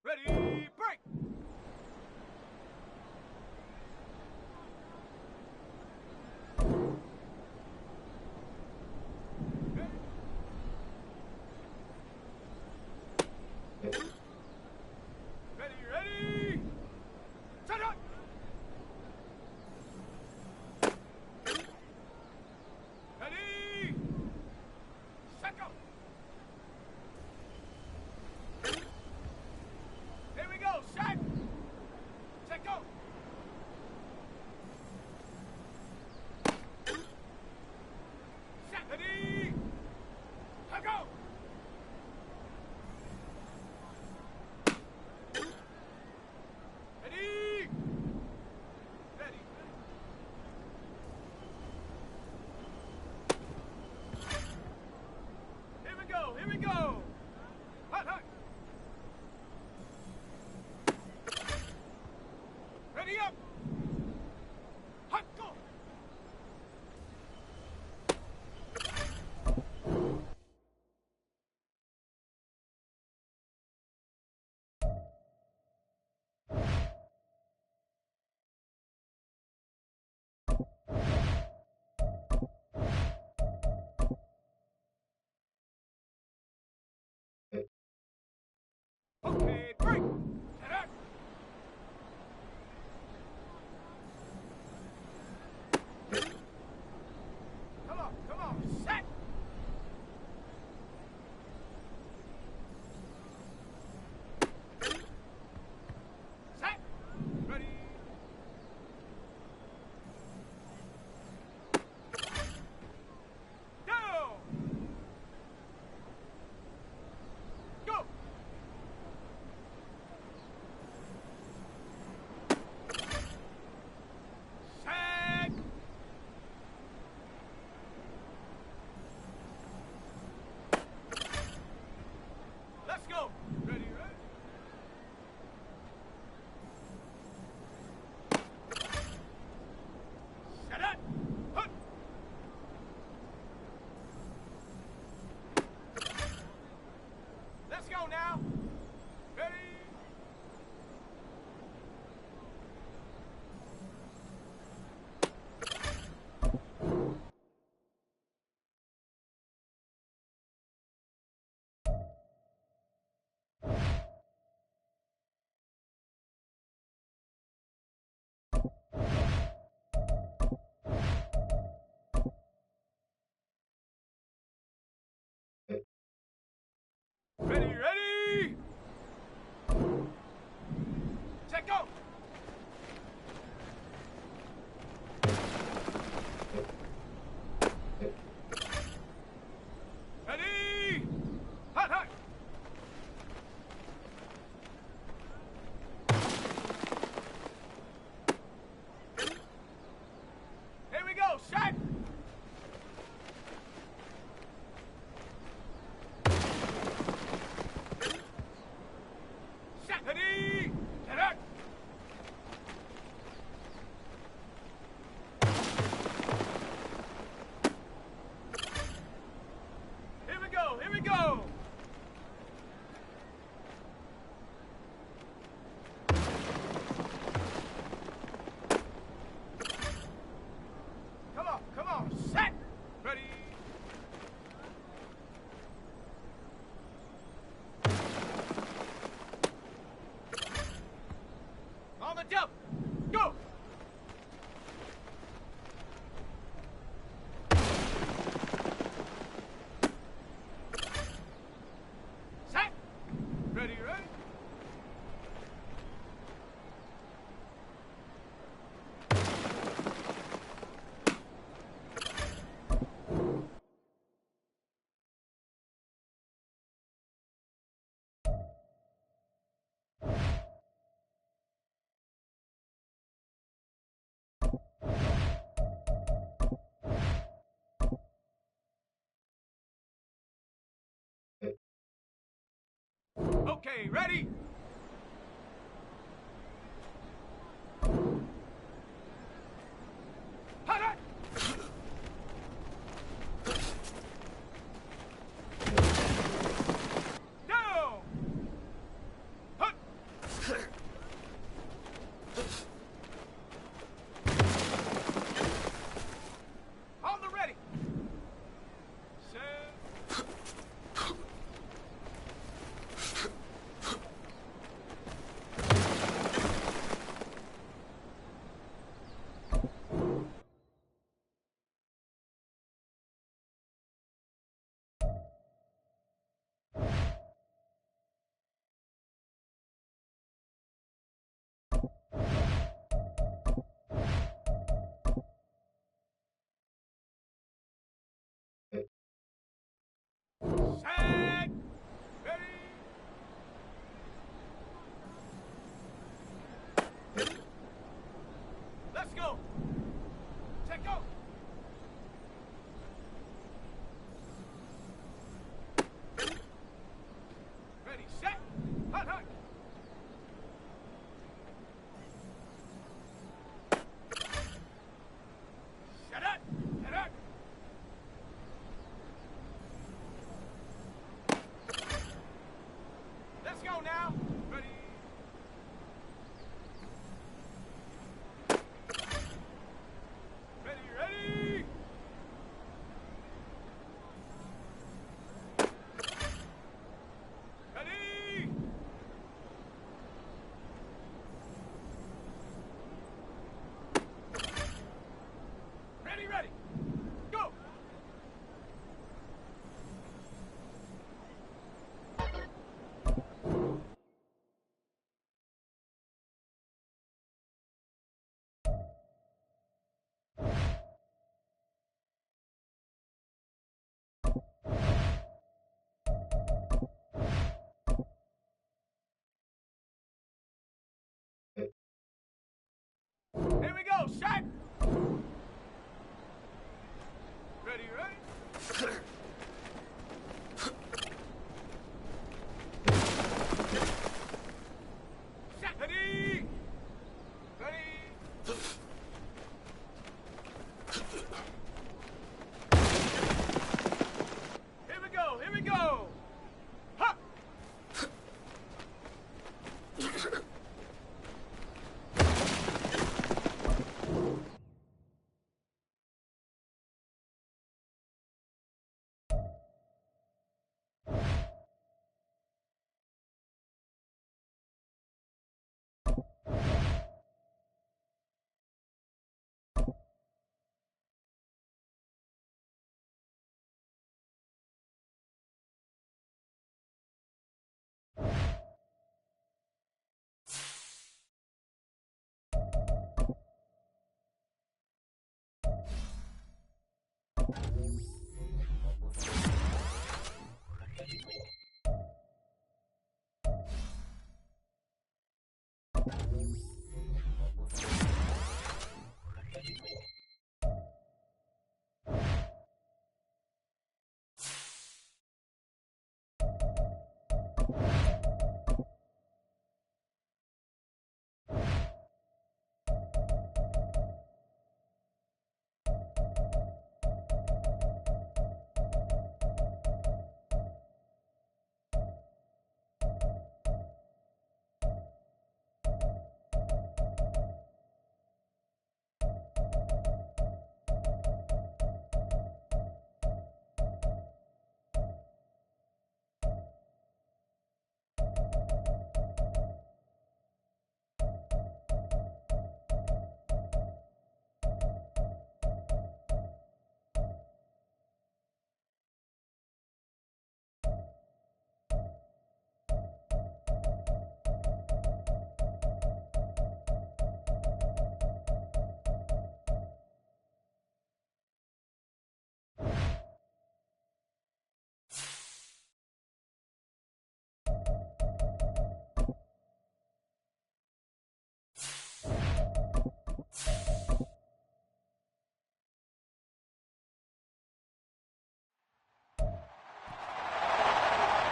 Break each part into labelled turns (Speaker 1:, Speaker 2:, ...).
Speaker 1: Ready, break! Ready! Set up! Ready! Set go! Here we go, set! Set go! Set, ready! Let go! Ready! Ready. Here we go! Hut, hut! Ready up! Hut, go! Okay, break! Set up! Come on, set! Set! Ready! Go! Go! Set! Let's go! Ready, ready? Set it! Hut! Let's go now! Ready? Ready? Set go! Ready? Hut, hut! Here we go, set! Set, ready? Set up! Here we go! Come on, set! Ready? On the jump! Go! Set! Ready? Okay, ready? Hut, hut! Go! Hut!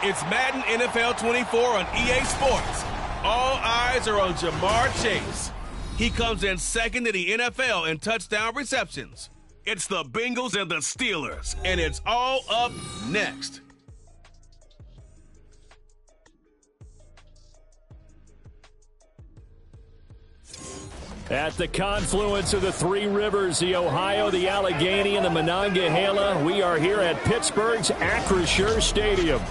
Speaker 1: It's Madden NFL 24 on EA Sports. All eyes are on Jamar Chase. He comes in second in the NFL in touchdown receptions. It's the Bengals and the Steelers, and it's all up next.
Speaker 2: At the confluence of the three rivers, the Ohio, the Allegheny, and the Monongahela, we are here at Pittsburgh's Acrisure Stadium.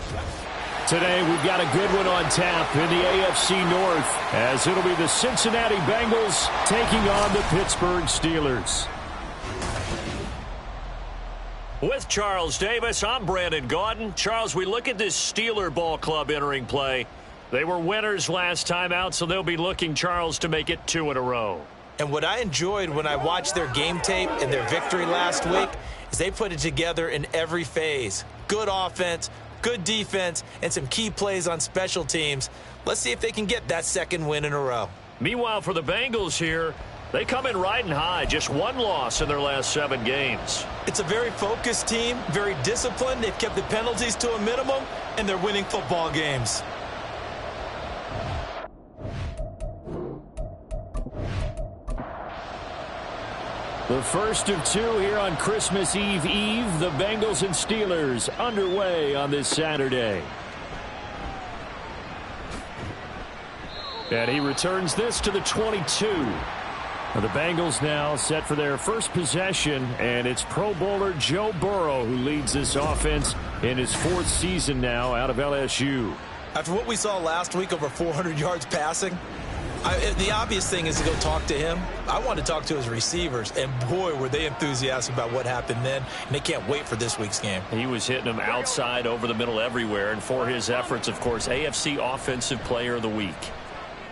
Speaker 2: Today, we've got a good one on tap in the AFC North, as it'll be the Cincinnati Bengals taking on the Pittsburgh Steelers. With Charles Davis, I'm Brandon Gaudin. Charles, we look at this Steeler ball club entering play. They were winners last time out, so they'll be looking, Charles, to make it 2 in a row.
Speaker 3: And what I enjoyed when I watched their game tape and their victory last week is they put it together in every phase. Good offense, good defense, and some key plays on special teams. Let's see if they can get that second win in a row.
Speaker 2: Meanwhile, for the Bengals here, they come in riding high, just 1 loss in their last 7 games.
Speaker 3: It's a very focused team, very disciplined. They've kept the penalties to a minimum, and they're winning football games.
Speaker 2: The first of 2 here on Christmas Eve, the Bengals and Steelers underway on this Saturday. And he returns this to the 22. The Bengals now set for their first possession, and it's Pro Bowler Joe Burrow who leads this offense in his 4th season now out of LSU.
Speaker 3: After what we saw last week, over 400 yards passing, the obvious thing is to go talk to him. I want to talk to his receivers, and boy, were they enthusiastic about what happened then, and they can't wait for this week's game.
Speaker 2: He was hitting them outside, over the middle, everywhere, and for his efforts, of course, AFC Offensive Player of the Week.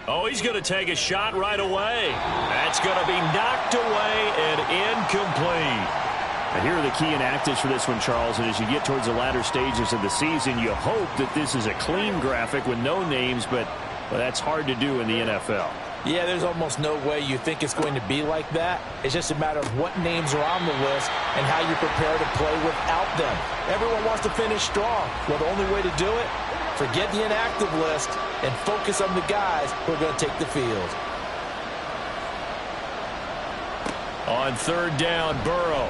Speaker 2: Oh, he's going to take a shot right away. That's going to be knocked away and incomplete. And here are the key inactives for this one, Charles. And as you get towards the latter stages of the season, you hope that this is a clean graphic with no names, but that's hard to do in the NFL.
Speaker 3: Yeah, there's almost no way you think it's going to be like that. It's just a matter of what names are on the list and how you prepare to play without them. Everyone wants to finish strong. Well, the only way to do it, forget the inactive list and focus on the guys who are going to take the field.
Speaker 2: On 3rd down, Burrow.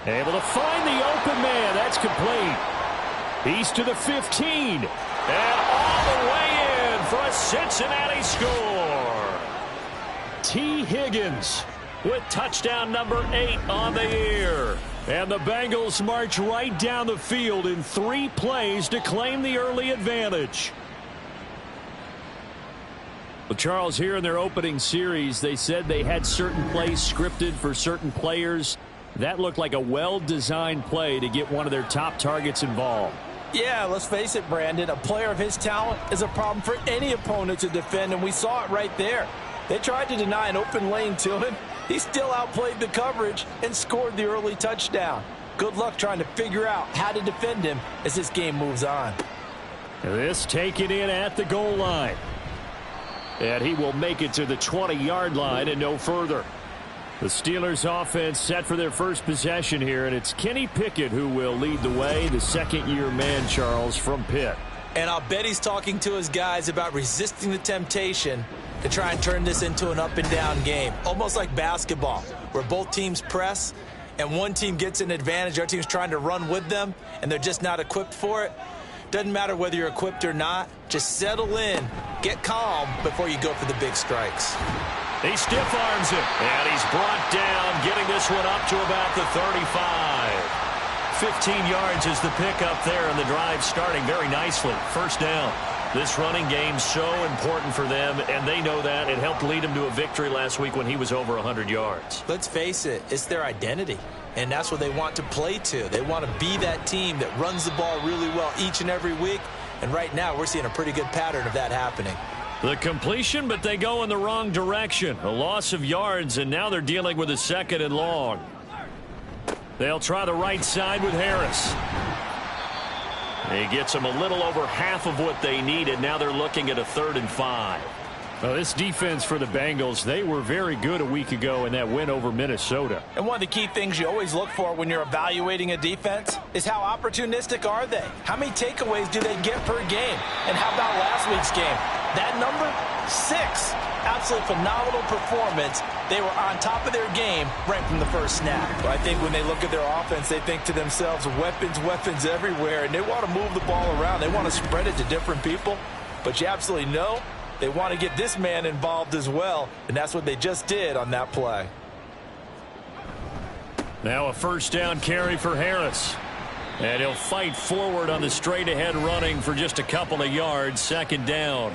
Speaker 2: Able to find the open man. That's complete. He's to the 15. And all the way in for a Cincinnati score. T. Higgins with touchdown number 8 on the year. And the Bengals march right down the field in 3 plays to claim the early advantage. Well, Charles, here in their opening series, they said they had certain plays scripted for certain players. That looked like a well-designed play to get one of their top targets involved.
Speaker 3: Yeah, let's face it, Brandon. A player of his talent is a problem for any opponent to defend, and we saw it right there. They tried to deny an open lane to him. He still outplayed the coverage and scored the early touchdown. Good luck trying to figure out how to defend him as this game moves on.
Speaker 2: This taken in at the goal line. And he will make it to the 20-yard line and no further. The Steelers offense set for their first possession here, and it's Kenny Pickett who will lead the way, the second-year man, Charles, from Pitt.
Speaker 3: And I'll bet he's talking to his guys about resisting the temptation to try and turn this into an up-and-down game, almost like basketball, where both teams press and one team gets an advantage, our team's trying to run with them, and they're just not equipped for it. Doesn't matter whether you're equipped or not. Just settle in, get calm before you go for the big strikes.
Speaker 2: He stiff arms him, and he's brought down, getting this one up to about the 35. 15 yards is the pickup there, and the drive starting very nicely. First down. This running game so important for them, and they know that. It helped lead them to a victory last week when he was over 100 yards.
Speaker 3: Let's face it, it's their identity, and that's what they want to play to. They want to be that team that runs the ball really well each and every week, and right now we're seeing a pretty good pattern of that happening.
Speaker 2: The completion, but they go in the wrong direction. A loss of yards, and now they're dealing with a 2nd and long. They'll try the right side with Harris. He gets them a little over half of what they needed. Now they're looking at a 3rd and 5. Well, this defense for the Bengals, they were very good a week ago in that win over Minnesota.
Speaker 3: And one of the key things you always look for when you're evaluating a defense is how opportunistic are they? How many takeaways do they get per game? And how about last week's game? That number, 6. Absolutely phenomenal performance. They were on top of their game right from the first snap. But I think when they look at their offense, they think to themselves, weapons everywhere, and they want to move the ball around. They want to spread it to different people. But you absolutely know they want to get this man involved as well, and that's what they just did on that play.
Speaker 2: Now a first down carry for Harris. And he'll fight forward on the straight-ahead running for just a couple of yards, second down.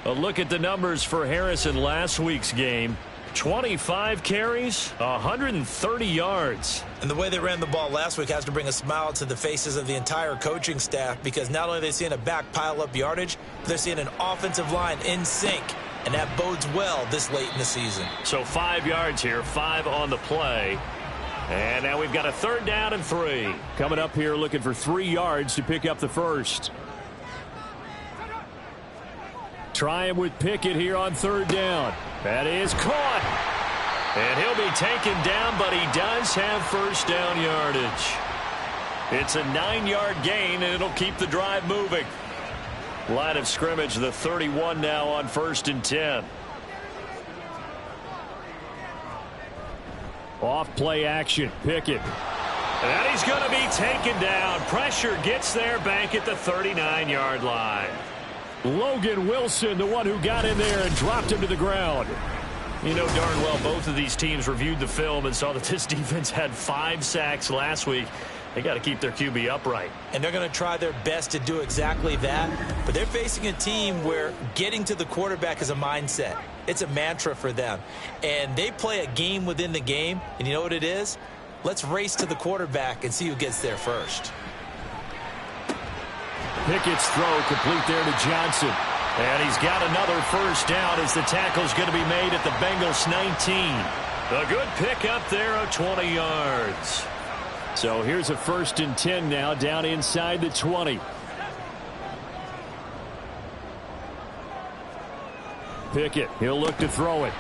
Speaker 2: A look at the numbers for Harris in last week's game. 25 carries, 130 yards.
Speaker 3: And the way they ran the ball last week has to bring a smile to the faces of the entire coaching staff, because not only are they seeing a back pile up yardage, but they're seeing an offensive line in sync, and that bodes well this late in the season.
Speaker 2: So 5 yards here, 5 on the play. And now we've got a third down and 3. Coming up here looking for 3 yards to pick up the first. Try him with Pickett here on third down. That is caught. And he'll be taken down, but he does have first down yardage. It's a 9-yard gain, and it'll keep the drive moving. Line of scrimmage, the 31 now on 1st and 10. Off play action, Pickett. And he's going to be taken down. Pressure gets there back at the 39-yard line. Logan Wilson, the one who got in there and dropped him to the ground. You know darn well both of these teams reviewed the film and saw that this defense had 5 sacks last week. They got to keep their QB upright.
Speaker 3: And they're going to try their best to do exactly that. But they're facing a team where getting to the quarterback is a mindset. It's a mantra for them. And they play a game within the game. And you know what it is? Let's race to the quarterback and see who gets there first.
Speaker 2: Pickett's throw complete there to Johnson. And he's got another first down as the tackle's going to be made at the Bengals 19. A good pick up there of 20 yards. So here's a 1st and 10 now down inside the 20. Pickett, he'll look to throw it.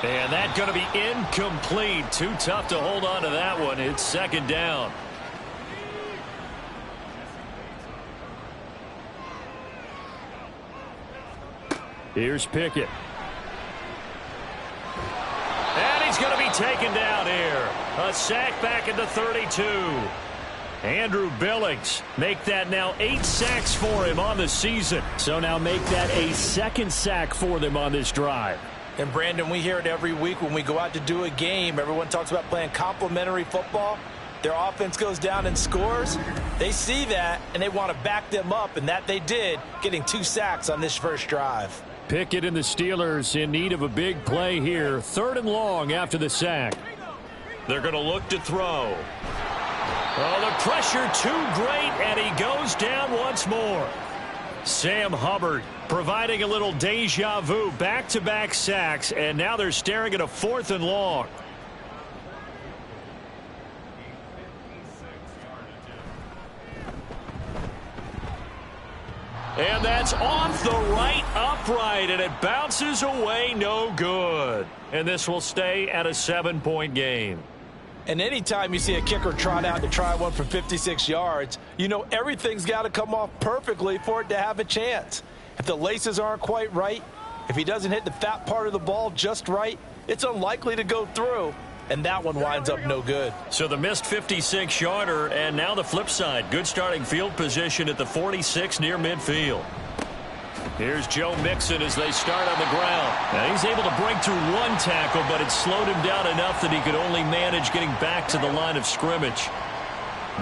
Speaker 2: And that's going to be incomplete. Too tough to hold on to that one. It's second down. Here's Pickett. And he's going to be taken down here. A sack back at the 32. Andrew Billings make that now 8 sacks for him on the season. So now make that a 2nd sack for them on this drive.
Speaker 3: And Brandon, we hear it every week when we go out to do a game. Everyone talks about playing complementary football. Their offense goes down and scores. They see that, and they want to back them up, and that they did, getting 2 sacks on this first drive.
Speaker 2: Pickett and the Steelers in need of a big play here. 3rd and long after the sack. They're going to look to throw. Oh, the pressure too great, and he goes down once more. Sam Hubbard providing a little deja vu. Back-to-back sacks, and now they're staring at a 4th and long. And that's off the right upright, and it bounces away no good. And this will stay at a 7-point game.
Speaker 3: And anytime you see a kicker trot out to try one from 56 yards, you know everything's got to come off perfectly for it to have a chance. If the laces aren't quite right, if he doesn't hit the fat part of the ball just right, it's unlikely to go through. And that one winds up no good.
Speaker 2: So the missed 56-yarder, and now the flip side. Good starting field position at the 46 near midfield. Here's Joe Mixon as they start on the ground. Now he's able to break through 1 tackle, but it slowed him down enough that he could only manage getting back to the line of scrimmage.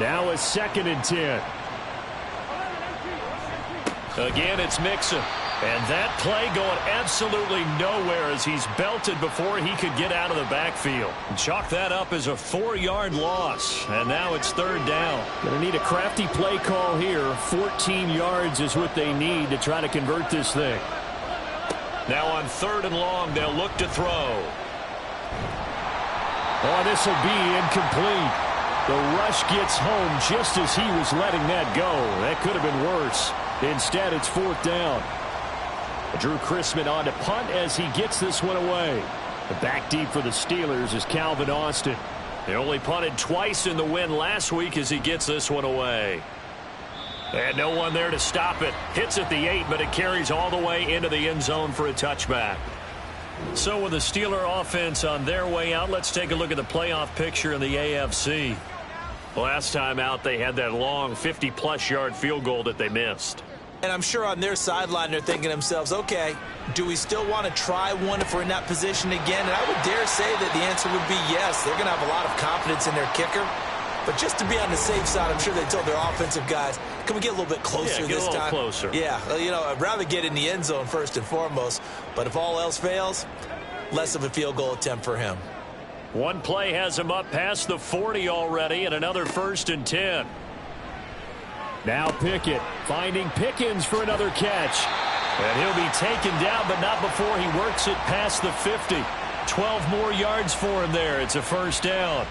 Speaker 2: Now a 2nd and 10. Again, it's Mixon. And that play going absolutely nowhere as he's belted before he could get out of the backfield. Chalk that up as a 4-yard loss. And now it's 3rd down. Going to need a crafty play call here. 14 yards is what they need to try to convert this thing. Now on 3rd and long, they'll look to throw. Oh, this will be incomplete. The rush gets home just as he was letting that go. That could have been worse. Instead, it's 4th down. Drew Chrisman on to punt as he gets this one away. The back deep for the Steelers is Calvin Austin. They only punted twice in the win last week as he gets this one away. And no one there to stop it. Hits at the 8, but it carries all the way into the end zone for a touchback. So with the Steeler offense on their way out, let's take a look at the playoff picture in the AFC. Last time out, they had that long 50-plus yard field goal that they missed.
Speaker 3: And I'm sure on their sideline they're thinking to themselves, okay, do we still want to try one if we're in that position again? And I would dare say that the answer would be yes. They're going to have a lot of confidence in their kicker. But just to be on the safe side, I'm sure they told their offensive guys, can we get a little bit closer this time?
Speaker 2: Yeah, get a little closer.
Speaker 3: Yeah, you know, I'd rather get in the end zone first and foremost. But if all else fails, less of a field goal attempt for him.
Speaker 2: One play has him up past the 40 already, and another 1st and 10. Now Pickett finding Pickens for another catch. And he'll be taken down, but not before he works it past the 50. 12 more yards for him there. It's a 1st down.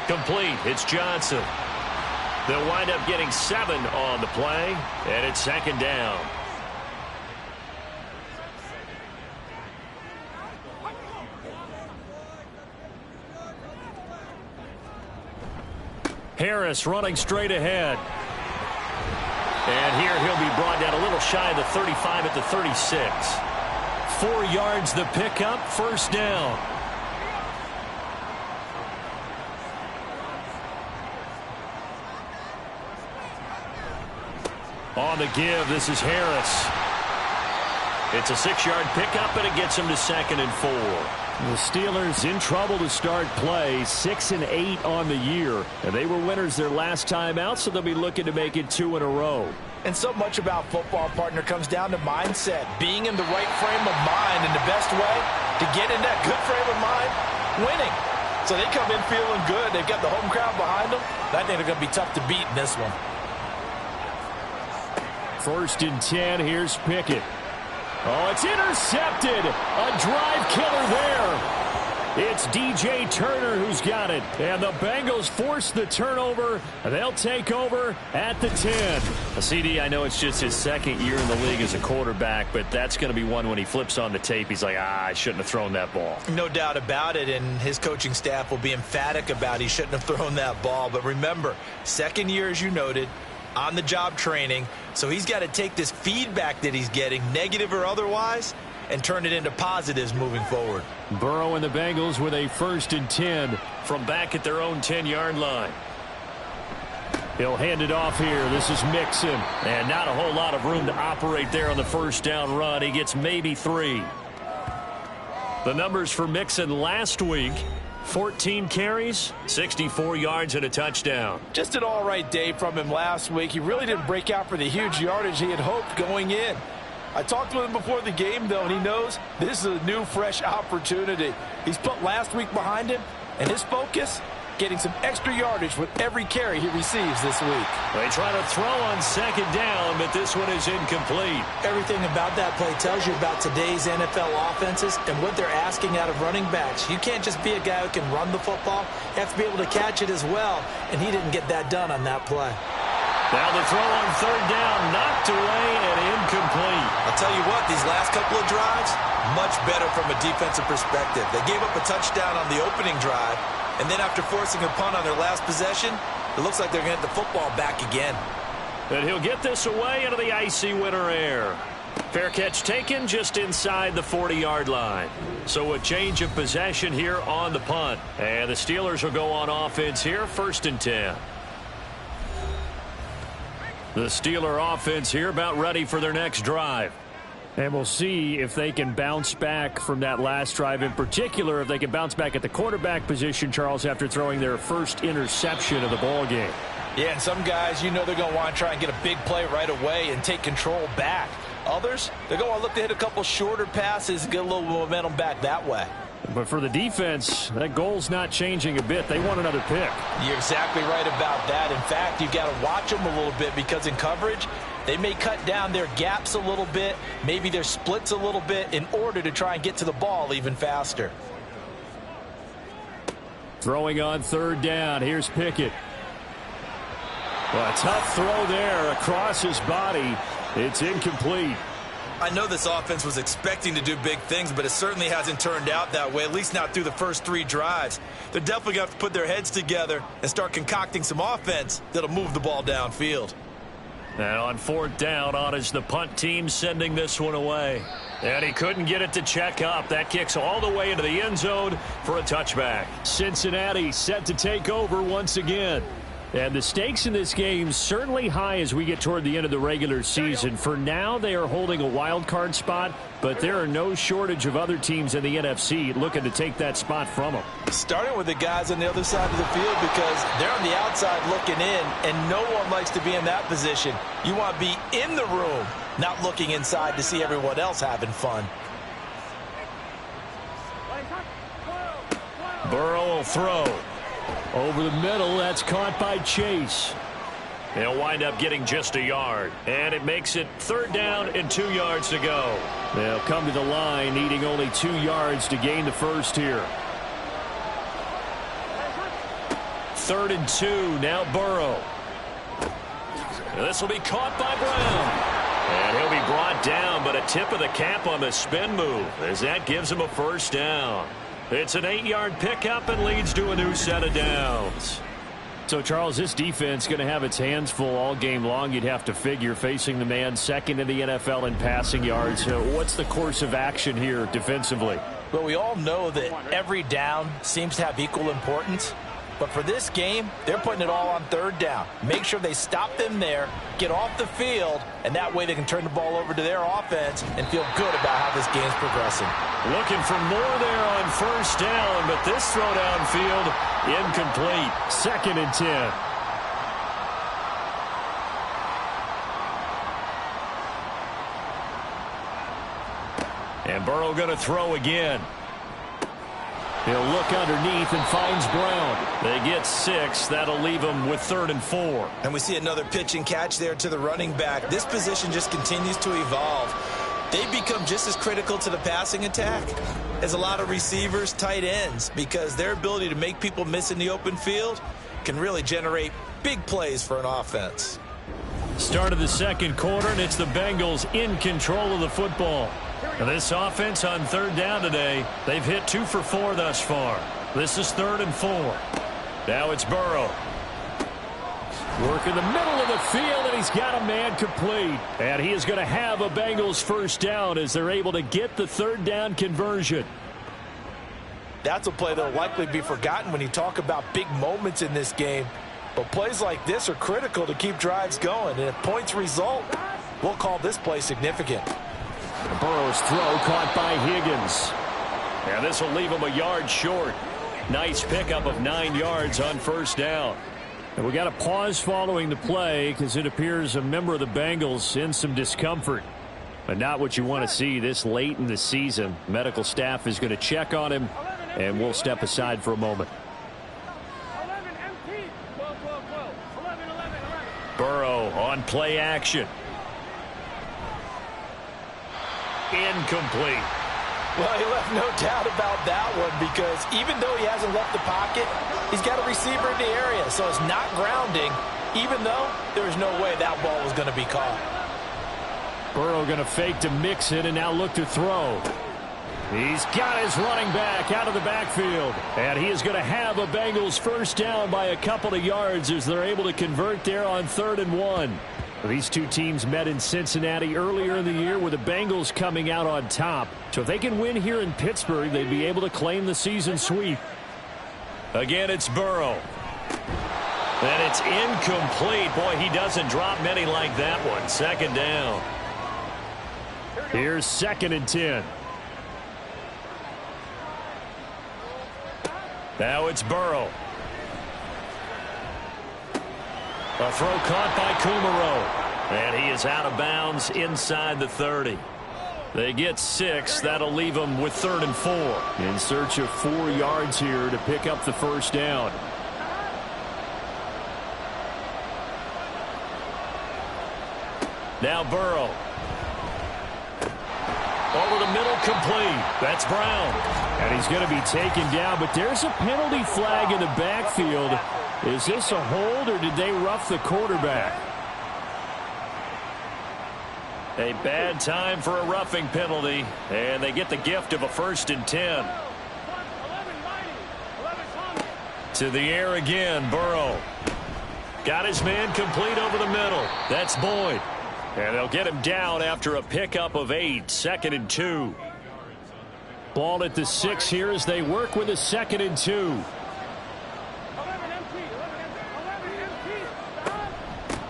Speaker 2: Complete. It's Johnson. They'll wind up getting 7 on the play, and it's 2nd down. Harris running straight ahead. And here he'll be brought down a little shy of the 35 at the 36. 4 yards the pickup, 1st down. On the give, this is Harris. It's a 6-yard pickup, and it gets him to 2nd and 4. The Steelers in trouble to start play, 6-8 on the year. And they were winners their last time out, so they'll be looking to make it 2 in a row.
Speaker 3: And so much about football, partner, comes down to mindset. Being in the right frame of mind, and the best way to get in that good frame of mind, winning. So they come in feeling good. They've got the home crowd behind them. I think they're going to be tough to beat in this one.
Speaker 2: 1st and 10, here's Pickett. Oh, it's intercepted. A drive killer there. It's DJ Turner who's got it. And the Bengals force the turnover. They'll take over at the 10. CD, I know it's just his 2nd year in the league as a quarterback, but that's going to be one when he flips on the tape. He's like, I shouldn't have thrown that ball.
Speaker 3: No doubt about it, and his coaching staff will be emphatic about he shouldn't have thrown that ball. But remember, 2nd year, as you noted, on-the-job training, so he's got to take this feedback that he's getting, negative or otherwise, and turn it into positives moving forward.
Speaker 2: Burrow and the Bengals with a 1st and 10 from back at their own 10-yard line. He'll hand it off here. This is Mixon. And not a whole lot of room to operate there on the 1st down run. He gets maybe 3. The numbers for Mixon last week: 14 carries, 64 yards, and a touchdown.
Speaker 3: Just an all-right day from him last week. He really didn't break out for the huge yardage he had hoped going in. I talked with him before the game, though, and he knows this is a new, fresh opportunity. He's put last week behind him, and his focus, getting some extra yardage with every carry he receives this week.
Speaker 2: They try to throw on 2nd down, but this one is incomplete.
Speaker 3: Everything about that play tells you about today's NFL offenses and what they're asking out of running backs. You can't just be a guy who can run the football. You have to be able to catch it as well, and he didn't get that done on that play.
Speaker 2: Now the throw on 3rd down, knocked away and incomplete.
Speaker 3: I'll tell you what, these last couple of drives, much better from a defensive perspective. They gave up a touchdown on the opening drive, and then after forcing a punt on their last possession, it looks like they're going to get the football back again.
Speaker 2: And he'll get this away into the icy winter air. Fair catch taken just inside the 40-yard line. So a change of possession here on the punt. And the Steelers will go on offense here, 1st and 10. The Steeler offense here about ready for their next drive. And we'll see if they can bounce back from that last drive, in particular if they can bounce back at the quarterback position, Charles, after throwing their first interception of the ball game.
Speaker 3: Yeah, and some guys, you know they're going to want to try and get a big play right away and take control back. Others, they're going to look to hit a couple shorter passes and get a little momentum back that way.
Speaker 2: But for the defense, that goal's not changing a bit. They want another pick.
Speaker 3: You're exactly right about that. In fact, you've got to watch them a little bit because in coverage, they may cut down their gaps a little bit, maybe their splits a little bit in order to try and get to the ball even faster.
Speaker 2: Throwing on third down. Here's Pickett. Well, a tough throw there across his body. It's incomplete.
Speaker 3: I know this offense was expecting to do big things, but it certainly hasn't turned out that way, at least not through the first 3 drives. They're definitely going to have to put their heads together and start concocting some offense that'll move the ball downfield.
Speaker 2: And on fourth down, on is the punt team sending this one away. And he couldn't get it to check up. That kicks all the way into the end zone for a touchback. Cincinnati set to take over once again. And the stakes in this game certainly high as we get toward the end of the regular season. For now, they are holding a wild card spot, but there are no shortage of other teams in the NFC looking to take that spot from them.
Speaker 3: Starting with the guys on the other side of the field because they're on the outside looking in, and no one likes to be in that position. You want to be in the room, not looking inside to see everyone else having fun.
Speaker 2: Burrow will throw. Over the middle, that's caught by Chase. They'll wind up getting just a yard. And it makes it third down and 2 yards to go. They'll come to the line, needing only 2 yards to gain the first here. 3rd and 2, now Burrow. This will be caught by Brown. And he'll be brought down, but a tip of the cap on the spin move as that gives him a first down. It's an 8-yard pickup and leads to a new set of downs. So, Charles, this defense going to have its hands full all game long, you'd have to figure, facing the man second in the NFL in passing yards. What's the course of action here defensively?
Speaker 3: Well, we all know that every down seems to have equal importance. But for this game, they're putting it all on third down. Make sure they stop them there, get off the field, and that way they can turn the ball over to their offense and feel good about how this game's progressing.
Speaker 2: Looking for more there on first down, but this throw downfield incomplete. 2nd and 10. And Burrow going to throw again. He'll look underneath and finds Brown. They get 6. That'll leave them with 3rd and 4.
Speaker 3: And we see another pitch and catch there to the running back. This position just continues to evolve. They become just as critical to the passing attack as a lot of receivers, tight ends, because their ability to make people miss in the open field can really generate big plays for an offense.
Speaker 2: Start of the second quarter, and it's the Bengals in control of the football. Now this offense on third down today, they've hit 2 for 4 thus far. This is 3rd and 4. Now it's Burrow. Work in the middle of the field, and he's got a man complete. And he is going to have a Bengals first down as they're able to get the third down conversion.
Speaker 3: That's a play that will likely be forgotten when you talk about big moments in this game. But plays like this are critical to keep drives going. And if points result, we'll call this play significant.
Speaker 2: Burrow's throw caught by Higgins. And this will leave him a yard short. Nice pickup of 9 yards on first down. And we got a pause following the play because it appears a member of the Bengals in some discomfort. But not what you want to see this late in the season. Medical staff is going to check on him, and we'll step aside for a moment. Burrow on play action. Incomplete.
Speaker 3: Well, he left no doubt about that one because even though he hasn't left the pocket, he's got a receiver in the area, so it's not grounding, even though there's no way that ball was going to be caught.
Speaker 2: Burrow going to fake to mix it and now look to throw. He's got his running back out of the backfield, and he is going to have a Bengals first down by a couple of yards as they're able to convert there on 3rd and 1. These two teams met in Cincinnati earlier in the year with the Bengals coming out on top. So if they can win here in Pittsburgh, they'd be able to claim the season sweep. Again, it's Burrow. And it's incomplete. Boy, he doesn't drop many like that one. 2nd down. Here's 2nd and 10. Now it's Burrow. A throw caught by Kumaro. And he is out of bounds inside the 30. They get 6. That'll leave them with 3rd and 4. In search of 4 yards here to pick up the first down. Now Burrow. Over the middle, complete. That's Brown.
Speaker 4: And he's going to be taken down, but there's a penalty flag in the backfield. Is this a hold, or did they rough the quarterback?
Speaker 2: A bad time for a roughing penalty, and they get the gift of a 1st and 10. To the air again, Burrow. Got his man complete over the middle. That's Boyd. And they'll get him down after a pickup of 8, 2nd and 2.
Speaker 4: Ball at the 6 here as they work with a 2nd and 2.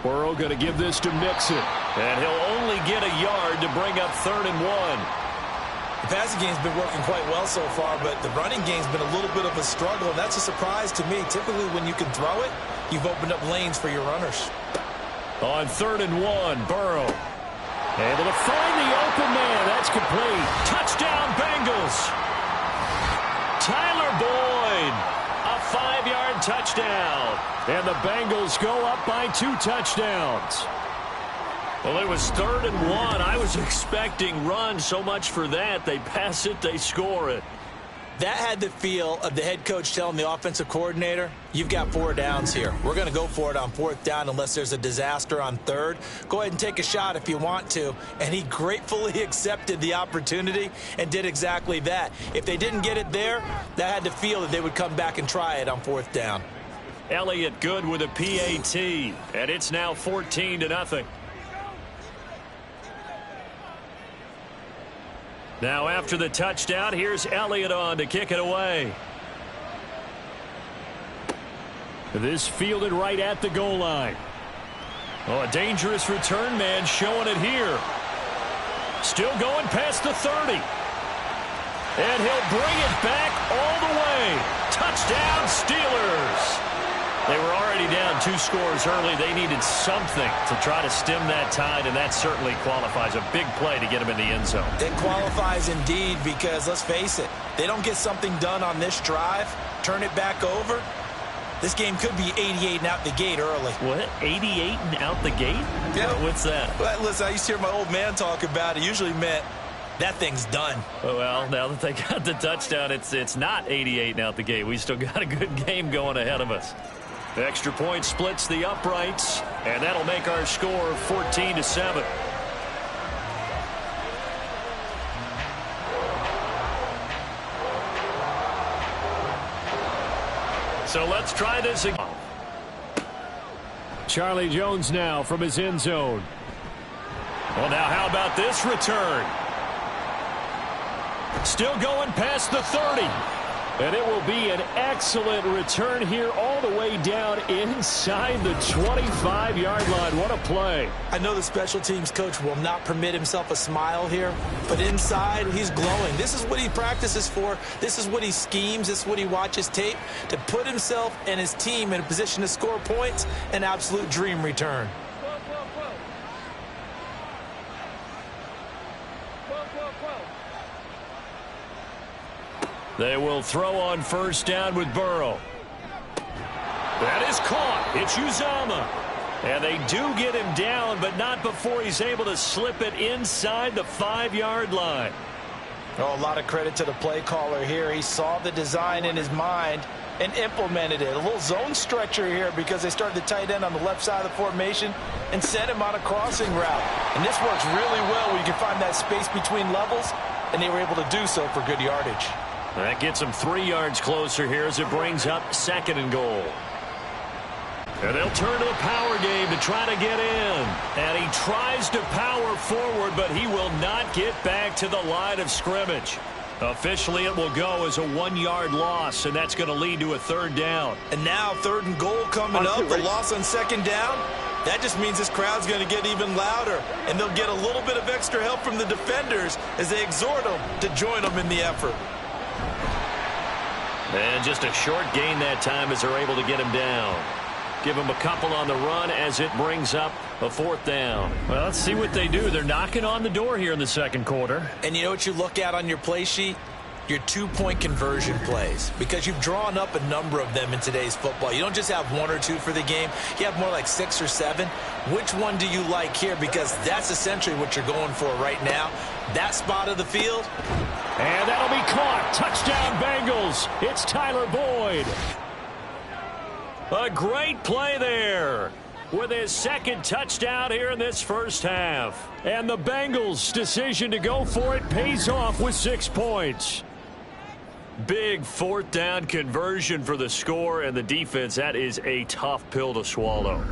Speaker 4: Burrow going to give this to Mixon.
Speaker 2: And he'll only get a yard to bring up 3rd and 1.
Speaker 3: The passing game's been working quite well so far, but the running game's been a little bit of a struggle, and that's a surprise to me. Typically, when you can throw it, you've opened up lanes for your runners.
Speaker 2: On 3rd and 1, Burrow. Able to find the open man. That's complete. Touchdown, Bengals. Tyler Boyd. A 5-yard touchdown.
Speaker 4: And the Bengals go up by 2 touchdowns.
Speaker 2: Well, it was 3rd and 1. I was expecting run. So much for that. They pass it, they score it.
Speaker 3: That had the feel of the head coach telling the offensive coordinator, you've got 4 downs here. We're going to go for it on 4th down unless there's a disaster on 3rd. Go ahead and take a shot if you want to. And he gratefully accepted the opportunity and did exactly that. If they didn't get it there, that had the feel that they would come back and try it on 4th down.
Speaker 2: Elliott good with a PAT. And it's now 14-0. Now after the touchdown, here's Elliott on to kick it away.
Speaker 4: This fielded right at the goal line.
Speaker 2: Oh, a dangerous return man showing it here. Still going past the 30. And he'll bring it back all the way. Touchdown, Steelers. They were already down 2 scores early. They needed something to try to stem that tide, and that certainly qualifies. A big play to get them in the end zone.
Speaker 3: It qualifies indeed because, let's face it, they don't get something done on this drive, turn it back over. This game could be 88 and out the gate early.
Speaker 2: What? 88 and out the gate?
Speaker 3: Yeah.
Speaker 2: What's that?
Speaker 3: Well, listen, I used to hear my old man talk about it. Usually meant that thing's done.
Speaker 2: Well, now that they got the touchdown, it's not 88 and out the gate. We still got a good game going ahead of us. The extra point splits the uprights, and that'll make our score 14-7. So let's try this again.
Speaker 4: Charlie Jones now from his end zone.
Speaker 2: Well, now how about this return? Still going past the 30.
Speaker 4: And it will be an excellent return here all the way down inside the 25-yard line. What a play.
Speaker 3: I know the special teams coach will not permit himself a smile here, but inside he's glowing. This is what he practices for. This is what he schemes. This is what he watches tape to put himself and his team in a position to score points. An absolute dream return.
Speaker 2: They will throw on 1st down with Burrow. That is caught. It's Uzama. And they do get him down, but not before he's able to slip it inside the 5-yard line.
Speaker 3: Oh, a lot of credit to the play caller here. He saw the design in his mind and implemented it. A little zone stretcher here because they started the tight end on the left side of the formation and sent him on a crossing route. And this works really well where you can find that space between levels, and they were able to do so for good yardage.
Speaker 2: That gets him 3 yards closer here as it brings up 2nd and goal. And they'll turn to the power game to try to get in. And he tries to power forward, but he will not get back to the line of scrimmage. Officially, it will go as a 1-yard loss, and that's going to lead to a 3rd down.
Speaker 3: And now 3rd and goal coming up. The loss on 2nd down. That just means this crowd's going to get even louder, and they'll get a little bit of extra help from the defenders as they exhort them to join them in the effort.
Speaker 2: And just a short gain that time as they're able to get him down. Give him a couple on the run as it brings up a 4th down. Well, let's see what they do. They're knocking on the door here in the 2nd quarter.
Speaker 3: And you know what you look at on your play sheet? your two-point conversion plays, because you've drawn up a number of them in today's football. You don't just have one or two for the game. You have more like 6 or 7. Which one do you like here? Because that's essentially what you're going for right now. That spot of the field.
Speaker 4: And that'll be caught. Touchdown, Bengals. It's Tyler Boyd.
Speaker 2: A great play there with his second touchdown here in this first half.
Speaker 4: And the Bengals' decision to go for it pays off with 6 points.
Speaker 2: Big fourth down conversion for the score, and the defense, that is a tough pill to swallow.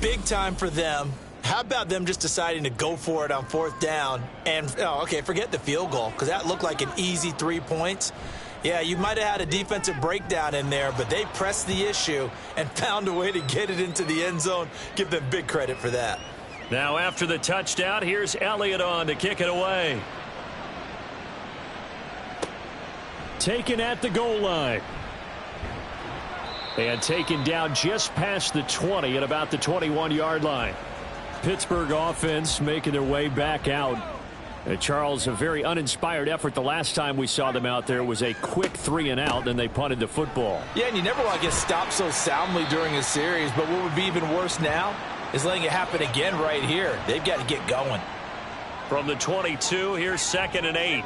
Speaker 3: Big time for them. How about them just deciding to go for it on fourth down? And, okay, forget the field goal, because that looked like an easy 3 points. Yeah, you might have had a defensive breakdown in there, but they pressed the issue and found a way to get it into the end zone. Give them big credit for that.
Speaker 2: Now after the touchdown, here's Elliott on to kick it away.
Speaker 4: Taken at the goal line. And taken down just past the 20 at about the 21-yard line. Pittsburgh offense making their way back out. Charles, a very uninspired effort the last time we saw them out there. Was a quick 3-and-out, and they punted the football.
Speaker 3: Yeah, and you never want to get stopped so soundly during a series, but what would be even worse now is letting it happen again right here. They've got to get going.
Speaker 2: From the 22, here's 2nd and 8.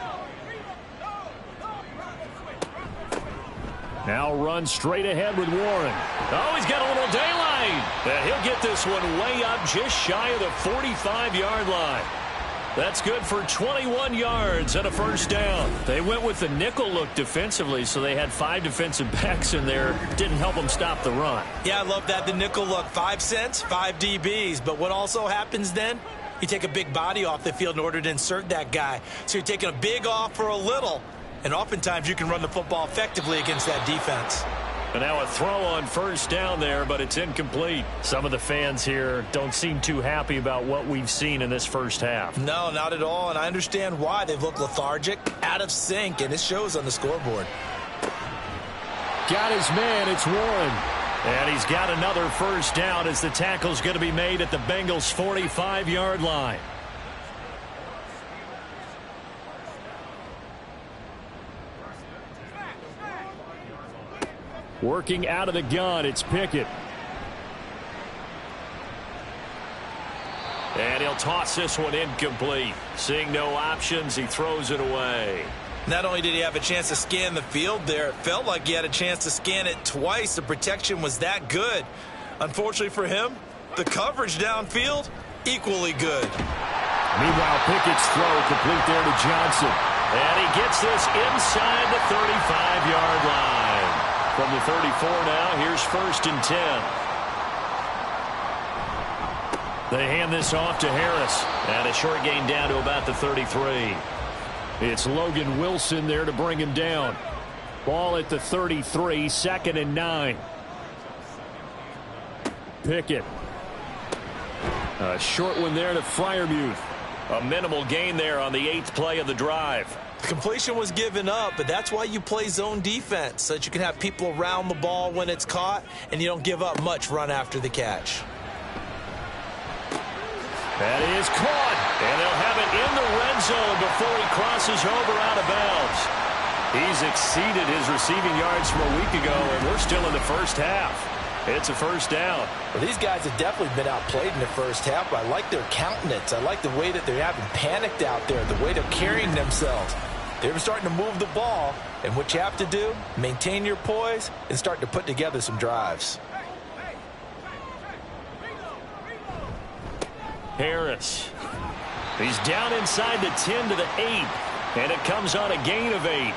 Speaker 4: Now run straight ahead with Warren.
Speaker 2: Oh, he's got a little daylight. And he'll get this one way up just shy of the 45-yard line. That's good for 21 yards and a first down. They went with the nickel look defensively, so they had 5 defensive backs in there. Didn't help them stop the run.
Speaker 3: Yeah, I love that, the nickel look. 5 cents, 5 DBs. But what also happens then? You take a big body off the field in order to insert that guy. So you're taking a big off for a little. And oftentimes you can run the football effectively against that defense.
Speaker 2: And now a throw on first down there, but it's incomplete. Some of the fans here don't seem too happy about what we've seen in this first half.
Speaker 3: No, not at all, and I understand why. They've looked lethargic, out of sync, and it shows on the scoreboard.
Speaker 4: Got his man, it's Warren.
Speaker 2: And he's got another first down as the tackle's going to be made at the Bengals' 45-yard line.
Speaker 4: Working out of the gun, it's Pickett.
Speaker 2: And he'll toss this one incomplete. Seeing no options, he throws it away.
Speaker 3: Not only did he have a chance to scan the field there, it felt like he had a chance to scan it twice. The protection was that good. Unfortunately for him, the coverage downfield, equally good.
Speaker 4: Meanwhile, Pickett's throw complete there to Johnson.
Speaker 2: And he gets this inside the 35-yard line. From the 34 now, here's 1st and 10. They hand this off to Harris. And a short gain down to about the 33.
Speaker 4: It's Logan Wilson there to bring him down. Ball at the 33, 2nd and 9. Pickett. A short one there to Freiermuth.
Speaker 2: A minimal gain there on the 8th play of the drive.
Speaker 3: Completion was given up, but that's why you play zone defense, so that you can have people around the ball when it's caught, and you don't give up much run after the catch.
Speaker 2: That is caught, and they'll have it in the red zone before he crosses over out of bounds. He's exceeded his receiving yards from a week ago, and we're still in the first half. It's a first down.
Speaker 3: Well, these guys have definitely been outplayed in the first half, but I like their countenance. I like the way that they're having panicked out there, the way they're carrying themselves. They're starting to move the ball, and what you have to do, maintain your poise and start to put together some drives.
Speaker 2: Harris. He's down inside the 10 to the 8, and it comes on a gain of 8.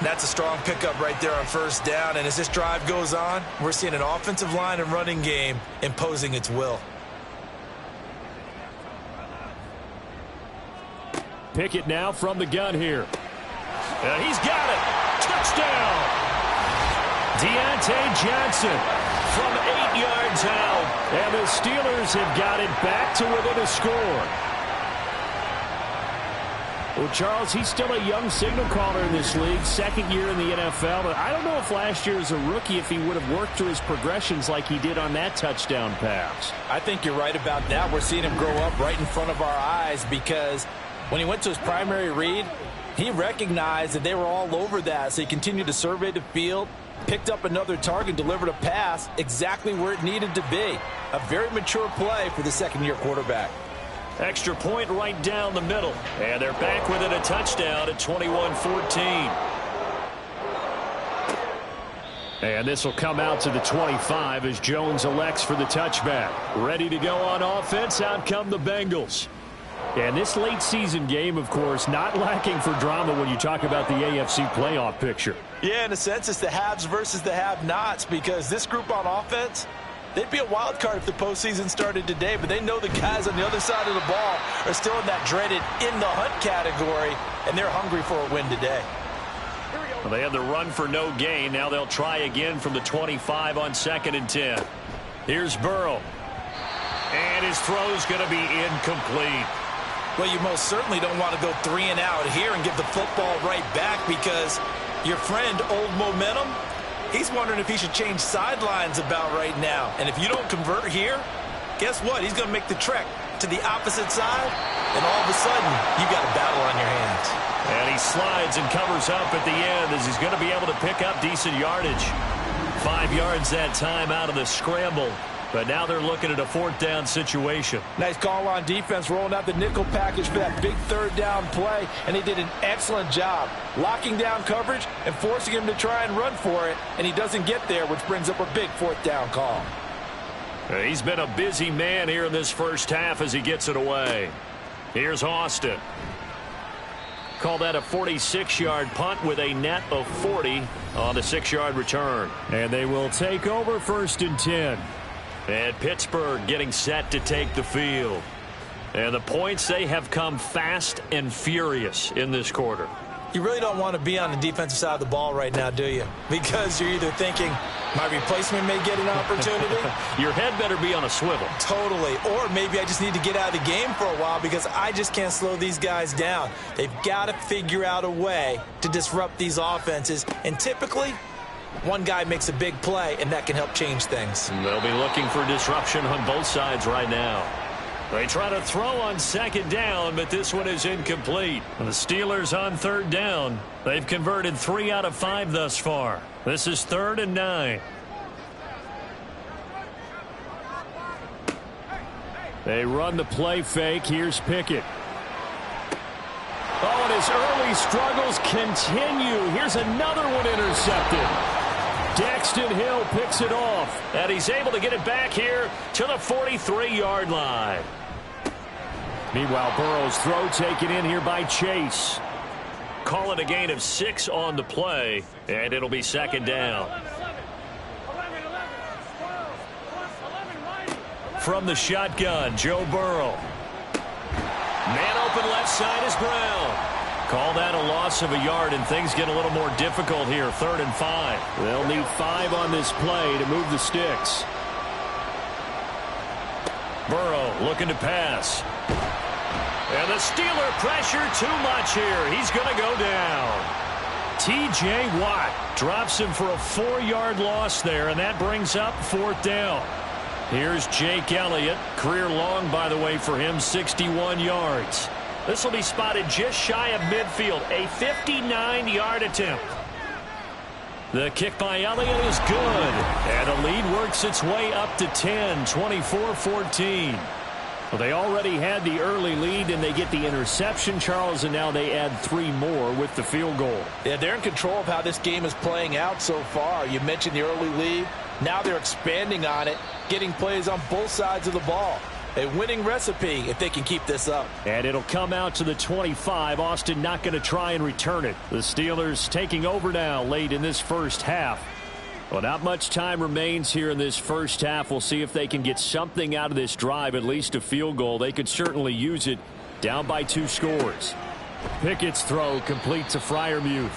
Speaker 3: That's a strong pickup right there on first down, and as this drive goes on, we're seeing an offensive line and running game imposing its will.
Speaker 4: Pickett now from the gun here.
Speaker 2: And he's got it. Touchdown.
Speaker 4: Deontay Johnson
Speaker 2: from 8 yards out.
Speaker 4: And the Steelers have got it back to within a score. Well, Charles, he's still a young signal caller in this league, 2nd year in the NFL. But I don't know if last year as a rookie, if he would have worked through his progressions like he did on that touchdown pass.
Speaker 3: I think you're right about that. We're seeing him grow up right in front of our eyes because When he went to his primary read, he recognized that they were all over that, so he continued to survey the field, picked up another target, delivered a pass exactly where it needed to be. A very mature play for the second-year quarterback.
Speaker 2: Extra point right down the middle. And they're back within a touchdown at 21-14.
Speaker 4: And this will come out to the 25 as Jones elects for the touchback. Ready to go on offense. Out come the Bengals. And this late season game, of course, not lacking for drama when you talk about the AFC playoff picture.
Speaker 3: Yeah, in a sense, it's the haves versus the have-nots, because this group on offense, they'd be a wild card if the postseason started today, but they know the guys on the other side of the ball are still in that dreaded in-the-hunt category, and they're hungry for a win today.
Speaker 2: Well, they had the run for no gain. Now they'll try again from the 25 on 2nd and 10. Here's Burrow. And his throw's going to be incomplete.
Speaker 3: Well, you most certainly don't want to go 3 and out here and give the football right back, because your friend, Old Momentum, he's wondering if he should change sidelines about right now. And if you don't convert here, guess what? He's going to make the trek to the opposite side, and all of a sudden, you've got a battle on your hands.
Speaker 2: And he slides and covers up at the end as he's going to be able to pick up decent yardage. 5 yards that time out of the scramble. But now they're looking at a 4th down situation.
Speaker 3: Nice call on defense, rolling out the nickel package for that big 3rd down play, and he did an excellent job locking down coverage and forcing him to try and run for it, and he doesn't get there, which brings up a big 4th down call.
Speaker 2: He's been a busy man here in this first half as he gets it away. Here's Austin. Call that a 46-yard punt with a net of 40 on the 6-yard return.
Speaker 4: And they will take over 1st and 10.
Speaker 2: And Pittsburgh getting set to take the field. And the points, they have come fast and furious in this quarter.
Speaker 3: You really don't want to be on the defensive side of the ball right now, do you? Because you're either thinking, my replacement may get an opportunity.
Speaker 2: Your head better be on a swivel.
Speaker 3: Totally. Or maybe I just need to get out of the game for a while because I just can't slow these guys down. They've got to figure out a way to disrupt these offenses. And typically, one guy makes a big play, and that can help change things.
Speaker 2: They'll be looking for disruption on both sides right now. They try to throw on 2nd down, but this one is incomplete. The Steelers on 3rd down. They've converted 3 out of 5 thus far. This is 3rd and 9.
Speaker 4: They run the play fake. Here's Pickett. Oh, and his early struggles continue. Here's another one intercepted. Daxton Hill picks it off.
Speaker 2: And he's able to get it back here to the 43-yard line.
Speaker 4: Meanwhile, Burrow's throw taken in here by Chase.
Speaker 2: Call it a gain of 6 on the play, and it'll be 2nd down. From the shotgun, Joe Burrow. Man open left side is Brown. Call that a loss of a yard, and things get a little more difficult here. 3rd and 5.
Speaker 4: They'll need 5 on this play to move the sticks.
Speaker 2: Burrow looking to pass. And the Steeler pressure too much here. He's going to go down. T.J. Watt drops him for a 4-yard loss there, and that brings up 4th down. Here's Jake Elliott. Career long, by the way, for him, 61 yards. This will be spotted just shy of midfield, a 59-yard attempt. The kick by Elliott is good, and the lead works its way up to 10, 24-14. Well, they already had the early lead, and they get the interception, Charles, and now they add 3 more with the field goal.
Speaker 3: Yeah, they're in control of how this game is playing out so far. You mentioned the early lead. Now they're expanding on it, getting plays on both sides of the ball. A winning recipe if they can keep this up.
Speaker 4: And it'll come out to the 25. Austin not going to try and return it. The Steelers taking over now late in this first half. Well, not much time remains here in this first half. We'll see if they can get something out of this drive, at least a field goal. They could certainly use it. Down by 2 scores. Pickett's throw complete to Freiermuth.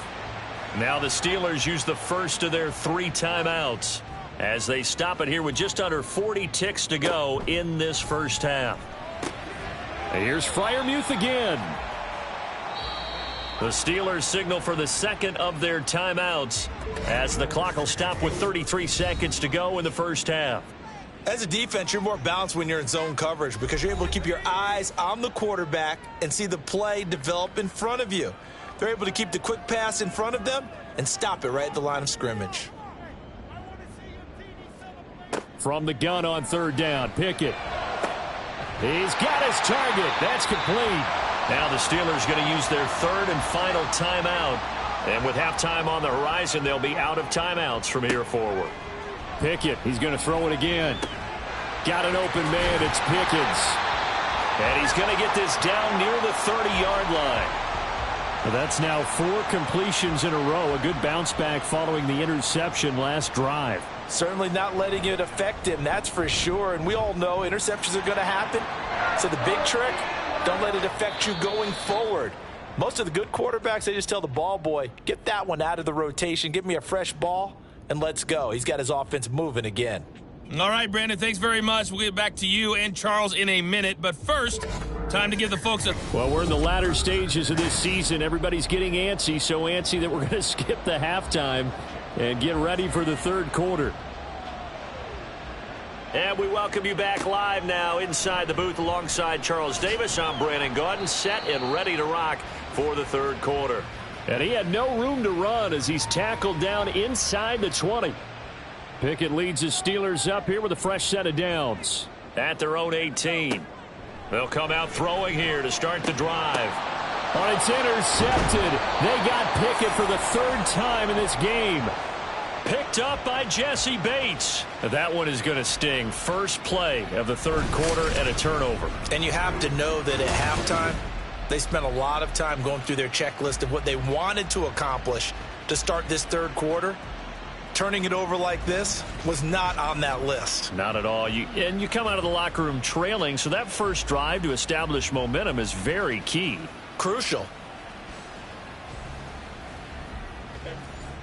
Speaker 2: Now the Steelers use the first of their 3 timeouts as they stop it here with just under 40 ticks to go in this first half.
Speaker 4: Here's Freiermuth again.
Speaker 2: The Steelers signal for the second of their timeouts as the clock will stop with 33 seconds to go in the first half.
Speaker 3: As a defense, you're more balanced when you're in zone coverage because you're able to keep your eyes on the quarterback and see the play develop in front of you. They're able to keep the quick pass in front of them and stop it right at the line of scrimmage.
Speaker 4: From the gun on third down, Pickett. He's got his target. That's complete.
Speaker 2: Now the Steelers going to use their third and final timeout. And with halftime on the horizon, they'll be out of timeouts from here forward.
Speaker 4: Pickett, he's going to throw it again. Got an open man. It's Pickens.
Speaker 2: And he's going to get this down near the 30-yard line.
Speaker 4: Well, that's now 4 completions in a row. A good bounce back following the interception last drive.
Speaker 3: Certainly not letting it affect him, that's for sure. And we all know interceptions are going to happen. So the big trick, don't let it affect you going forward. Most of the good quarterbacks, they just tell the ball boy, get that one out of the rotation, give me a fresh ball, and let's go. He's got his offense moving again.
Speaker 5: All right, Brandon, thanks very much. We'll get back to you and Charles in a minute. But first, time to give the folks a...
Speaker 4: Well, we're in the latter stages of this season. Everybody's getting antsy, so antsy that we're going to skip the halftime and get ready for the third quarter.
Speaker 2: And we welcome you back live now inside the booth alongside Charles Davis. I'm Brandon Gaudin, set and ready to rock for the third quarter.
Speaker 4: And he had no room to run as he's tackled down inside the 20. Pickett leads the Steelers up here with a fresh set of downs.
Speaker 2: At their own 18. They'll come out throwing here to start the drive.
Speaker 4: Oh, it's intercepted. They got Pickett for the third time in this game.
Speaker 2: Picked up by Jesse Bates. That one is going to sting. First play of the third quarter and a turnover.
Speaker 3: And you have to know that at halftime, they spent a lot of time going through their checklist of what they wanted to accomplish to start this third quarter. Turning it over like this was not on that list.
Speaker 2: Not at all. And you come out of the locker room trailing, so that first drive to establish momentum is very key.
Speaker 3: Crucial.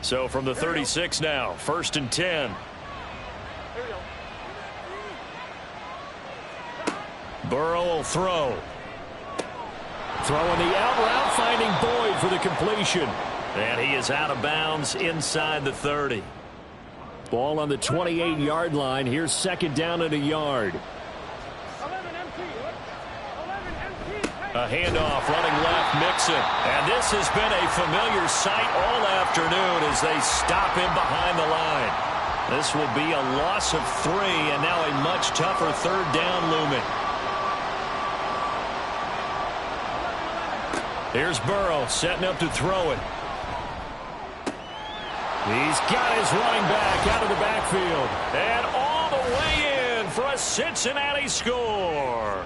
Speaker 2: So from the 36 now, 1st and 10. Burrow will throw.
Speaker 4: Throwing the out route, finding Boyd for the completion.
Speaker 2: And he is out of bounds inside the 30.
Speaker 4: Ball on the 28-yard line. Here's second down and a yard.
Speaker 2: A handoff running left, Mixon. And this has been a familiar sight all afternoon as they stop him behind the line. This will be a loss of 3 and now a much tougher third down looming. Here's Burrow setting up to throw it.
Speaker 4: He's got his running back out of the backfield.
Speaker 2: And all the way in for a Cincinnati score.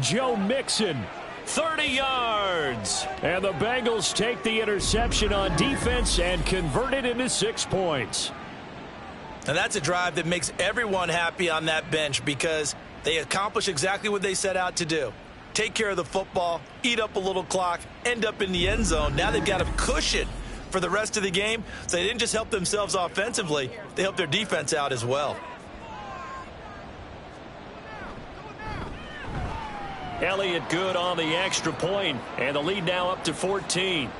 Speaker 4: Joe Mixon.
Speaker 2: 30 yards.
Speaker 4: And the Bengals take the interception on defense and convert it into 6 points.
Speaker 3: And that's a drive that makes everyone happy on that bench because they accomplish exactly what they set out to do. Take care of the football, eat up a little clock, end up in the end zone. Now they've got a cushion for the rest of the game. So they didn't just help themselves offensively, they helped their defense out as well.
Speaker 2: Elliott good on the extra point, and the lead now up to 14.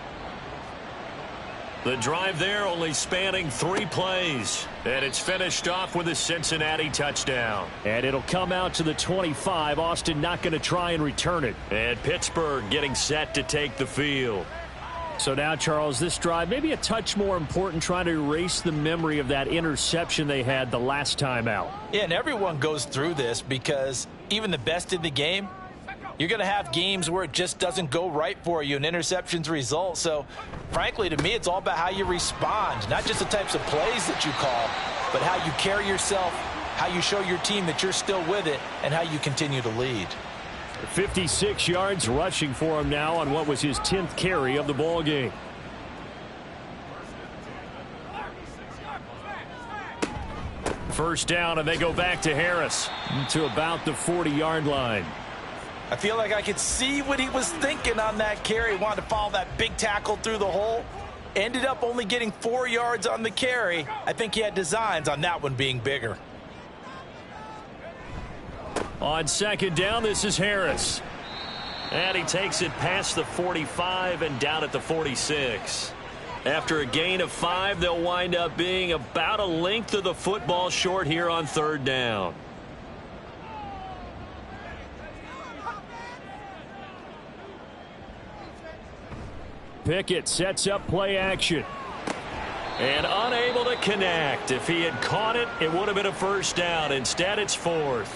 Speaker 2: The drive there only spanning 3 plays, and it's finished off with a Cincinnati touchdown.
Speaker 4: And it'll come out to the 25. Austin not going to try and return it.
Speaker 2: And Pittsburgh getting set to take the field.
Speaker 4: So now, Charles, this drive maybe a touch more important, trying to erase the memory of that interception they had the last time out.
Speaker 3: Yeah, and everyone goes through this because even the best in the game, you're going to have games where it just doesn't go right for you and interceptions result. So, frankly, to me, it's all about how you respond, not just the types of plays that you call, but how you carry yourself, how you show your team that you're still with it, and how you continue to lead.
Speaker 4: 56 yards rushing for him now on what was his 10th carry of the ball game.
Speaker 2: First down, and they go back to Harris.
Speaker 4: To about the 40-yard line.
Speaker 3: I feel like I could see what he was thinking on that carry. He wanted to follow that big tackle through the hole. Ended up only getting 4 yards on the carry. I think he had designs on that one being bigger.
Speaker 2: On second down, this is Harris. And he takes it past the 45 and down at the 46. After a gain of 5, they'll wind up being about a length of the football short here on 3rd down.
Speaker 4: Pickett sets up play action.
Speaker 2: And unable to connect. If he had caught it, it would have been a 1st down. Instead, it's 4th.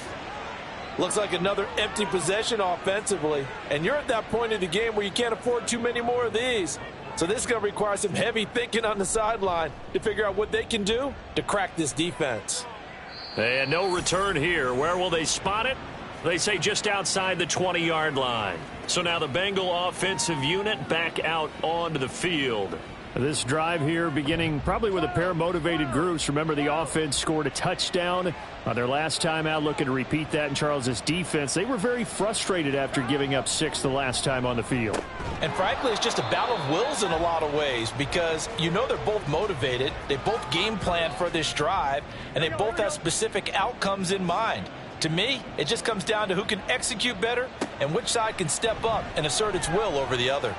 Speaker 3: Looks like another empty possession offensively. And you're at that point in the game where you can't afford too many more of these. So this is going to require some heavy thinking on the sideline to figure out what they can do to crack this defense.
Speaker 2: And no return here. Where will they spot it? They say just outside the 20-yard line. So now the Bengal offensive unit back out onto the field.
Speaker 4: This drive here beginning probably with a pair of motivated groups. Remember, the offense scored a touchdown on their last time out, looking to repeat that in Charles's defense. They were very frustrated after giving up 6 the last time on the field.
Speaker 3: And frankly, it's just a battle of wills in a lot of ways because you know they're both motivated. They both game plan for this drive, and they both have specific outcomes in mind. To me, it just comes down to who can execute better and which side can step up and assert its will over the other.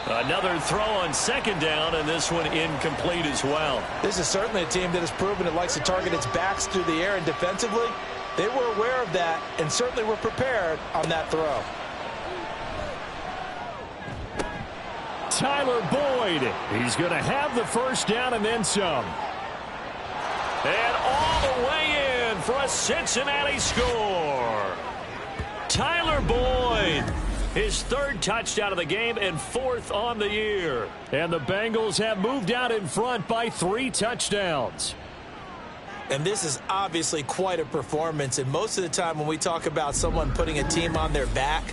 Speaker 2: Another throw on 2nd down, and this one incomplete as well.
Speaker 3: This is certainly a team that has proven it likes to target its backs through the air, and defensively, they were aware of that and certainly were prepared on that throw.
Speaker 4: Tyler Boyd, he's going to have the 1st down and then some.
Speaker 2: And all the way in for a Cincinnati score. Tyler Boyd. His 3rd touchdown of the game and 4th on the year.
Speaker 4: And the Bengals have moved out in front by 3 touchdowns.
Speaker 3: And this is obviously quite a performance. And most of the time when we talk about someone putting a team on their back,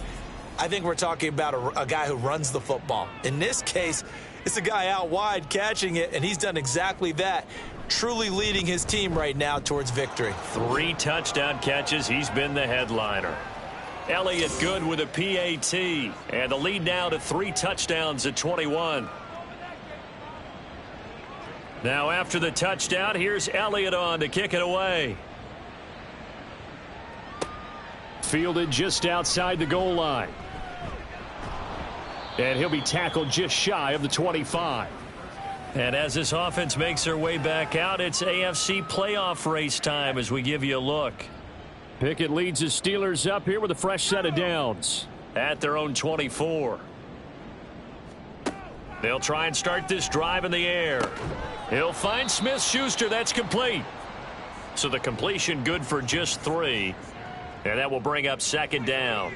Speaker 3: I think we're talking about a guy who runs the football. In this case, it's a guy out wide catching it, and he's done exactly that. Truly leading his team right now towards victory.
Speaker 2: 3 touchdown catches. He's been the headliner. Elliott good with a PAT. And the lead now to 3 touchdowns at 21. Now after the touchdown, here's Elliott on to kick it away.
Speaker 4: Fielded just outside the goal line. And he'll be tackled just shy of the 25.
Speaker 2: And as this offense makes their way back out, it's AFC playoff race time as we give you a look.
Speaker 4: Pickett leads the Steelers up here with a fresh set of downs.
Speaker 2: At their own 24. They'll try and start this drive in the air. He'll find Smith-Schuster. That's complete. So the completion good for just 3. And that will bring up 2nd down.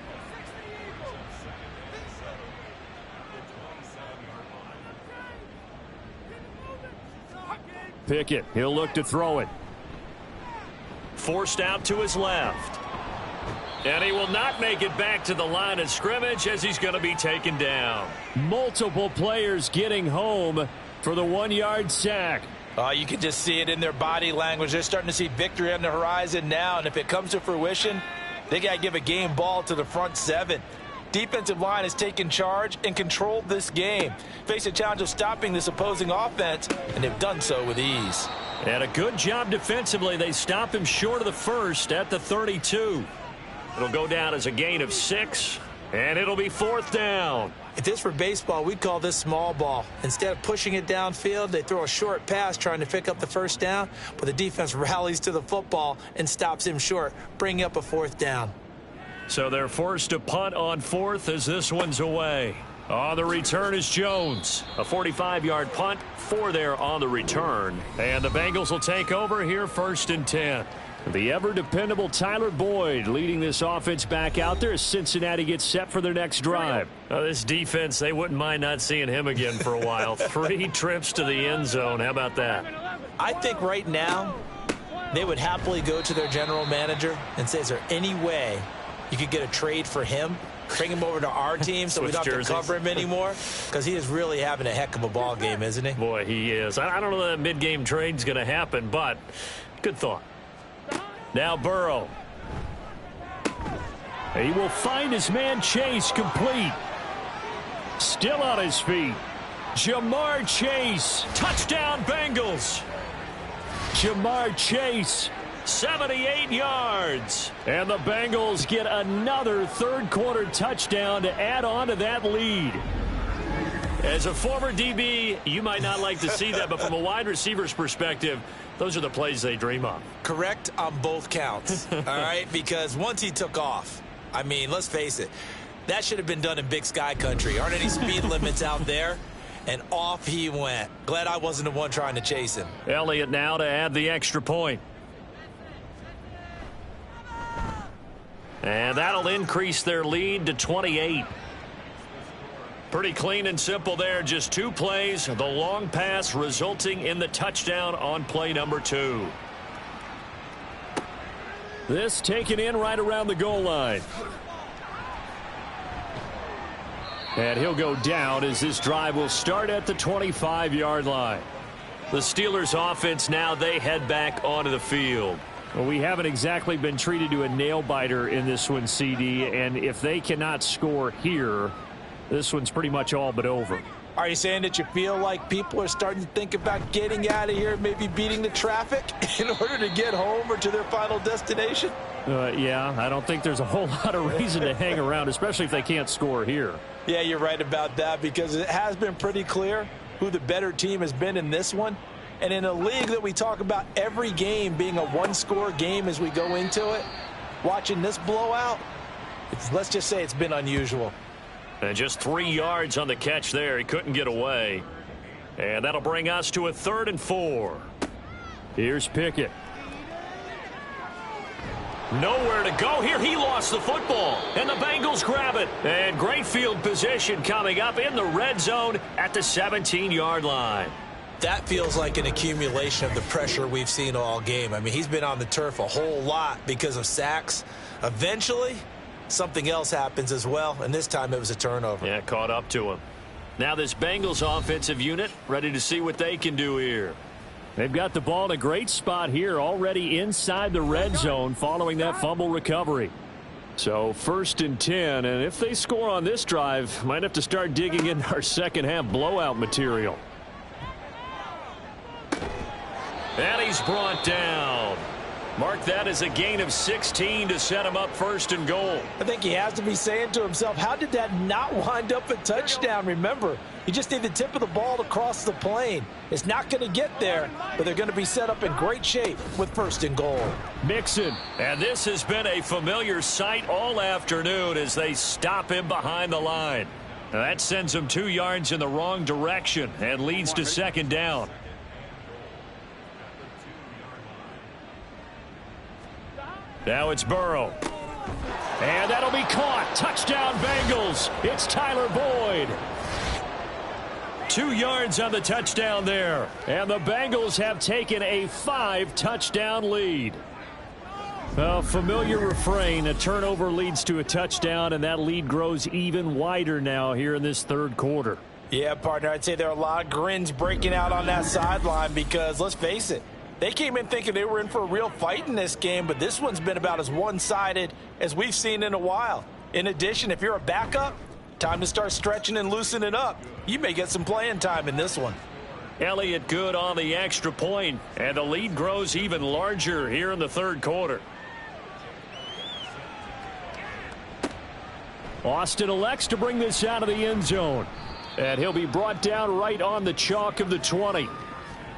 Speaker 4: Pickett, he'll look to throw it.
Speaker 2: Forced out to his left. And he will not make it back to the line of scrimmage as he's going to be taken down.
Speaker 4: Multiple players getting home for the 1-yard sack.
Speaker 3: You can just see it in their body language. They're starting to see victory on the horizon now, and if it comes to fruition, they got to give a game ball to the front 7. Defensive line has taken charge and controlled this game. Face a challenge of stopping this opposing offense, and they've done so with ease.
Speaker 2: And a good job defensively. They stop him short of the 1st at the 32. It'll go down as a gain of 6, and it'll be 4th down.
Speaker 3: If this were baseball, we'd call this small ball. Instead of pushing it downfield, they throw a short pass trying to pick up the 1st down, but the defense rallies to the football and stops him short, bringing up a 4th down.
Speaker 2: So they're forced to punt on 4th as this one's away. On the return is Jones. A 45-yard punt, 4 there on the return. And the Bengals will take over here 1st and 10.
Speaker 4: The ever-dependable Tyler Boyd leading this offense back out there as Cincinnati gets set for their next drive.
Speaker 2: This defense, they wouldn't mind not seeing him again for a while. 3 trips to the end zone. How about that?
Speaker 3: I think right now they would happily go to their general manager and say, is there any way you could get a trade for him? Bring him over to our team so we don't have to cover him anymore? Because he is really having a heck of a ball game, isn't he?
Speaker 2: Boy, he is. I don't know that mid-game trade's going to happen, but good thought. Now Burrow.
Speaker 4: He will find his man Chase complete. Still on his feet. Jamar Chase.
Speaker 2: Touchdown Bengals.
Speaker 4: Jamar Chase.
Speaker 2: 78 yards.
Speaker 4: And the Bengals get another 3rd-quarter touchdown to add on to that lead.
Speaker 2: As a former DB, you might not like to see that, but from a wide receiver's perspective, those are the plays they dream of.
Speaker 3: Correct on both counts, all right? Because once he took off, I mean, let's face it, that should have been done in Big Sky country. Aren't any speed limits out there? And off he went. Glad I wasn't the one trying to chase him.
Speaker 2: Elliott now to add the extra point. And that'll increase their lead to 28. Pretty clean and simple there. Just 2 plays. The long pass resulting in the touchdown on play number 2.
Speaker 4: This taken in right around the goal line. And he'll go down as this drive will start at the 25-yard line.
Speaker 2: The Steelers offense now, they head back onto the field.
Speaker 4: Well, we haven't exactly been treated to a nail-biter in this one, CD, and if they cannot score here, this one's pretty much all but over.
Speaker 3: Are you saying that you feel like people are starting to think about getting out of here, maybe beating the traffic in order to get home or to their final destination?
Speaker 4: Yeah, I don't think there's a whole lot of reason to hang around, especially if they can't score here.
Speaker 3: Yeah, you're right about that, because it has been pretty clear who the better team has been in this one. And in a league that we talk about every game being a one-score game as we go into it, watching this blowout, let's just say it's been unusual.
Speaker 2: And just 3 yards on the catch there. He couldn't get away. And that'll bring us to a 3rd and 4.
Speaker 4: Here's Pickett.
Speaker 2: Nowhere to go here. He lost the football. And the Bengals grab it. And great field position coming up in the red zone at the 17-yard line.
Speaker 3: That feels like an accumulation of the pressure we've seen all game. I mean, he's been on the turf a whole lot because of sacks. Eventually, something else happens as well, and this time it was a turnover.
Speaker 2: Yeah, caught up to him. Now this Bengals offensive unit ready to see what they can do here.
Speaker 4: They've got the ball in a great spot here, already inside the red zone following that fumble recovery. So 1st and 10, and if they score on this drive, might have to start digging in our second half blowout material.
Speaker 2: And he's brought down. Mark that as a gain of 16 to set him up 1st and goal.
Speaker 3: I think he has to be saying to himself, how did that not wind up a touchdown? Remember, you just need the tip of the ball to cross the plane. It's not going to get there, but they're going to be set up in great shape with 1st and goal.
Speaker 4: Mixon.
Speaker 2: And this has been a familiar sight all afternoon as they stop him behind the line. Now that sends him 2 yards in the wrong direction and leads to 2nd down. Now it's Burrow. And that'll be caught. Touchdown Bengals. It's Tyler Boyd. 2 yards on the touchdown there.
Speaker 4: And the Bengals have taken a 5-touchdown lead. A familiar refrain. A turnover leads to a touchdown, and that lead grows even wider now here in this 3rd quarter.
Speaker 3: Yeah, partner, I'd say there are a lot of grins breaking out on that sideline because, let's face it, they came in thinking they were in for a real fight in this game, but this one's been about as one-sided as we've seen in a while. In addition, if you're a backup, time to start stretching and loosening up. You may get some playing time in this one.
Speaker 2: Elliott good on the extra point, and the lead grows even larger here in the 3rd quarter.
Speaker 4: Austin elects to bring this out of the end zone. And he'll be brought down right on the chalk of the 20.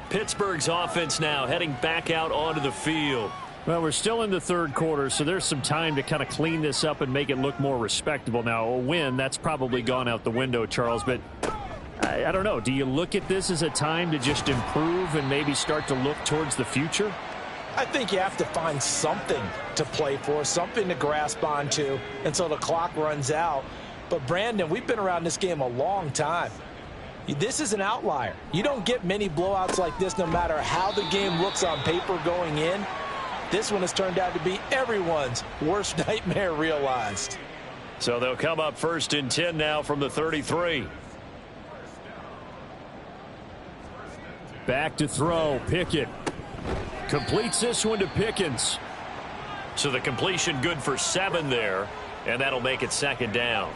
Speaker 2: Pittsburgh's offense now heading back out onto the field.
Speaker 4: Well, we're still in the 3rd quarter, so there's some time to kind of clean this up and make it look more respectable. Now, a win, that's probably gone out the window, Charles, but I don't know. Do you look at this as a time to just improve and maybe start to look towards the future?
Speaker 3: I think you have to find something to play for, something to grasp onto until the clock runs out. But, Brandon, we've been around this game a long time. This is an outlier. You don't get many blowouts like this no matter how the game looks on paper going in. This one has turned out to be everyone's worst nightmare realized.
Speaker 2: So they'll come up 1st and 10 now from the 33.
Speaker 4: Back to throw. Pickett completes this one to Pickens.
Speaker 2: So the completion good for 7 there, and that'll make it 2nd down.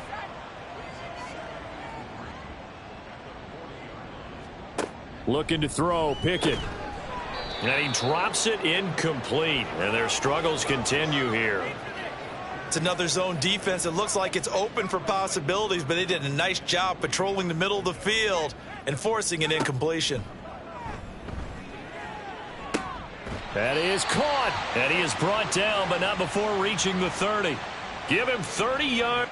Speaker 4: Looking to throw. Pickett.
Speaker 2: And he drops it incomplete. And their struggles continue here.
Speaker 3: It's another zone defense. It looks like it's open for possibilities, but they did a nice job patrolling the middle of the field and forcing an incompletion.
Speaker 2: That is caught, and he is brought down, but not before reaching the 30. Give him 30 yards.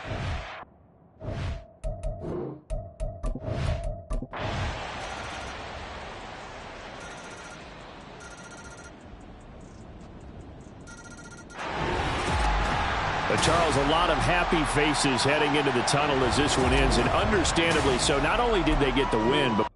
Speaker 2: But Charles, a lot of happy faces heading into the tunnel as this one ends, and understandably so. Not only did they get the win, but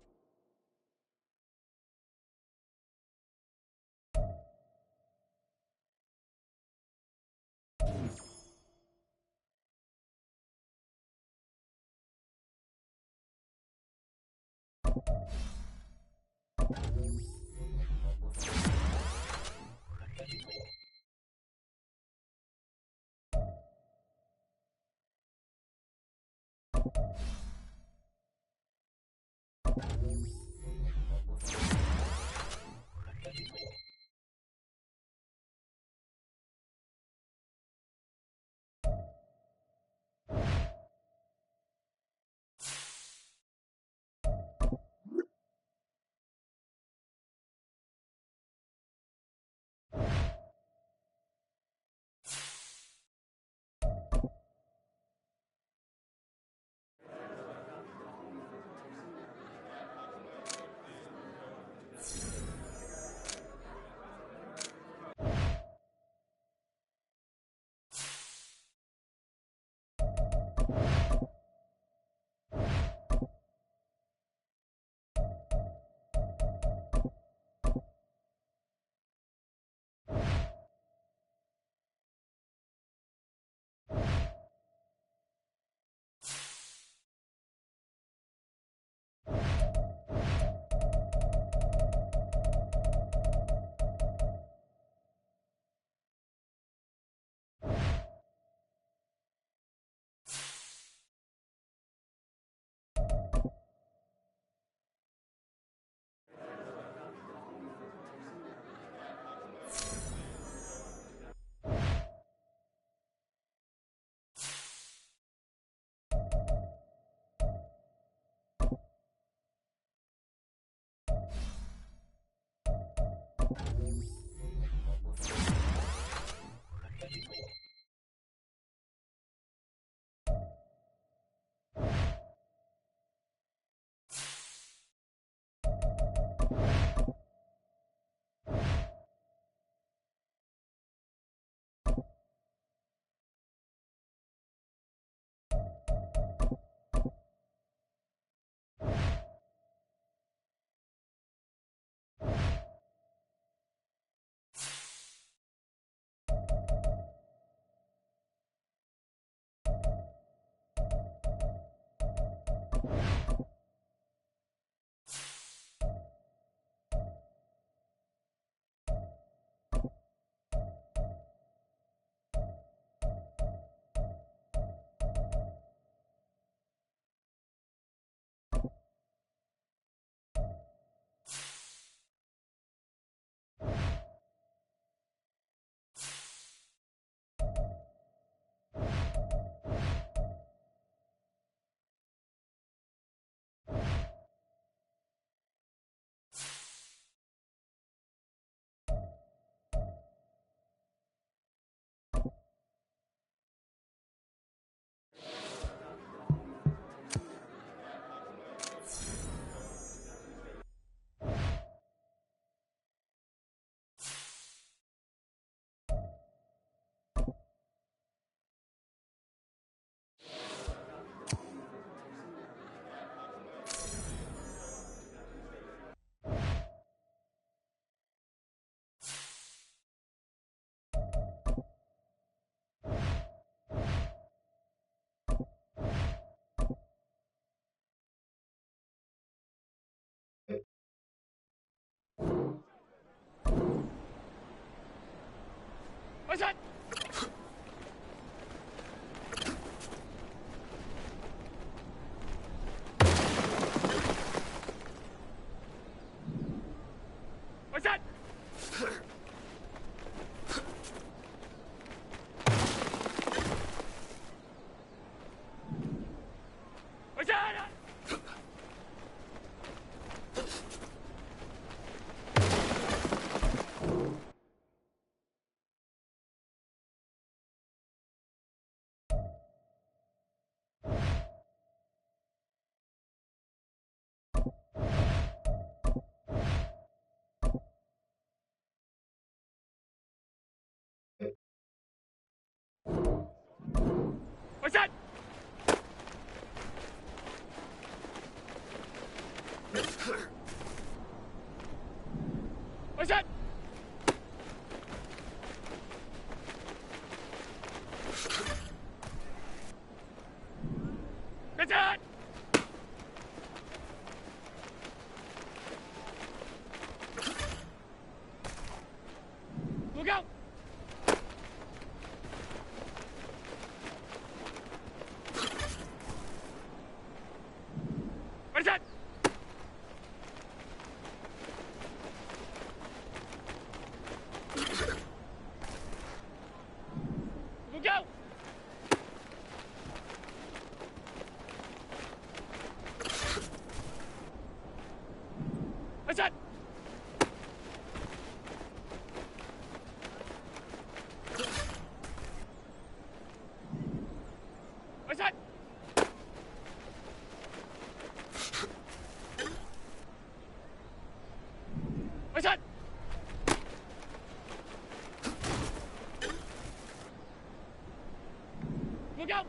Speaker 5: Look out!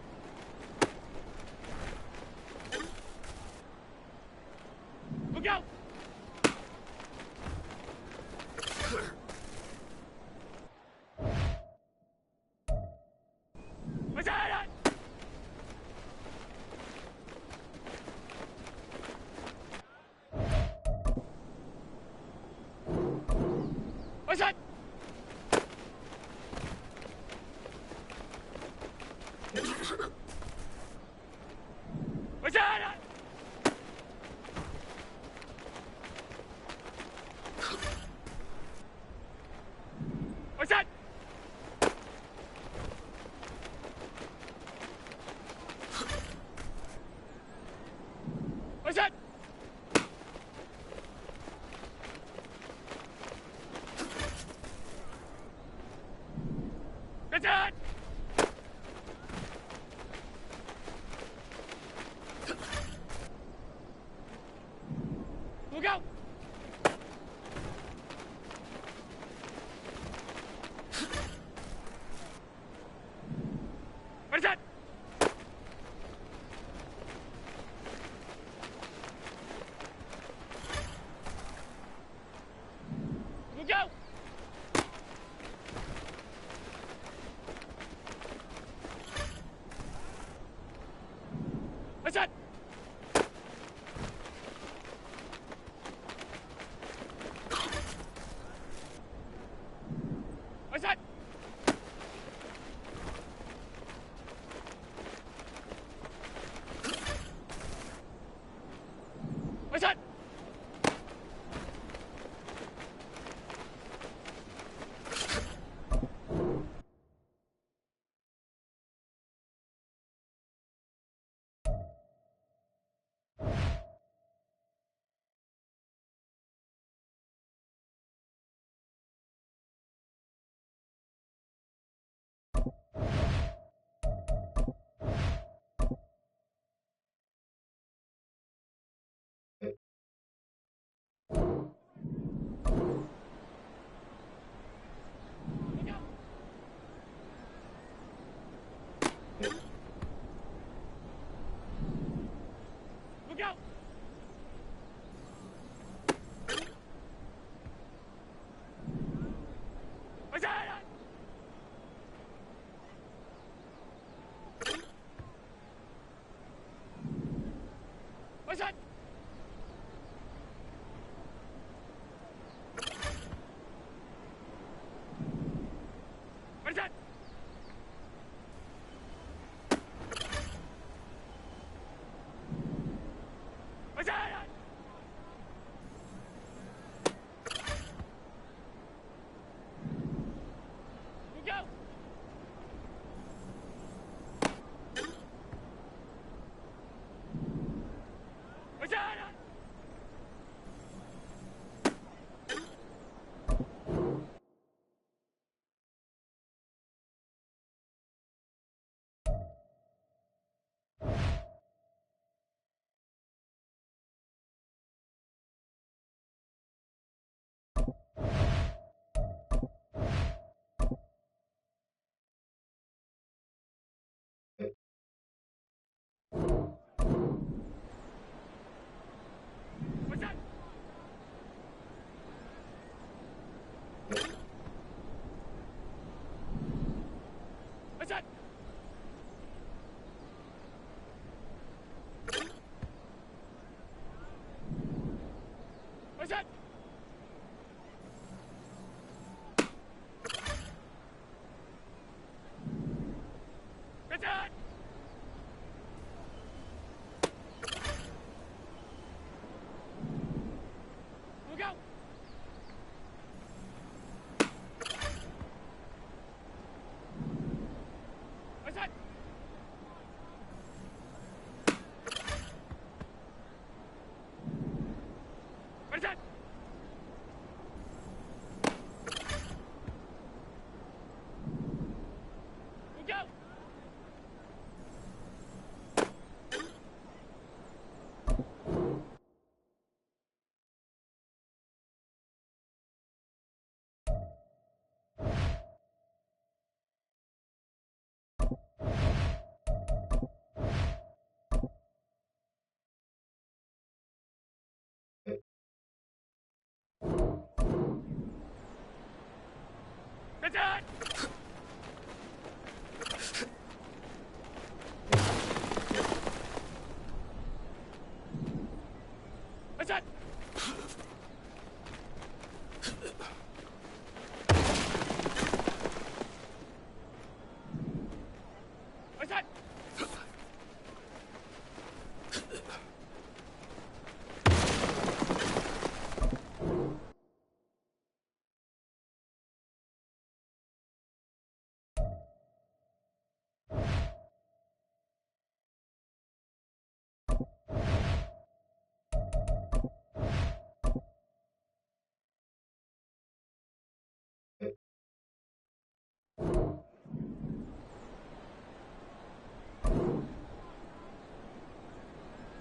Speaker 5: Look out! What's that? What's that? What's that? What's that? What's that? What's that? Look out! What is that? Look out!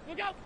Speaker 5: Look out!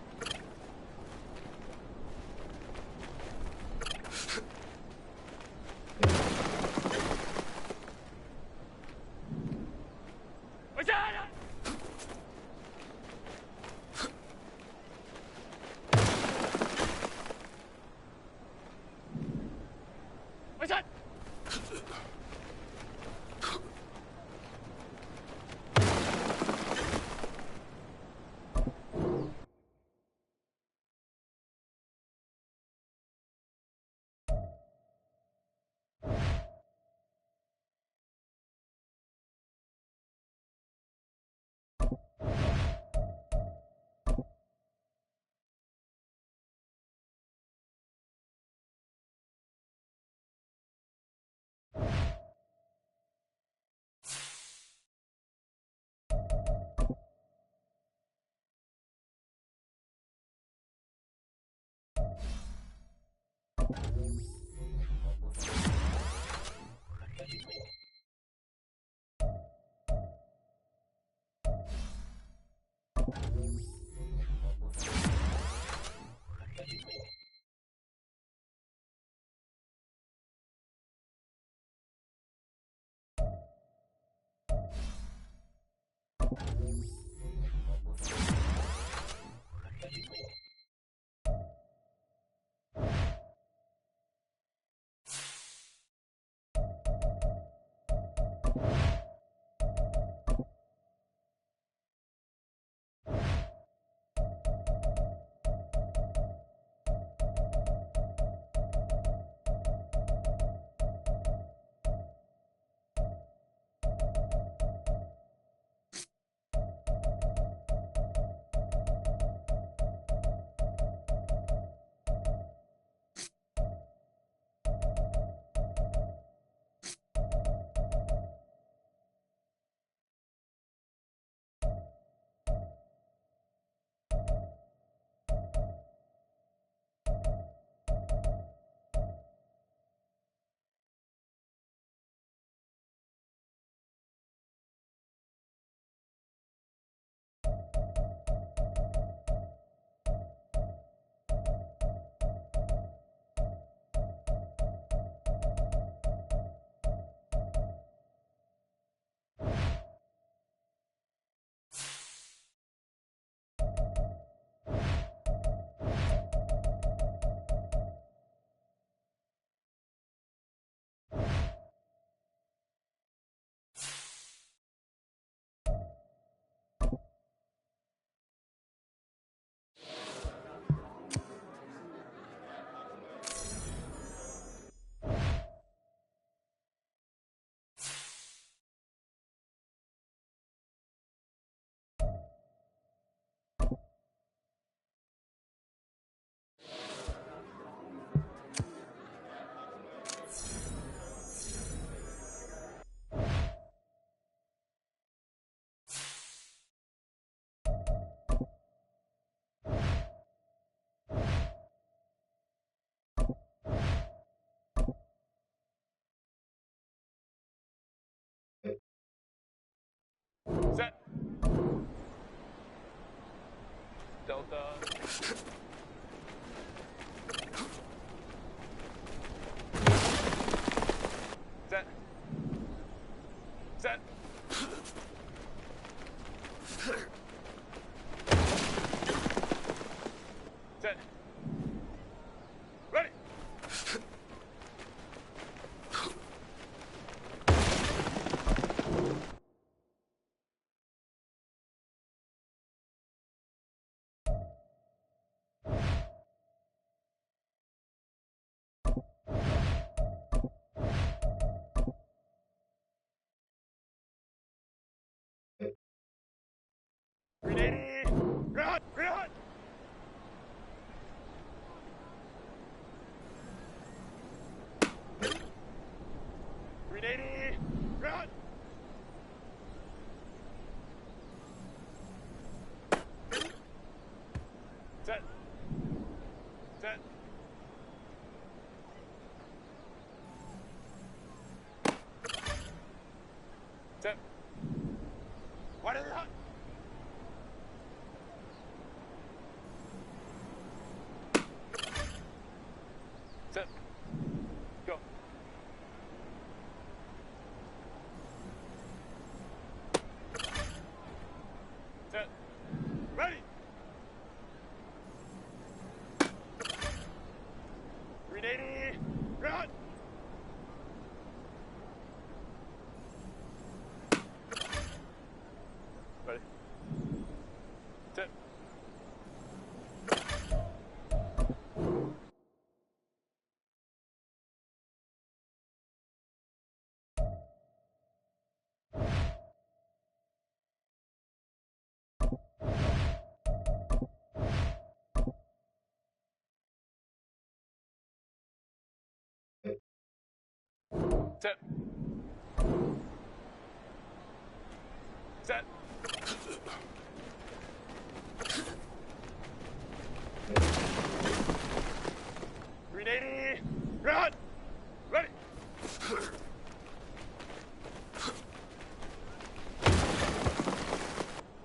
Speaker 6: Set. Delta. Set. Set. Set. Ready. Set. Set. Green 80. Run. Ready.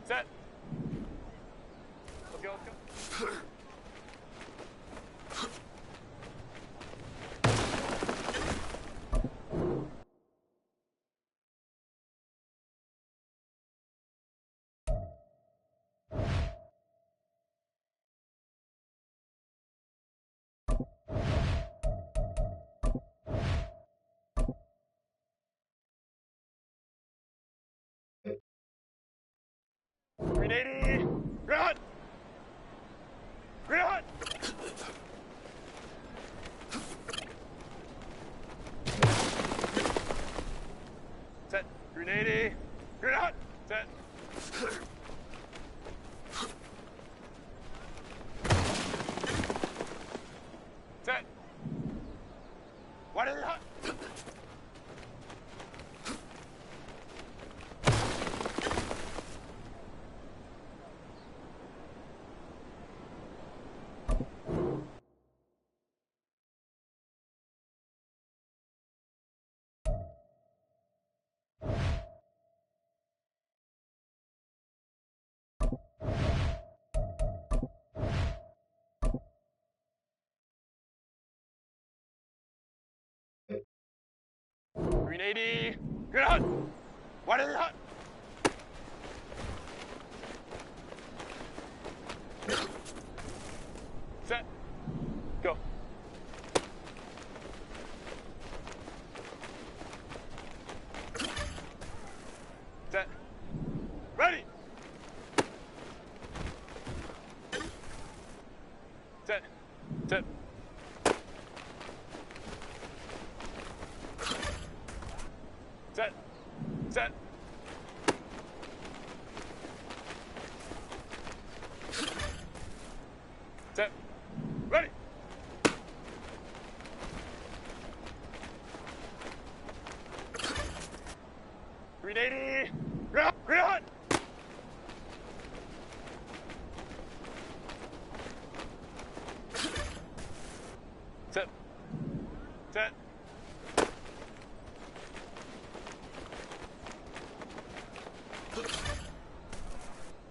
Speaker 6: Set. Let's go, let's go. Green 80. Run. Run. Set. Green 80. Run. Set. Set. What is it? Green 80. Run. What is it? Set. Go. Set. Ready. Set. Set. Set. Set. Set. Ready. Green 80. Run. Run. Set. Set.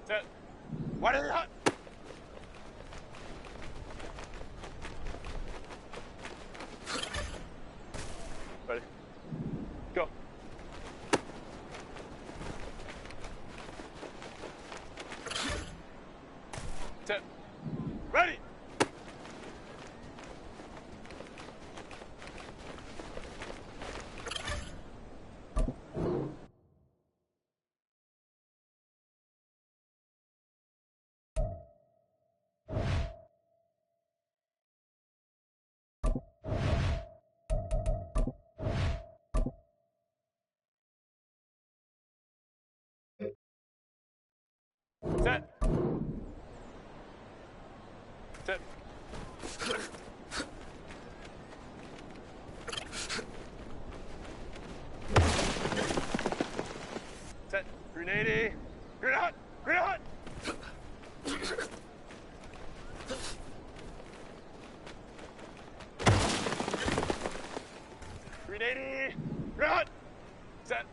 Speaker 6: Set. What is it? Ready. Go. Set. Ready. Set. Set. Set. Green 80. Green hot. Green hot. Green 80. Green hot. Set.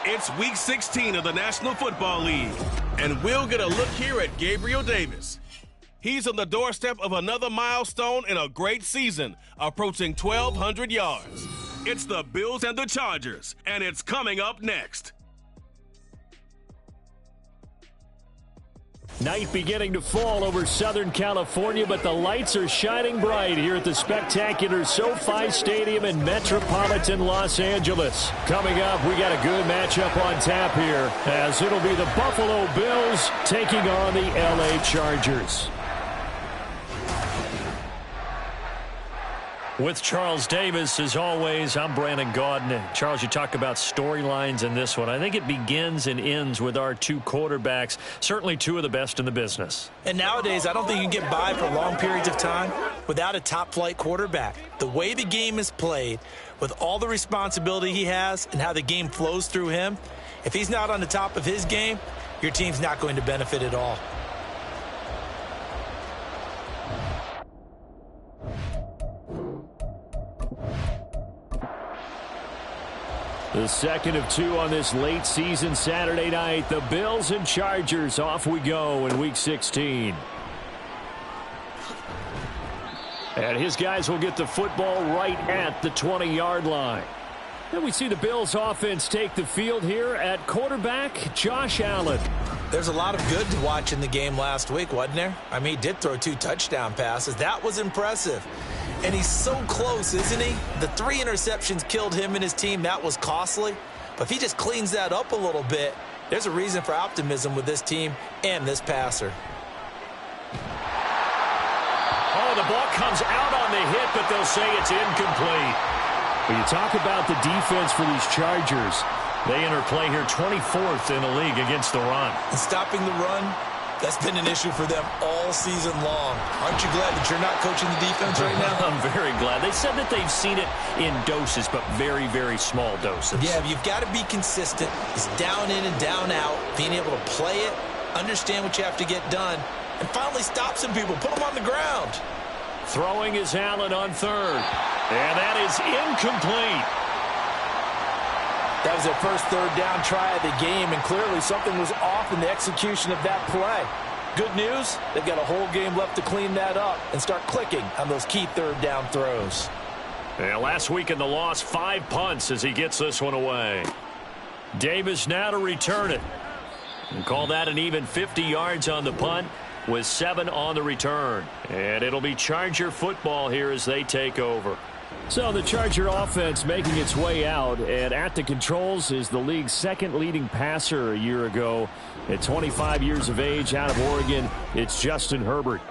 Speaker 1: It's Week 16 of the National Football League, and we'll get a look here at Gabriel Davis. He's on the doorstep of another milestone in a great season, approaching 1,200 yards. It's the Bills and the Chargers, and it's coming up next.
Speaker 4: Night beginning to fall over Southern California, but the lights are shining bright here at the spectacular SoFi Stadium in metropolitan Los Angeles. Coming up, we got a good matchup on tap here, as it'll be the Buffalo Bills taking on the LA Chargers. With Charles Davis, as always, I'm Brandon Gaudin. Charles, you talk about storylines in this one. I think it begins and ends with our two quarterbacks, certainly two of the best in the business.
Speaker 3: And nowadays, I don't think you can get by for long periods of time without a top-flight quarterback. The way the game is played, with all the responsibility he has and how the game flows through him, if he's not on the top of his game, your team's not going to benefit at all.
Speaker 4: The second of two on this late season Saturday night. The Bills and Chargers, off we go in Week 16. And his guys will get the football right at the 20-yard line. And we see the Bills offense take the field here at quarterback Josh Allen.
Speaker 3: There's a lot of good to watch in the game last week, wasn't there? I mean, he did throw 2 touchdown passes. That was impressive. And he's so close, isn't he? The 3 interceptions killed him and his team. That was costly. But if he just cleans that up a little bit, there's a reason for optimism with this team and this passer.
Speaker 4: Oh, the ball comes out on the hit, but they'll say it's incomplete. When you talk about the defense for these Chargers, they enter play here 24th in the league against the run.
Speaker 3: And stopping the run, that's been an issue for them all season long. Aren't you glad that you're not coaching the defense right now?
Speaker 4: I'm very glad. They said that they've seen it in doses, but very, very small doses.
Speaker 3: Yeah, you've got to be consistent. It's down in and down out, being able to play it, understand what you have to get done, and finally stop some people, put them on the ground.
Speaker 4: Throwing is Allen on third, and that is incomplete.
Speaker 3: That was their first third down try of the game, and clearly something was off in the execution of that play. Good news, they've got a whole game left to clean that up and start clicking on those key third down throws.
Speaker 4: Yeah, last week in the loss, 5 punts as he gets this one away. Davis now to return it. And call that an even 50 yards on the punt with 7 on the return. And it'll be Charger football here as they take over. So the Charger offense making its way out, and at the controls is the league's second leading passer a year ago. At 25 years of age, out of Oregon, it's Justin Herbert.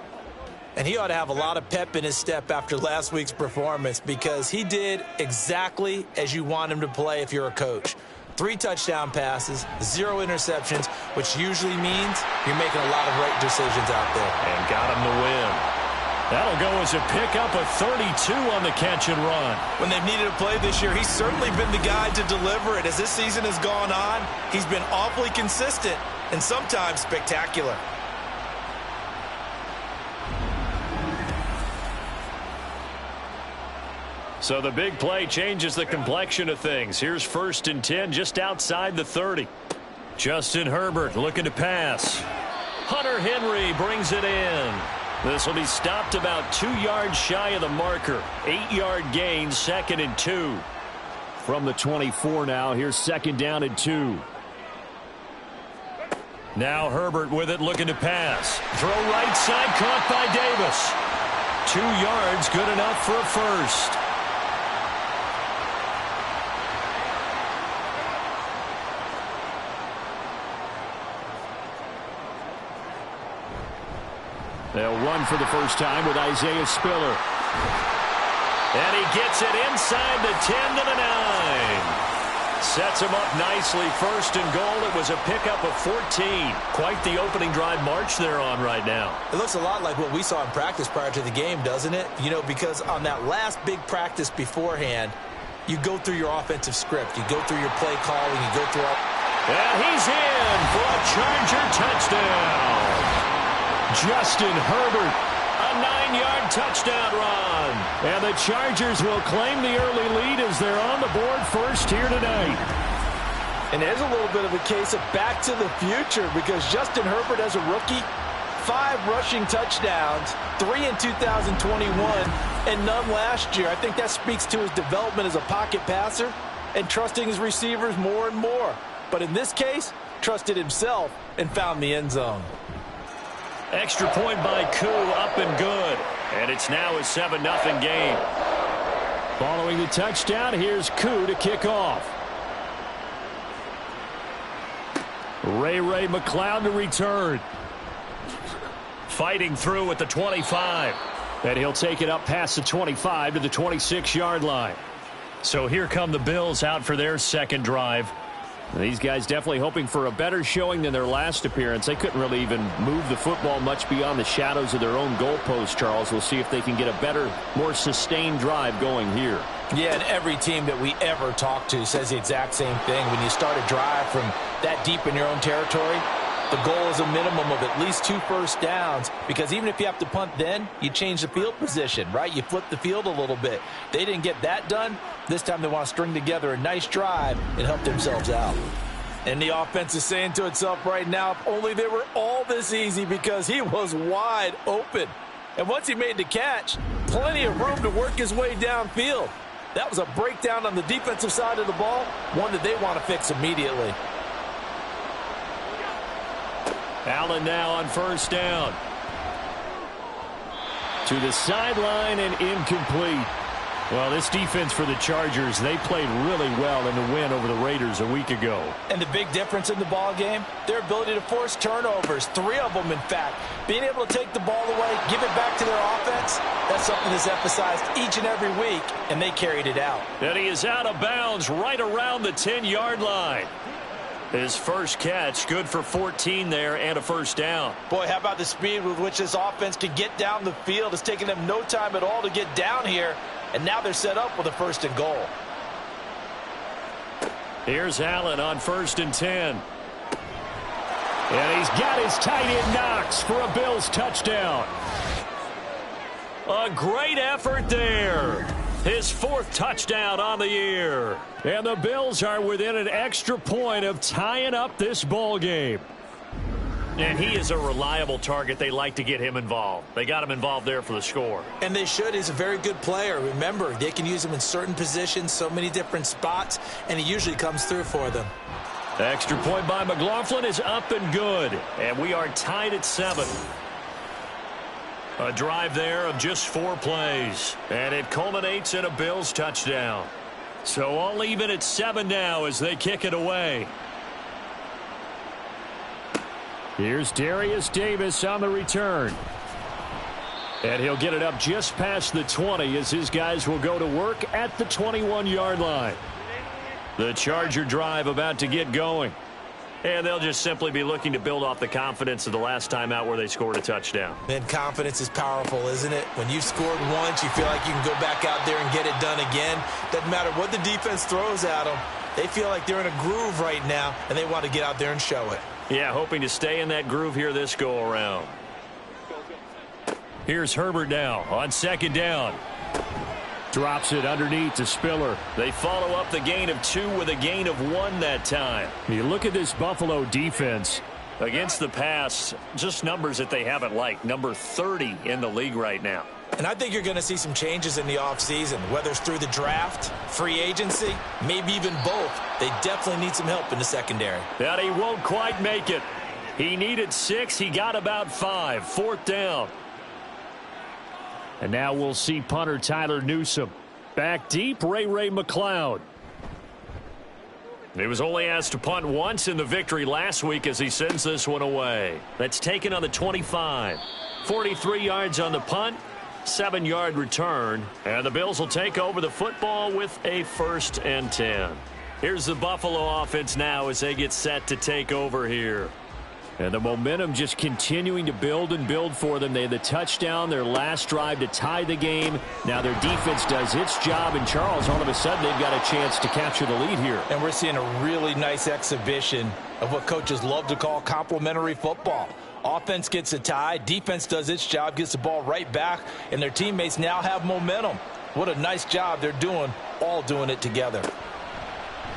Speaker 3: And he ought to have a lot of pep in his step after last week's performance, because he did exactly as you want him to play if you're a coach. 3 touchdown passes, 0 interceptions, which usually means you're making a lot of right decisions out there.
Speaker 4: And got him to win. That'll go as a pickup of 32 on the catch and run.
Speaker 3: When they've needed a play this year, he's certainly been the guy to deliver it. As this season has gone on, he's been awfully consistent and sometimes spectacular.
Speaker 4: So the big play changes the complexion of things. Here's 1st and 10 just outside the 30. Justin Herbert looking to pass. Hunter Henry brings it in. This will be stopped about 2 yards shy of the marker. 8-yard gain, 2nd and 2. From the 24 now, here's 2nd down and 2. Now Herbert with it, looking to pass. Throw right side, caught by Davis. 2 yards, good enough for a first. They'll run for the first time with Isaiah Spiller.
Speaker 2: And he gets it inside the 10 to the 9. Sets him up nicely. First and goal. It was a pickup of 14. Quite the opening drive march they're on right now.
Speaker 3: It looks a lot like what we saw in practice prior to the game, doesn't it? You know, because on that last big practice beforehand, you go through your offensive script. You go through your play calling. You go through all...
Speaker 2: And he's in for a Charger touchdown. Justin Herbert, a 9-yard touchdown run. And the Chargers will claim the early lead as they're on the board first here tonight.
Speaker 3: And there's a little bit of a case of back to the future because Justin Herbert as a rookie, 5 rushing touchdowns, 3 in 2021, and none last year. I think that speaks to his development as a pocket passer and trusting his receivers more and more. But in this case, trusted himself and found the end zone.
Speaker 2: Extra point by Koo, up and good. And it's now a 7-0 game.
Speaker 4: Following the touchdown, here's Koo to kick off. Ray McLeod to return.
Speaker 2: Fighting through at the 25.
Speaker 4: And he'll take it up past the 25 to the 26-yard line.
Speaker 2: So here come the Bills out for their second drive.
Speaker 4: These guys definitely hoping for a better showing than their last appearance. They couldn't really even move the football much beyond the shadows of their own goalpost, Charles. We'll see if they can get a better, more sustained drive going here.
Speaker 3: Yeah, and every team that we ever talk to says the exact same thing. When you start a drive from that deep in your own territory, the goal is a minimum of at least 2 first downs, because even if you have to punt then, you change the field position, right? You flip the field a little bit. They didn't get that done. This time they want to string together a nice drive and help themselves out. And the offense is saying to itself right now, if only they were all this easy, because he was wide open. And once he made the catch, plenty of room to work his way downfield. That was a breakdown on the defensive side of the ball, one that they want to fix immediately.
Speaker 2: Allen now on first down.
Speaker 4: To the sideline and incomplete.
Speaker 2: Well, this defense for the Chargers, they played really well in the win over the Raiders a week ago.
Speaker 3: And the big difference in the ball game, their ability to force turnovers, 3 of them in fact. Being able to take the ball away, give it back to their offense, that's something that's emphasized each and every week, and they carried it out.
Speaker 2: And he is out of bounds right around the 10-yard line. His first catch, good for 14 there and a first down.
Speaker 3: Boy, how about the speed with which this offense could get down the field? It's taken them no time at all to get down here, and now they're set up with a first and goal.
Speaker 2: Here's Allen on first and 10.
Speaker 4: And he's got his tight end Knox for a Bills touchdown.
Speaker 2: A great effort there. His 4th touchdown on the year.
Speaker 4: And the Bills are within an extra point of tying up this ball game.
Speaker 2: And he is a reliable target. They like to get him involved. They got him involved there for the score.
Speaker 3: And they should. He's a very good player. Remember, they can use him in certain positions, so many different spots, and he usually comes through for them.
Speaker 2: Extra point by McLaughlin is up and good. And we are tied at 7. A drive there of just 4 plays. And it culminates in a Bills touchdown. So all even at 7 now as they kick it away.
Speaker 4: Here's Darius Davis on the return. And he'll get it up just past the 20 as his guys will go to work at the 21-yard line.
Speaker 2: The Charger drive about to get going. And they'll just simply be looking to build off the confidence of the last time out where they scored a touchdown.
Speaker 3: And confidence is powerful, isn't it? When you've scored once, you feel like you can go back out there and get it done again. Doesn't matter what the defense throws at them. They feel like they're in a groove right now, and they want to get out there and show it.
Speaker 2: Yeah, hoping to stay in that groove here this go-around. Here's Herbert now on second down.
Speaker 4: Drops it underneath to Spiller.
Speaker 2: They follow up the gain of 2 with a gain of 1 that time.
Speaker 4: You look at this Buffalo defense.
Speaker 2: Against the pass, just numbers that they haven't liked. Number 30 in the league right now.
Speaker 3: And I think you're going to see some changes in the offseason, whether it's through the draft, free agency, maybe even both. They definitely need some help in the secondary.
Speaker 2: But he won't quite make it. He needed 6. He got about 5. 4th down.
Speaker 4: And now we'll see punter Tyler Newsome. Back deep, Ray McLeod.
Speaker 2: He was only asked to punt once in the victory last week as he sends this one away. That's taken on the 25. 43 yards on the punt. 7-yard return, and the Bills will take over the football with a 1st and 10. Here's the Buffalo offense now as they get set to take over here.
Speaker 4: And the momentum just continuing to build and build for them. They had the touchdown, their last drive to tie the game. Now their defense does its job, and Charles, all of a sudden, they've got a chance to capture the lead here.
Speaker 3: And we're seeing a really nice exhibition of what coaches love to call complementary football. Offense gets a tie, defense does its job, gets the ball right back, and their teammates now have momentum. What a nice job they're doing, all doing it together.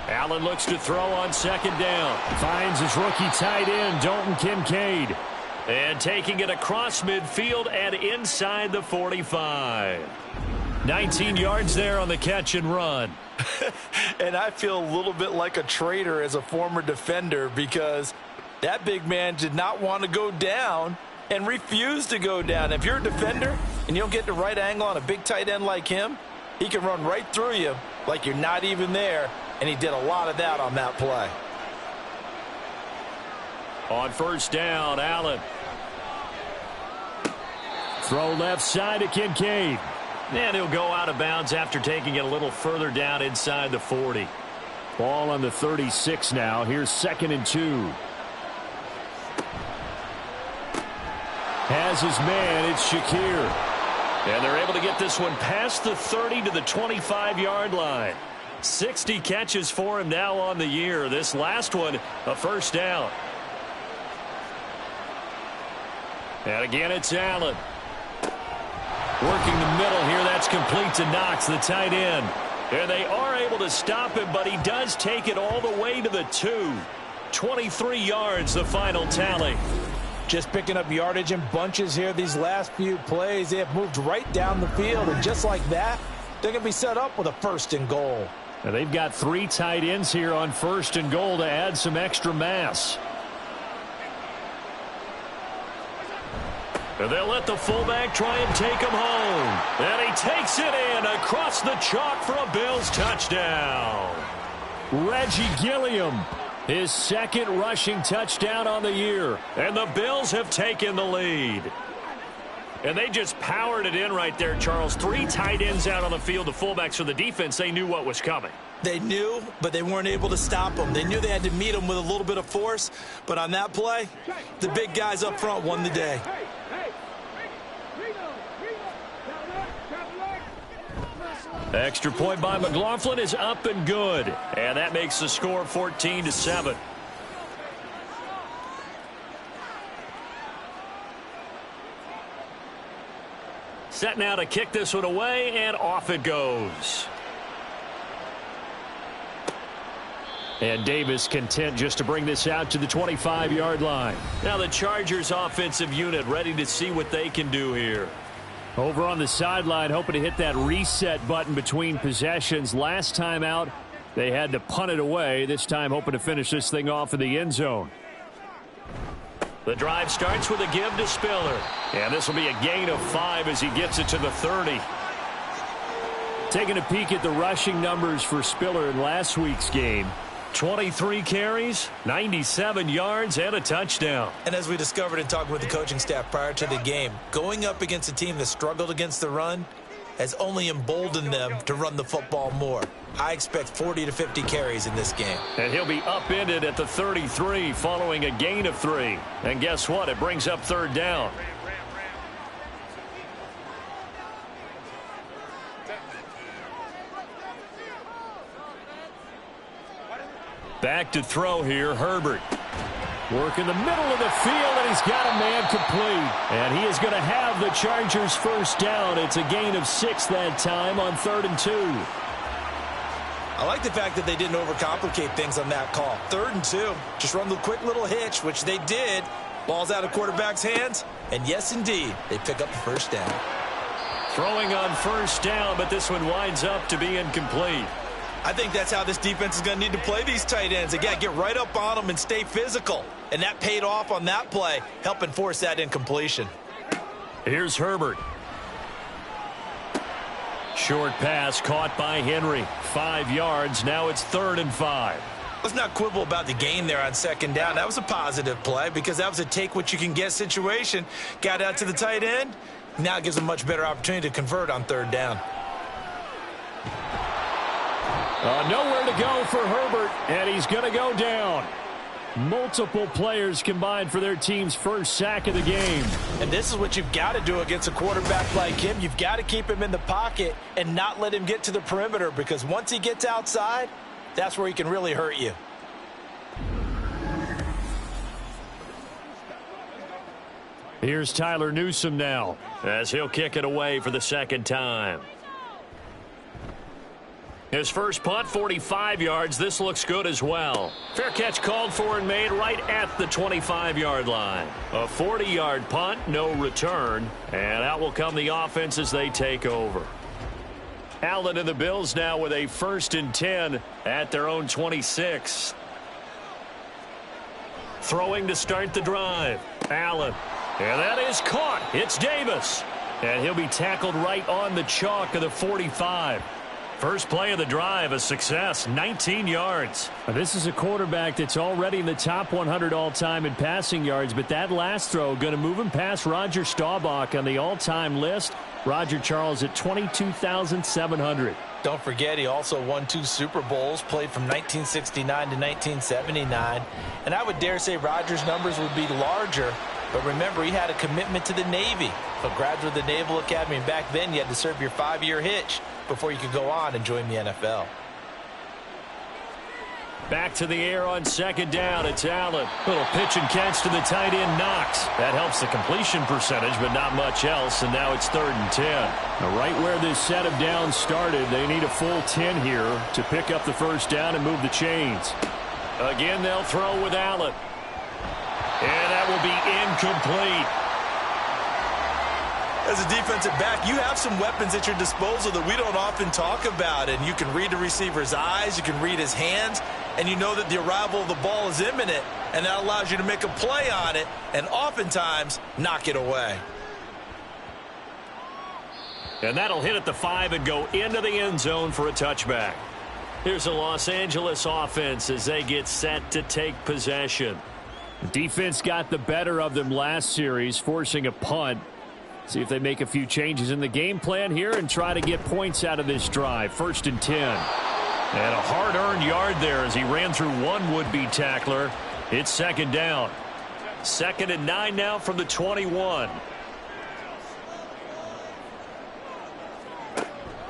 Speaker 2: Allen looks to throw on 2nd down.
Speaker 4: Finds his rookie tight end, Dalton Kincaid.
Speaker 2: And taking it across midfield and inside the 45.
Speaker 4: 19 yards there on the catch and run.
Speaker 3: And I feel a little bit like a traitor as a former defender because that big man did not want to go down and refused to go down. If you're a defender and you don't get the right angle on a big tight end like him, he can run right through you like you're not even there. And he did a lot of that on that play.
Speaker 2: On 1st down, Allen.
Speaker 4: Throw left side to Kincaid.
Speaker 2: And he'll go out of bounds after taking it a little further down inside the 40.
Speaker 4: Ball on the 36 now. Here's 2nd and 2. Has his man. It's Shakir.
Speaker 2: And they're able to get this one past the 30 to the 25-yard line. 60 catches for him now on the year. This last one, a 1st down. And again, it's Allen. Working the middle here. That's complete to Knox, the tight end. And they are able to stop him, but he does take it all the way to the 2. 23 yards, the final tally.
Speaker 3: Just picking up yardage in bunches here these last few plays. They have moved right down the field, and just like that, they're going to be set up with a 1st and goal.
Speaker 4: Now they've got 3 tight ends here on 1st and goal to add some extra mass.
Speaker 2: And they'll let the fullback try and take him home. And he takes it in across the chalk for a Bills touchdown.
Speaker 4: Reggie Gilliam, his 2nd rushing touchdown on the year.
Speaker 2: And the Bills have taken the lead. And they just powered it in right there, Charles. 3 tight ends out on the field. The fullbacks for the defense, they knew what was coming.
Speaker 3: They knew, but they weren't able to stop them. They knew they had to meet them with a little bit of force. But on that play, the big guys up front won the day.
Speaker 2: Extra point by McLaughlin is up and good. And that makes the score 14-7. Set now to kick this one away, and off it goes.
Speaker 4: And Davis content just to bring this out to the 25-yard line.
Speaker 2: Now the Chargers offensive unit ready to see what they can do here.
Speaker 4: Over on the sideline, hoping to hit that reset button between possessions. Last time out, they had to punt it away. This time hoping to finish this thing off in the end zone.
Speaker 2: The drive starts with a give to Spiller. And this will be a gain of 5 as he gets it to the 30.
Speaker 4: Taking a peek at the rushing numbers for Spiller in last week's game.
Speaker 2: 23 carries, 97 yards, and a touchdown.
Speaker 3: And as we discovered in talking with the coaching staff prior to the game, going up against a team that struggled against the run has only emboldened them to run the football more. I expect 40 to 50 carries in this game.
Speaker 2: And he'll be upended at the 33 following a gain of 3. And guess what? It brings up 3rd down. Back to throw here, Herbert.
Speaker 4: Work in the middle of the field, and he's got a man complete. And he is going to have the Chargers 1st down. It's a gain of 6 that time on 3rd and 2.
Speaker 3: I like the fact that they didn't overcomplicate things on that call. 3rd and 2. Just run the quick little hitch, which they did. Ball's out of quarterback's hands. And yes, indeed, they pick up the 1st down.
Speaker 2: Throwing on 1st down, but this one winds up to be incomplete.
Speaker 3: I think that's how this defense is going to need to play these tight ends. They got to get right up on them and stay physical. And that paid off on that play, helping force that incompletion.
Speaker 2: Here's Herbert. Short pass caught by Henry. 5 yards. Now it's 3rd and 5.
Speaker 3: Let's not quibble about the gain there on 2nd down. That was a positive play because that was a take what you can get situation. Got out to the tight end, Now it gives him a much better opportunity to convert on third down.
Speaker 4: Nowhere to go for Herbert, and he's going to go down. Multiple players combined for their team's first sack of the game.
Speaker 3: And this is what you've got to do against a quarterback like him. You've got to keep him in the pocket and not let him get to the perimeter, because once he gets outside, that's where he can really hurt you.
Speaker 4: Here's Tyler Newsome now,
Speaker 2: as he'll kick it away for the second time. His first punt, 45 yards. This looks good as well. Fair catch called for and made right at the 25-yard line. A 40-yard punt, no return. And out will come the offense as they take over. Allen and the Bills now with a 1st and 10 at their own 26. Throwing to start the drive. Allen. And that is caught. It's Davis. And he'll be tackled right on the chalk of the 45. First play of the drive, a success, 19 yards.
Speaker 4: This is a quarterback that's already in the top 100 all-time in passing yards, but that last throw going to move him past Roger Staubach on the all-time list. Roger Charles at 22,700.
Speaker 3: Don't forget, he also won 2 Super Bowls, played from 1969 to 1979. And I would dare say Roger's numbers would be larger, but remember, he had a commitment to the Navy. A graduate of the Naval Academy, and back then you had to serve your 5-year hitch before you could go on and join the NFL.
Speaker 2: Back to the air on second down. It's Allen. Little pitch and catch to the tight end, Knox. That helps the completion percentage, but not much else, and now it's 3rd and 10.
Speaker 4: Now, right where this set of downs started, they need a full 10 here to pick up the first down and move the chains.
Speaker 2: Again, they'll throw with Allen. And that will be incomplete.
Speaker 3: As a defensive back, you have some weapons at your disposal that we don't often talk about. And you can read the receiver's eyes, you can read his hands, and you know that the arrival of the ball is imminent, and that allows you to make a play on it and oftentimes knock it away.
Speaker 2: And that'll hit at the 5 and go into the end zone for a touchback. Here's a Los Angeles offense as they get set to take possession.
Speaker 4: The defense got the better of them last series, forcing a punt. See if they make a few changes in the game plan here and try to get points out of this drive. 1st and 10.
Speaker 2: And a hard-earned yard there as he ran through one would-be tackler. It's 2nd down. 2nd and 9 now from the 21.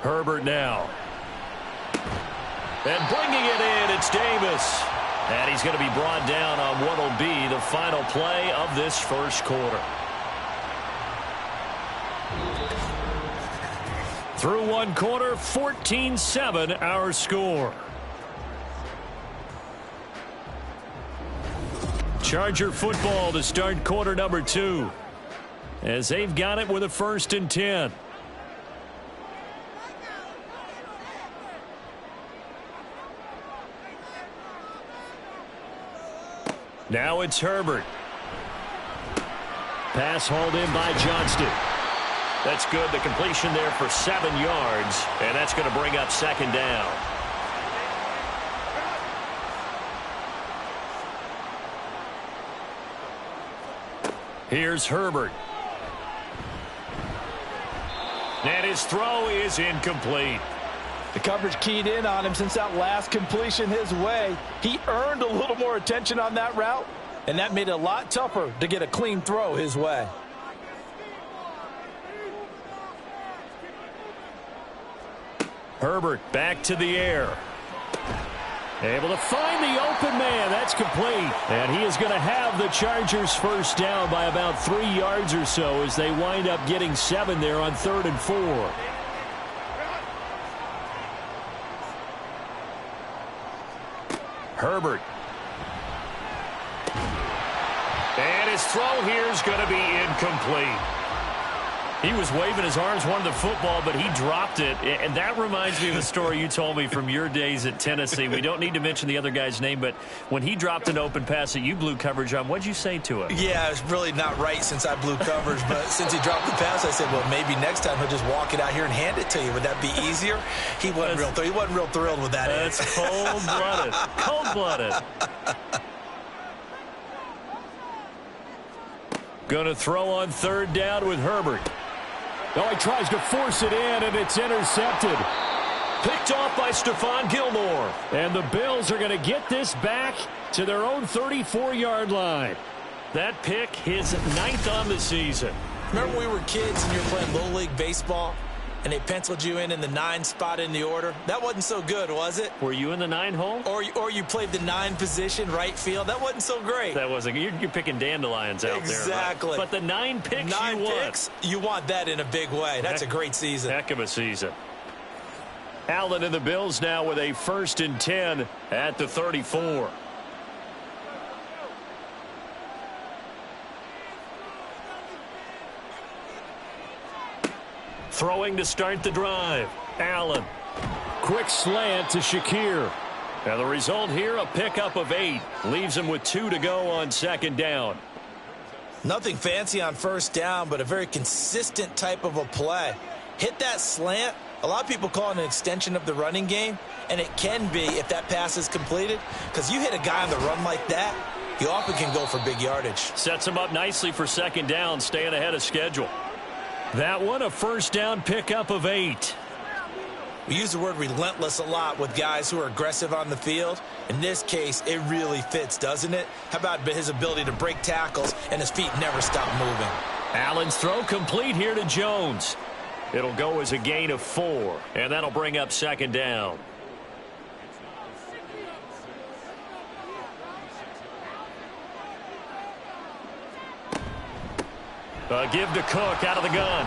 Speaker 2: Herbert now. And bringing it in, it's Davis. And he's going to be brought down on what will be the final play of this first quarter. Through one quarter, 14-7 our score. Charger football to start quarter number 2. As they've got it with a 1st and 10. Now it's Herbert. Pass hauled in by Johnston. That's good. The completion there for 7 yards, and that's going to bring up 2nd down. Here's Herbert. And his throw is incomplete.
Speaker 3: The coverage keyed in on him since that last completion his way. He earned a little more attention on that route, and that made it a lot tougher to get a clean throw his way.
Speaker 2: Herbert back to the air. Able to find the open man. That's complete. And he is going to have the Chargers first down by about 3 yards or so as they wind up getting 7 there on 3rd and 4. Herbert. And his throw here is going to be incomplete. He was waving his arms, wanted the football, but he dropped it. And that reminds me of a story you told me from your days at Tennessee. We don't need to mention the other guy's name, but when he dropped an open pass that you blew coverage on, what'd you say to him?
Speaker 3: Yeah, it's really not right since I blew coverage, but since he dropped the pass, I said, well, maybe next time he'll just walk it out here and hand it to you. Would that be easier? He wasn't real thrilled with that.
Speaker 2: That's cold-blooded. Cold-blooded. Going to throw on 3rd down with Herbert.
Speaker 4: Oh, he tries to force it in, and it's intercepted.
Speaker 2: Picked off by Stephon Gilmore.
Speaker 4: And the Bills are going to get this back to their own 34-yard line.
Speaker 2: That pick, his 9th on the season.
Speaker 3: Remember when we were kids and you were playing Little League Baseball, and they penciled you in the 9 spot in the order? That wasn't so good, was it?
Speaker 2: Were you in the 9 hole?
Speaker 3: Or you played the 9 position, right field? That wasn't so great.
Speaker 2: That wasn't. You're picking dandelions out there.
Speaker 3: Exactly.
Speaker 2: Right? But the 9 picks you want.
Speaker 3: You want that in a big way. That's a great season.
Speaker 2: Heck of a season. Allen and the Bills now with a 1st and 10 at the 34. Throwing to start the drive. Allen.
Speaker 4: Quick slant to Shakir.
Speaker 2: And the result here, a pickup of 8. Leaves him with 2 to go on 2nd down.
Speaker 3: Nothing fancy on 1st down, but a very consistent type of a play. Hit that slant. A lot of people call it an extension of the running game, and it can be if that pass is completed, because you hit a guy on the run like that, you often can go for big yardage.
Speaker 2: Sets him up nicely for 2nd down, staying ahead of schedule. That one, a 1st down pickup of 8.
Speaker 3: We use the word relentless a lot with guys who are aggressive on the field. In this case, it really fits, doesn't it? How about his ability to break tackles and his feet never stop moving?
Speaker 2: Allen's throw complete here to Jones. It'll go as a gain of 4, and that'll bring up 2nd down. Give to Cook out of the gun.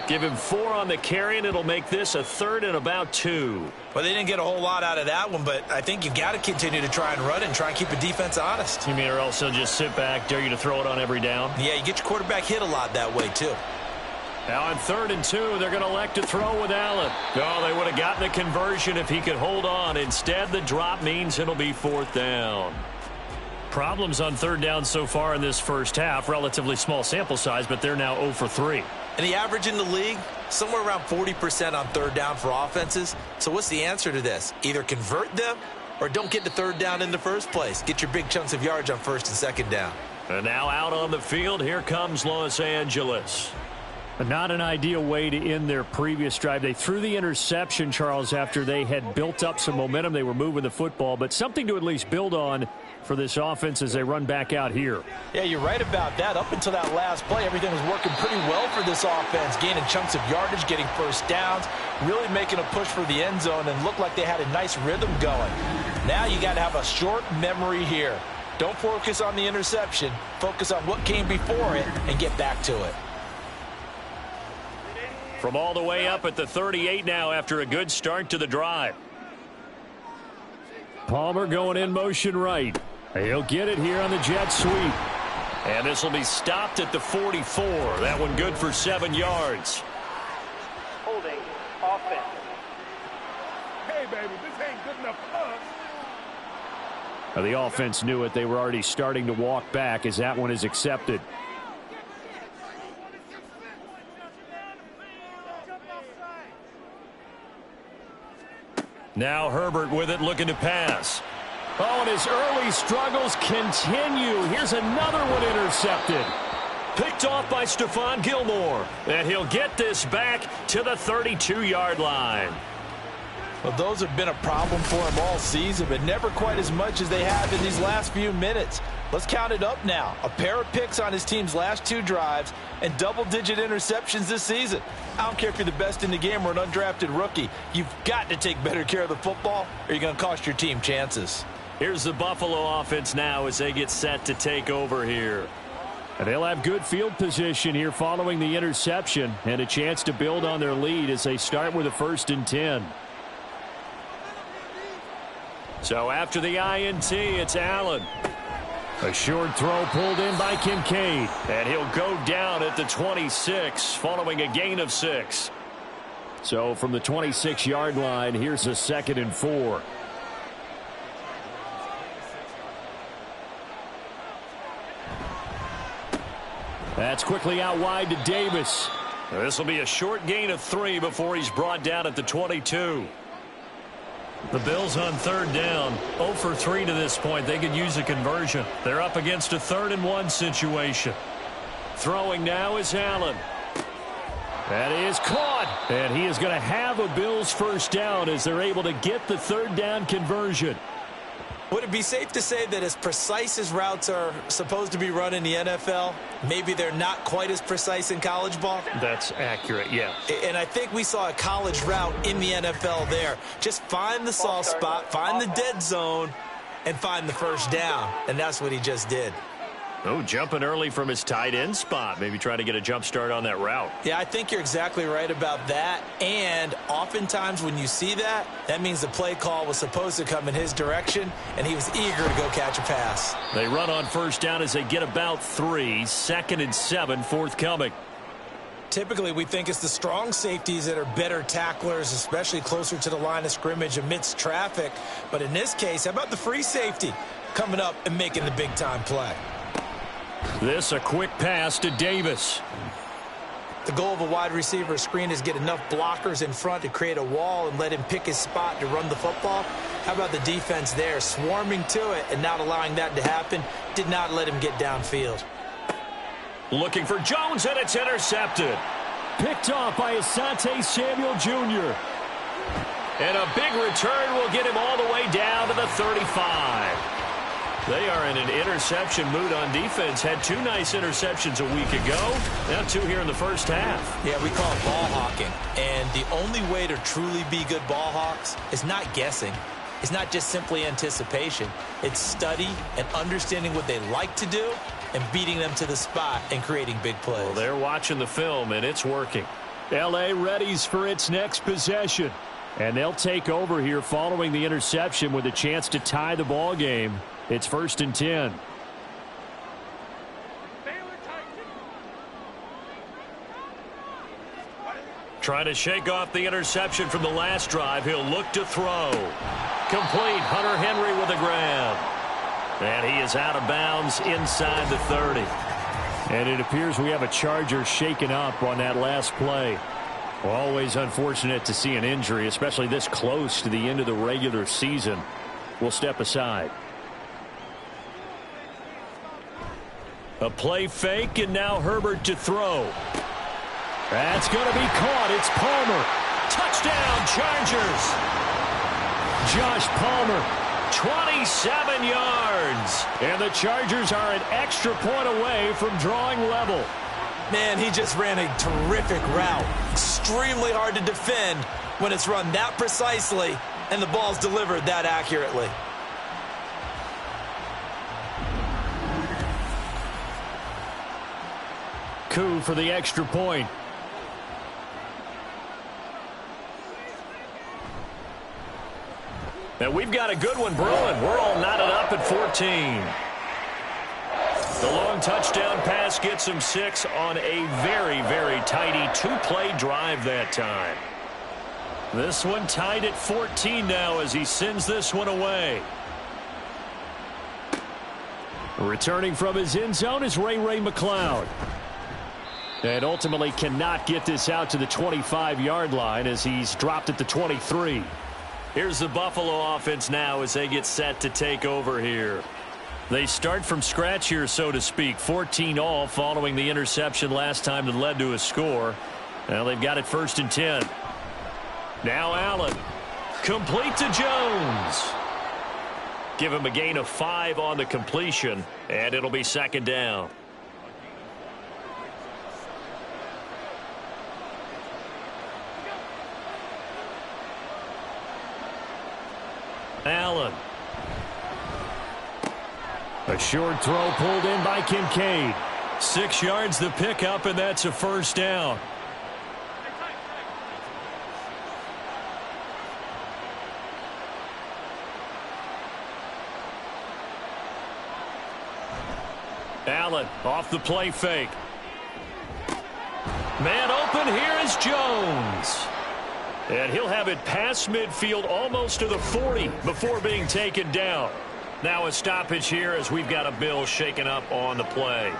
Speaker 2: Give him 4 on the carry, and it'll make this a 3rd and about 2.
Speaker 3: Well, they didn't get a whole lot out of that one, but I think you've got to continue to try and run and try and keep the defense honest.
Speaker 2: You mean or else he'll just sit back, dare you to throw it on every down?
Speaker 3: Yeah, you get your quarterback hit a lot that way, too.
Speaker 2: Now on 3rd and 2, they're going to elect to throw with Allen. Oh, they would have gotten the conversion if he could hold on. Instead, the drop means it'll be 4th down. Problems on 3rd down so far in this first half. Relatively small sample size, but they're now 0 for 3.
Speaker 3: And the average in the league, somewhere around 40% on 3rd down for offenses. So what's the answer to this? Either convert them or don't get the 3rd down in the first place. Get your big chunks of yards on 1st and 2nd down.
Speaker 2: And now out on the field, here comes Los Angeles.
Speaker 4: Not an ideal way to end their previous drive. They threw the interception, Charles, after they had built up some momentum. They were moving the football, but something to at least build on for this offense as they run back out here.
Speaker 3: Yeah, you're right about that. Up until that last play, everything was working pretty well for this offense, gaining chunks of yardage, getting 1st downs, really making a push for the end zone, and looked like they had a nice rhythm going. Now you got to have a short memory here. Don't focus on the interception. Focus on what came before it and get back to it.
Speaker 2: From all the way up at the 38 now after a good start to the drive.
Speaker 4: Palmer going in motion right. He'll get it here on the jet sweep.
Speaker 2: And this will be stopped at the 44. That one good for 7 yards.
Speaker 6: Holding offense. Hey, baby, this ain't good enough for us.
Speaker 4: Now, the offense knew it. They were already starting to walk back as that one is accepted.
Speaker 2: Now Herbert with it, looking to pass.
Speaker 4: Oh, and his early struggles continue. Here's another one intercepted.
Speaker 2: Picked off by Stephon Gilmore. And he'll get this back to the 32-yard line.
Speaker 3: Well, those have been a problem for him all season, but never quite as much as they have in these last few minutes. Let's count it up now. A pair of picks on his team's last 2 drives and double-digit interceptions this season. I don't care if you're the best in the game or an undrafted rookie. You've got to take better care of the football or you're going to cost your team chances.
Speaker 2: Here's the Buffalo offense now as they get set to take over here.
Speaker 4: And they'll have good field position here following the interception and a chance to build on their lead as they start with a 1st and 10.
Speaker 2: So after the INT, it's Allen.
Speaker 4: A short throw pulled in by Kincaid.
Speaker 2: And he'll go down at the 26 following a gain of 6.
Speaker 4: So from the 26-yard line, here's a 2nd and 4. That's quickly out wide to Davis.
Speaker 2: This will be a short gain of 3 before he's brought down at the 22. The Bills on 3rd down, 0 for 3 to this point. They could use a conversion. They're up against a 3rd and 1 situation. Throwing now is Allen.
Speaker 4: That is caught. And he is going to have a Bills first down as they're able to get the third down conversion.
Speaker 3: Would it be safe to say that as precise as routes are supposed to be run in the NFL, maybe they're not quite as precise in college ball?
Speaker 2: That's accurate, yeah.
Speaker 3: And I think we saw a college route in the NFL there. Just find the soft spot, find the dead zone, and find the first down. And that's what he just did.
Speaker 2: Oh, jumping early from his tight end spot. Maybe trying to get a jump start on that route.
Speaker 3: Yeah, I think you're exactly right about that. And oftentimes when you see that, that means the play call was supposed to come in his direction, and he was eager to go catch a pass.
Speaker 2: They run on first down as they get about 3. 2nd and 7, forthcoming.
Speaker 3: Typically, we think it's the strong safeties that are better tacklers, especially closer to the line of scrimmage amidst traffic. But in this case, how about the free safety coming up and making the big-time play?
Speaker 2: This a quick pass to Davis.
Speaker 3: The goal of a wide receiver screen is get enough blockers in front to create a wall and let him pick his spot to run the football. How about the defense there, swarming to it and not allowing that to happen? Did not let him get downfield.
Speaker 2: Looking for Jones, and it's intercepted.
Speaker 4: Picked off by Asante Samuel Jr.
Speaker 2: And a big return will get him all the way down to the 35. They are in an interception mood on defense. Had 2 nice interceptions a week ago. Now 2 here in the first half.
Speaker 3: Yeah, we call it ball hawking. And the only way to truly be good ball hawks is not guessing. It's not just simply anticipation. It's study and understanding what they like to do and beating them to the spot and creating big plays.
Speaker 2: Well, they're watching the film, and it's working.
Speaker 4: L.A. readies for its next possession. And they'll take over here following the interception with a chance to tie the ball game. It's 1st and 10.
Speaker 2: Trying to shake off the interception from the last drive. He'll look to throw. Complete. Hunter Henry with a grab. And he is out of bounds inside the 30.
Speaker 4: And it appears we have a Charger shaken up on that last play. Well, always unfortunate to see an injury, especially this close to the end of the regular season. We'll step aside. A play fake, and now Herbert to throw. That's going to be caught. It's Palmer. Touchdown, Chargers. Josh Palmer, 27 yards. And the Chargers are an extra point away from drawing level.
Speaker 3: Man, he just ran a terrific route. Extremely hard to defend when it's run that precisely and the ball's delivered that accurately.
Speaker 4: Coup for the extra point.
Speaker 2: And we've got a good one brewing. We're all knotted up at 14. The long touchdown pass gets him 6 on a very, very tidy 2-play drive that time. This one tied at 14 now as he sends this one away.
Speaker 4: Returning from his end zone is Ray McCloud. And ultimately cannot get this out to the 25-yard line as he's dropped at the 23.
Speaker 2: Here's the Buffalo offense now as they get set to take over here. They start from scratch here, so to speak. 14-all following the interception last time that led to a score. Now they've got it 1st and 10. Now Allen. Complete to Jones. Give him a gain of 5 on the completion, and it'll be 2nd down. Allen.
Speaker 4: A short throw pulled in by Kincaid.
Speaker 2: 6 yards the pickup, and that's a 1st down. Allen off the play fake. Man open, here is Jones. And he'll have it past midfield almost to the 40 before being taken down. Now a stoppage here as we've got a Bill shaken up on the play.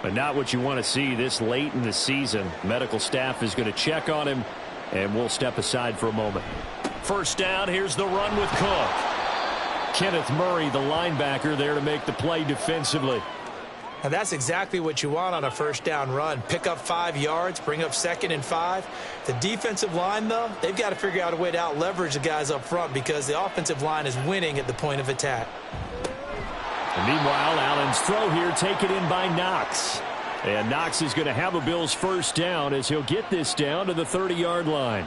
Speaker 4: But not what you want to see this late in the season. Medical staff is going to check on him, and we'll step aside for a moment.
Speaker 2: 1st down, here's the run with Cook.
Speaker 4: Kenneth Murray, the linebacker, there to make the play defensively.
Speaker 3: And that's exactly what you want on a first down run. Pick up 5 yards, bring up 2nd and 5. The defensive line, though, they've got to figure out a way to out-leverage the guys up front because the offensive line is winning at the point of attack.
Speaker 4: And meanwhile, Allen's throw here taken in by Knox. And Knox is going to have a Bills first down as he'll get this down to the 30-yard line.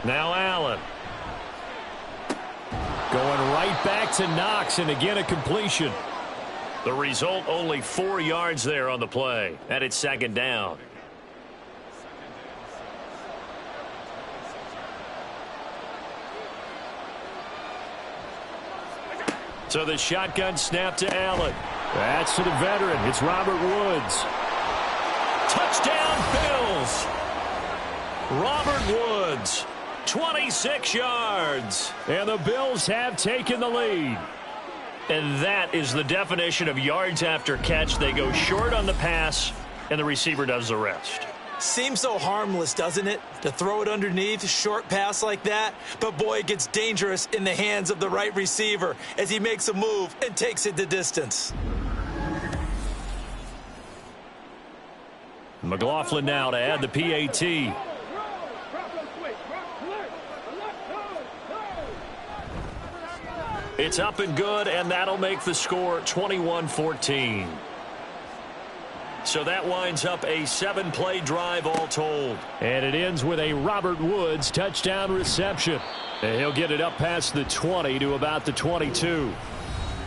Speaker 2: Now Allen.
Speaker 4: Going right back to Knox, and again a completion.
Speaker 2: The result, only 4 yards there on the play. And it's 2nd down.
Speaker 4: So the shotgun snap to Allen. That's to the veteran. It's Robert Woods.
Speaker 2: Touchdown, Bills. Robert Woods, 26 yards.
Speaker 4: And the Bills have taken the lead.
Speaker 2: And that is the definition of yards after catch. They go short on the pass, and the receiver does the rest.
Speaker 3: Seems so harmless, doesn't it, to throw it underneath, short pass like that? But, boy, it gets dangerous in the hands of the right receiver as he makes a move and takes it the distance.
Speaker 4: McLaughlin now to add the PAT.
Speaker 2: It's up and good, and that'll make the score 21-14. So that winds up a 7-play drive all told.
Speaker 4: And it ends with a Robert Woods touchdown reception. And he'll get it up past the 20 to about the 22.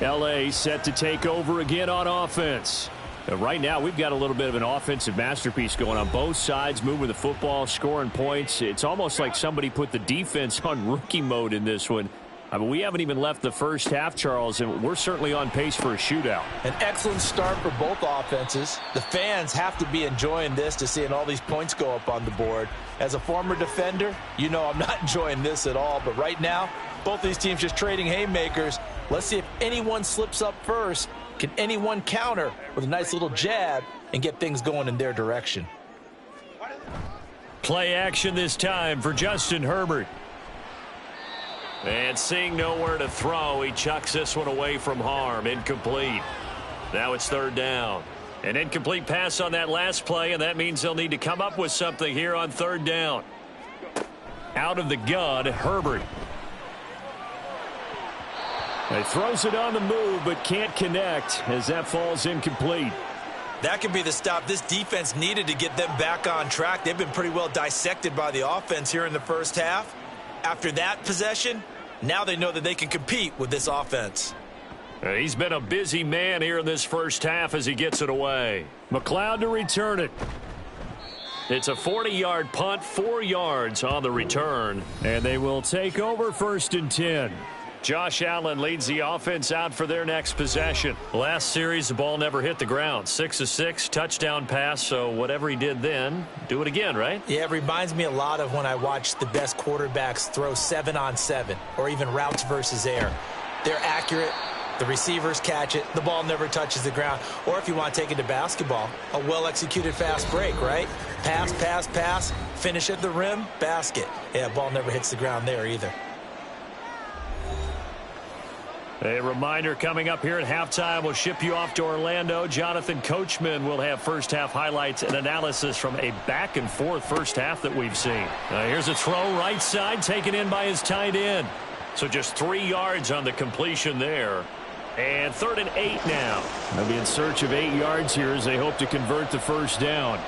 Speaker 4: L.A. set to take over again on offense. And right now we've got a little bit of an offensive masterpiece going on both sides, moving the football, scoring points. It's almost like somebody put the defense on rookie mode in this one. I mean, we haven't even left the first half, Charles, and we're certainly on pace for a shootout.
Speaker 3: An excellent start for both offenses. The fans have to be enjoying this to seeing all these points go up on the board. As a former defender, you know I'm not enjoying this at all. But right now, both these teams just trading haymakers. Let's see if anyone slips up first. Can anyone counter with a nice little jab and get things going in their direction?
Speaker 4: Play action this time for Justin Herbert.
Speaker 2: And seeing nowhere to throw, he chucks this one away from harm. Incomplete. Now it's 3rd down. An incomplete pass on that last play, and that means they'll need to come up with something here on 3rd down.
Speaker 4: Out of the gun, Herbert. He throws it on the move, but can't connect as that falls incomplete.
Speaker 3: That could be the stop this defense needed to get them back on track. They've been pretty well dissected by the offense here in the first half. After that possession, now they know that they can compete with this offense.
Speaker 2: He's been a busy man here in this first half as he gets it away.
Speaker 4: McLeod to return it.
Speaker 2: It's a 40-yard punt, 4 yards on the return.
Speaker 4: And they will take over 1st and 10.
Speaker 2: Josh Allen leads the offense out for their next possession. Last series, the ball never hit the ground. 6 of 6, touchdown pass, so whatever he did then, do it again, right?
Speaker 3: Yeah, it reminds me a lot of when I watched the best quarterbacks throw 7-on-7 or even routes versus air. They're accurate. The receivers catch it. The ball never touches the ground. Or if you want to take it to basketball, a well-executed fast break, right? Pass, pass, pass, finish at the rim, basket. Yeah, ball never hits the ground there either.
Speaker 2: A reminder coming up here at halftime. We'll ship you off to Orlando. Jonathan Coachman will have first half highlights and analysis from a back-and-forth first half that we've seen.
Speaker 4: Here's a throw right side taken in by his tight end.
Speaker 2: So just 3 yards on the completion there. And 3rd and 8 now.
Speaker 4: They'll be in search of 8 yards here as they hope to convert the first down.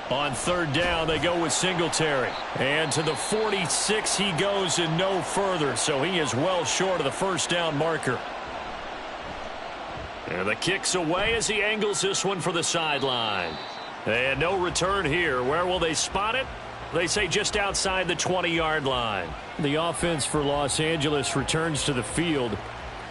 Speaker 4: On 3rd down, they go with Singletary. And to the 46 he goes and no further, so he is well short of the first down marker.
Speaker 2: And the kick's away as he angles this one for the sideline. And no return here. Where will they spot it? They say just outside the 20-yard line.
Speaker 4: The offense for Los Angeles returns to the field.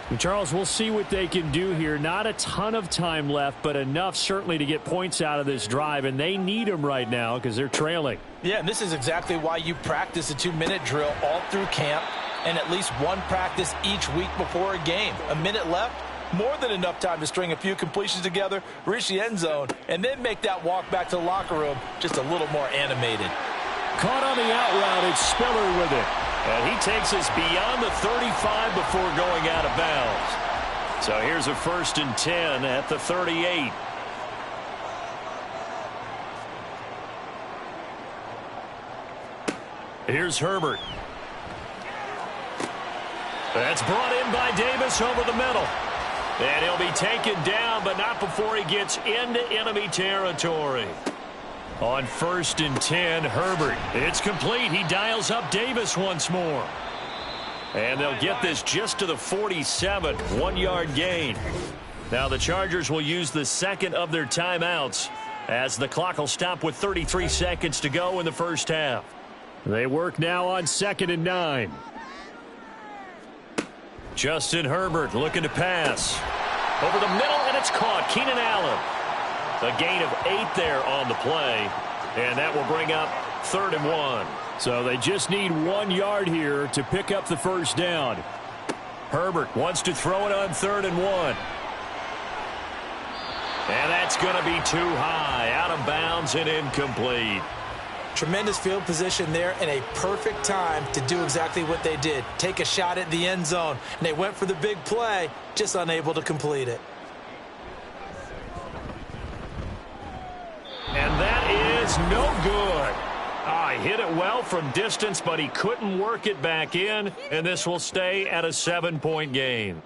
Speaker 4: And Charles, we'll see what they can do here. Not a ton of time left, but enough certainly to get points out of this drive, and they need them right now because they're trailing.
Speaker 3: Yeah, and this is exactly why you practice a 2-minute drill all through camp and at least one practice each week before a game. A minute left, More than enough time to string a few completions together, reach the end zone, and then make that walk back to the locker room just a little more animated.
Speaker 4: Caught on the out route. It's Spiller with it.
Speaker 2: And he takes us beyond the 35 before going out of bounds. So here's a 1st and 10 at the 38. Here's Herbert. That's brought in by Davis over the middle. And he'll be taken down, but not before he gets into enemy territory. On 1st and 10, Herbert. It's complete. He dials up Davis once more. And they'll get this just to the 47, 1-yard gain. Now the Chargers will use the second of their timeouts as the clock will stop with 33 seconds to go in the first half.
Speaker 4: They work now on 2nd and 9.
Speaker 2: Justin Herbert looking to pass. Over the middle, and it's caught. Keenan Allen. A gain of 8 there on the play. And that will bring up 3rd and 1.
Speaker 4: So they just need 1 yard here to pick up the first down.
Speaker 2: Herbert wants to throw it on 3rd and 1. And that's going to be too high. Out of bounds and incomplete.
Speaker 3: Tremendous field position there and a perfect time to do exactly what they did. Take a shot at the end zone. And they went for the big play, just unable to complete it.
Speaker 2: And that is no good. He hit it well from distance, but he couldn't work it back in. And this will stay at a 7-point game.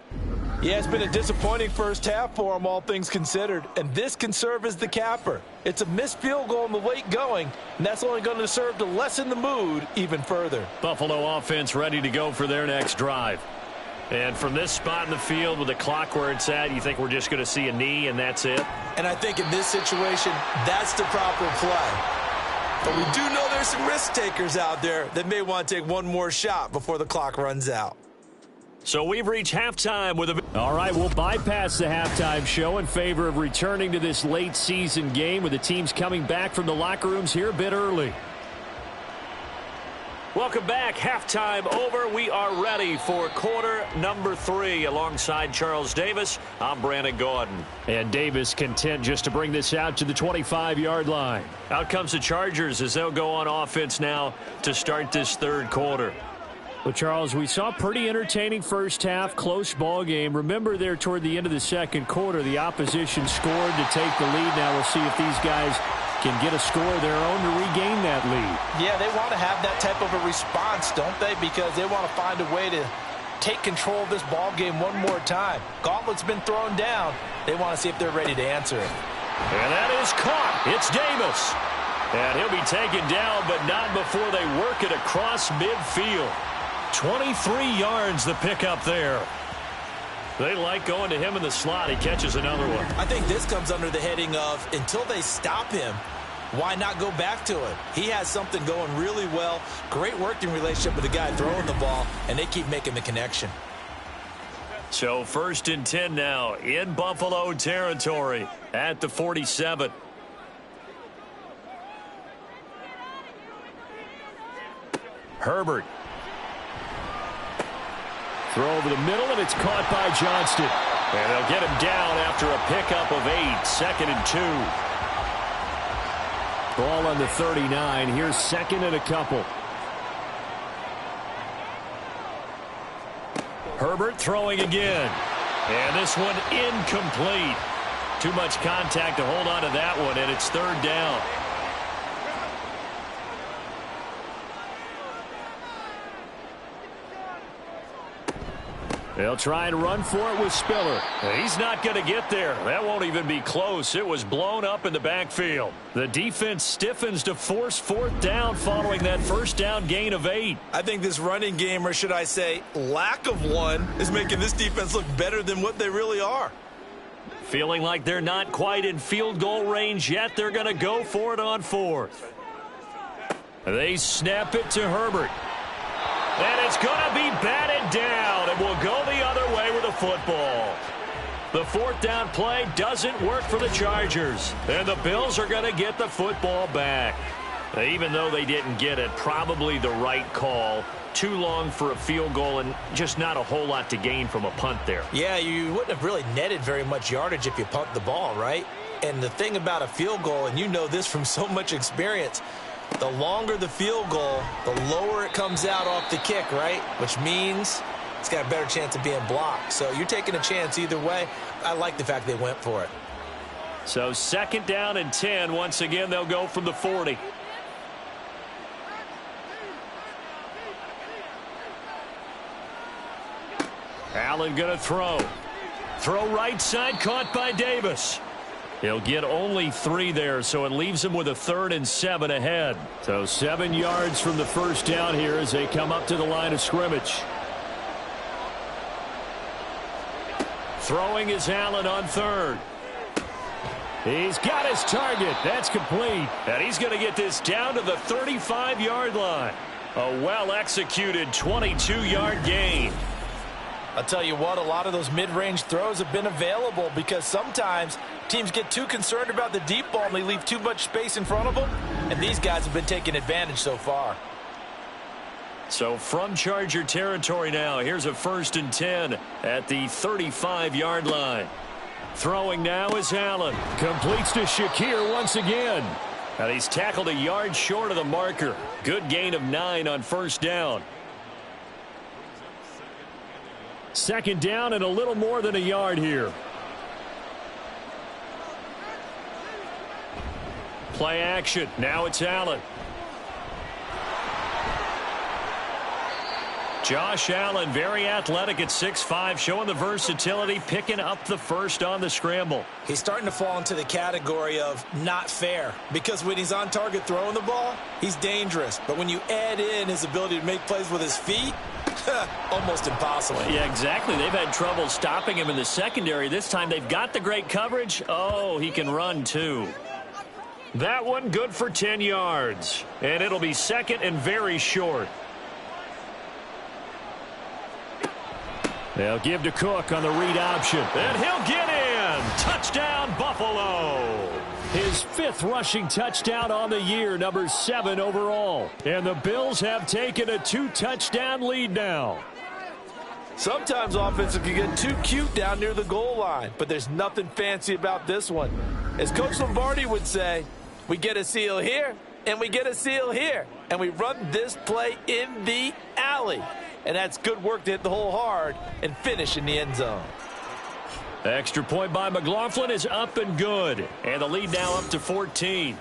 Speaker 3: Yeah, it's been a disappointing first half for them, all things considered. And this can serve as the capper. It's a missed field goal in the late going, and that's only going to serve to lessen the mood even further.
Speaker 2: Buffalo offense ready to go for their next drive. And from this spot in the field with the clock where it's at, you think we're just going to see a knee and that's it?
Speaker 3: And I think in this situation, that's the proper play. But we do know there's some risk takers out there that may want to take one more shot before the clock runs out.
Speaker 2: So we've reached halftime with a...
Speaker 4: All right, we'll bypass the halftime show in favor of returning to this late season game with the teams coming back from the locker rooms here a bit early.
Speaker 2: Welcome back. Halftime over. We are ready for quarter number 3 alongside Charles Davis. I'm Brandon Gaudin.
Speaker 4: And Davis content just to bring this out to the 25-yard line.
Speaker 2: Out comes the Chargers as they'll go on offense now to start this third quarter.
Speaker 4: Well, Charles, we saw a pretty entertaining first half, close ball game. Remember there toward the end of the second quarter, the opposition scored to take the lead. Now we'll see if these guys can get a score of their own to regain that lead.
Speaker 3: Yeah, they want to have that type of a response, don't they? Because they want to find a way to take control of this ball game one more time. Gauntlet's been thrown down. They want to see if they're ready to answer it.
Speaker 2: And that is caught. It's Davis. And he'll be taken down, but not before they work it across midfield. 23 yards the pickup there. They like going to him in the slot. He catches another one.
Speaker 3: I think this comes under the heading of until they stop him, why not go back to it? He has something going really well. Great working relationship with the guy throwing the ball, and they keep making the connection.
Speaker 2: So 1st and 10 now in Buffalo territory at the 47. Herbert.
Speaker 4: Throw over the middle, and it's caught by Johnston.
Speaker 2: And they'll get him down after a pickup of 8. 2nd and 2.
Speaker 4: Ball on the 39. Here's 2nd and a couple.
Speaker 2: Herbert throwing again. And this one incomplete. Too much contact to hold on to that one, and it's 3rd down.
Speaker 4: They'll try and run for it with Spiller.
Speaker 2: He's not going to get there. That won't even be close. It was blown up in the backfield. The defense stiffens to force 4th down following that first down gain of 8.
Speaker 3: I think this running game, or should I say lack of one, is making this defense look better than what they really are.
Speaker 2: Feeling like they're not quite in field goal range yet. They're going to go for it on 4th. They snap it to Herbert. And it's going to be batted down, and we'll go the other way with the football. The 4th down play doesn't work for the Chargers, and the Bills are going to get the football back. Even though they didn't get it, probably the right call. too long for a field goal and just not a whole lot to gain from a punt there.
Speaker 3: Yeah, you wouldn't have really netted very much yardage if you punt the ball, right? And the thing about a field goal, and you know this from so much experience, the longer the field goal, the lower it comes out off the kick, right? Which means it's got a better chance of being blocked. So you're taking a chance either way. I like the fact they went for it.
Speaker 2: So 2nd down and 10. Once again, they'll go from the 40. Allen going to throw. Throw right side, caught by Davis. He'll get only 3 there, so it leaves him with a 3rd and 7 ahead.
Speaker 4: So 7 yards from the first down here as they come up to the line of scrimmage.
Speaker 2: Throwing is Allen on 3rd.
Speaker 4: He's got his target. That's complete.
Speaker 2: And he's going to get this down to the 35-yard line. A well-executed 22-yard gain.
Speaker 3: I'll tell you what, a lot of those mid-range throws have been available because sometimes teams get too concerned about the deep ball and they leave too much space in front of them, and these guys have been taking advantage so far.
Speaker 2: So from Charger territory now, here's a 1st and 10 at the 35-yard line. Throwing now is Allen.
Speaker 4: Completes to Shakir once again.
Speaker 2: And he's tackled a yard short of the marker. Good gain of 9 on 1st down.
Speaker 4: 2nd down and a little more than a yard here.
Speaker 2: Play action. Now it's Allen. Josh Allen, very athletic at 6'5", showing the versatility, picking up the 1st on the scramble.
Speaker 3: He's starting to fall into the category of not fair because when he's on target throwing the ball, he's dangerous. But when you add in his ability to make plays with his feet, almost impossible.
Speaker 2: Yeah, exactly. They've had trouble stopping him in the secondary. This time they've got the great coverage. Oh, he can run too. That one good for 10 yards. And it'll be 2nd and very short.
Speaker 4: They'll give to Cook on the read option.
Speaker 2: And he'll get in. Touchdown, Buffalo.
Speaker 4: His 5th rushing touchdown on the year, number 7 overall. And the Bills have taken a 2-touchdown lead now.
Speaker 3: Sometimes offensive can get too cute down near the goal line, but there's nothing fancy about this one. As Coach Lombardi would say, we get a seal here, and we get a seal here, and we run this play in the alley. And that's good work to hit the hole hard and finish in the end zone.
Speaker 2: Extra point by McLaughlin is up and good. And the lead now up to 14.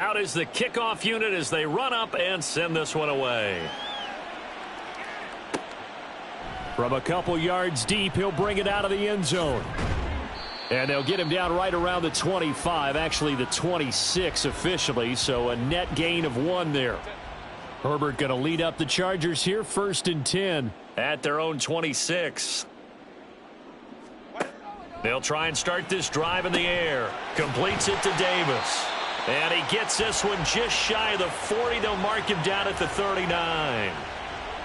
Speaker 2: Out is the kickoff unit as they run up and send this one away.
Speaker 4: From a couple yards deep, he'll bring it out of the end zone. And they'll get him down right around the 25, actually the 26 officially, so a net gain of 1 there. Herbert going to lead up the Chargers here, 1st and 10.
Speaker 2: At their own 26. They'll try and start this drive in the air. Completes it to Davis. And he gets this one just shy of the 40. They'll mark him down at the 39.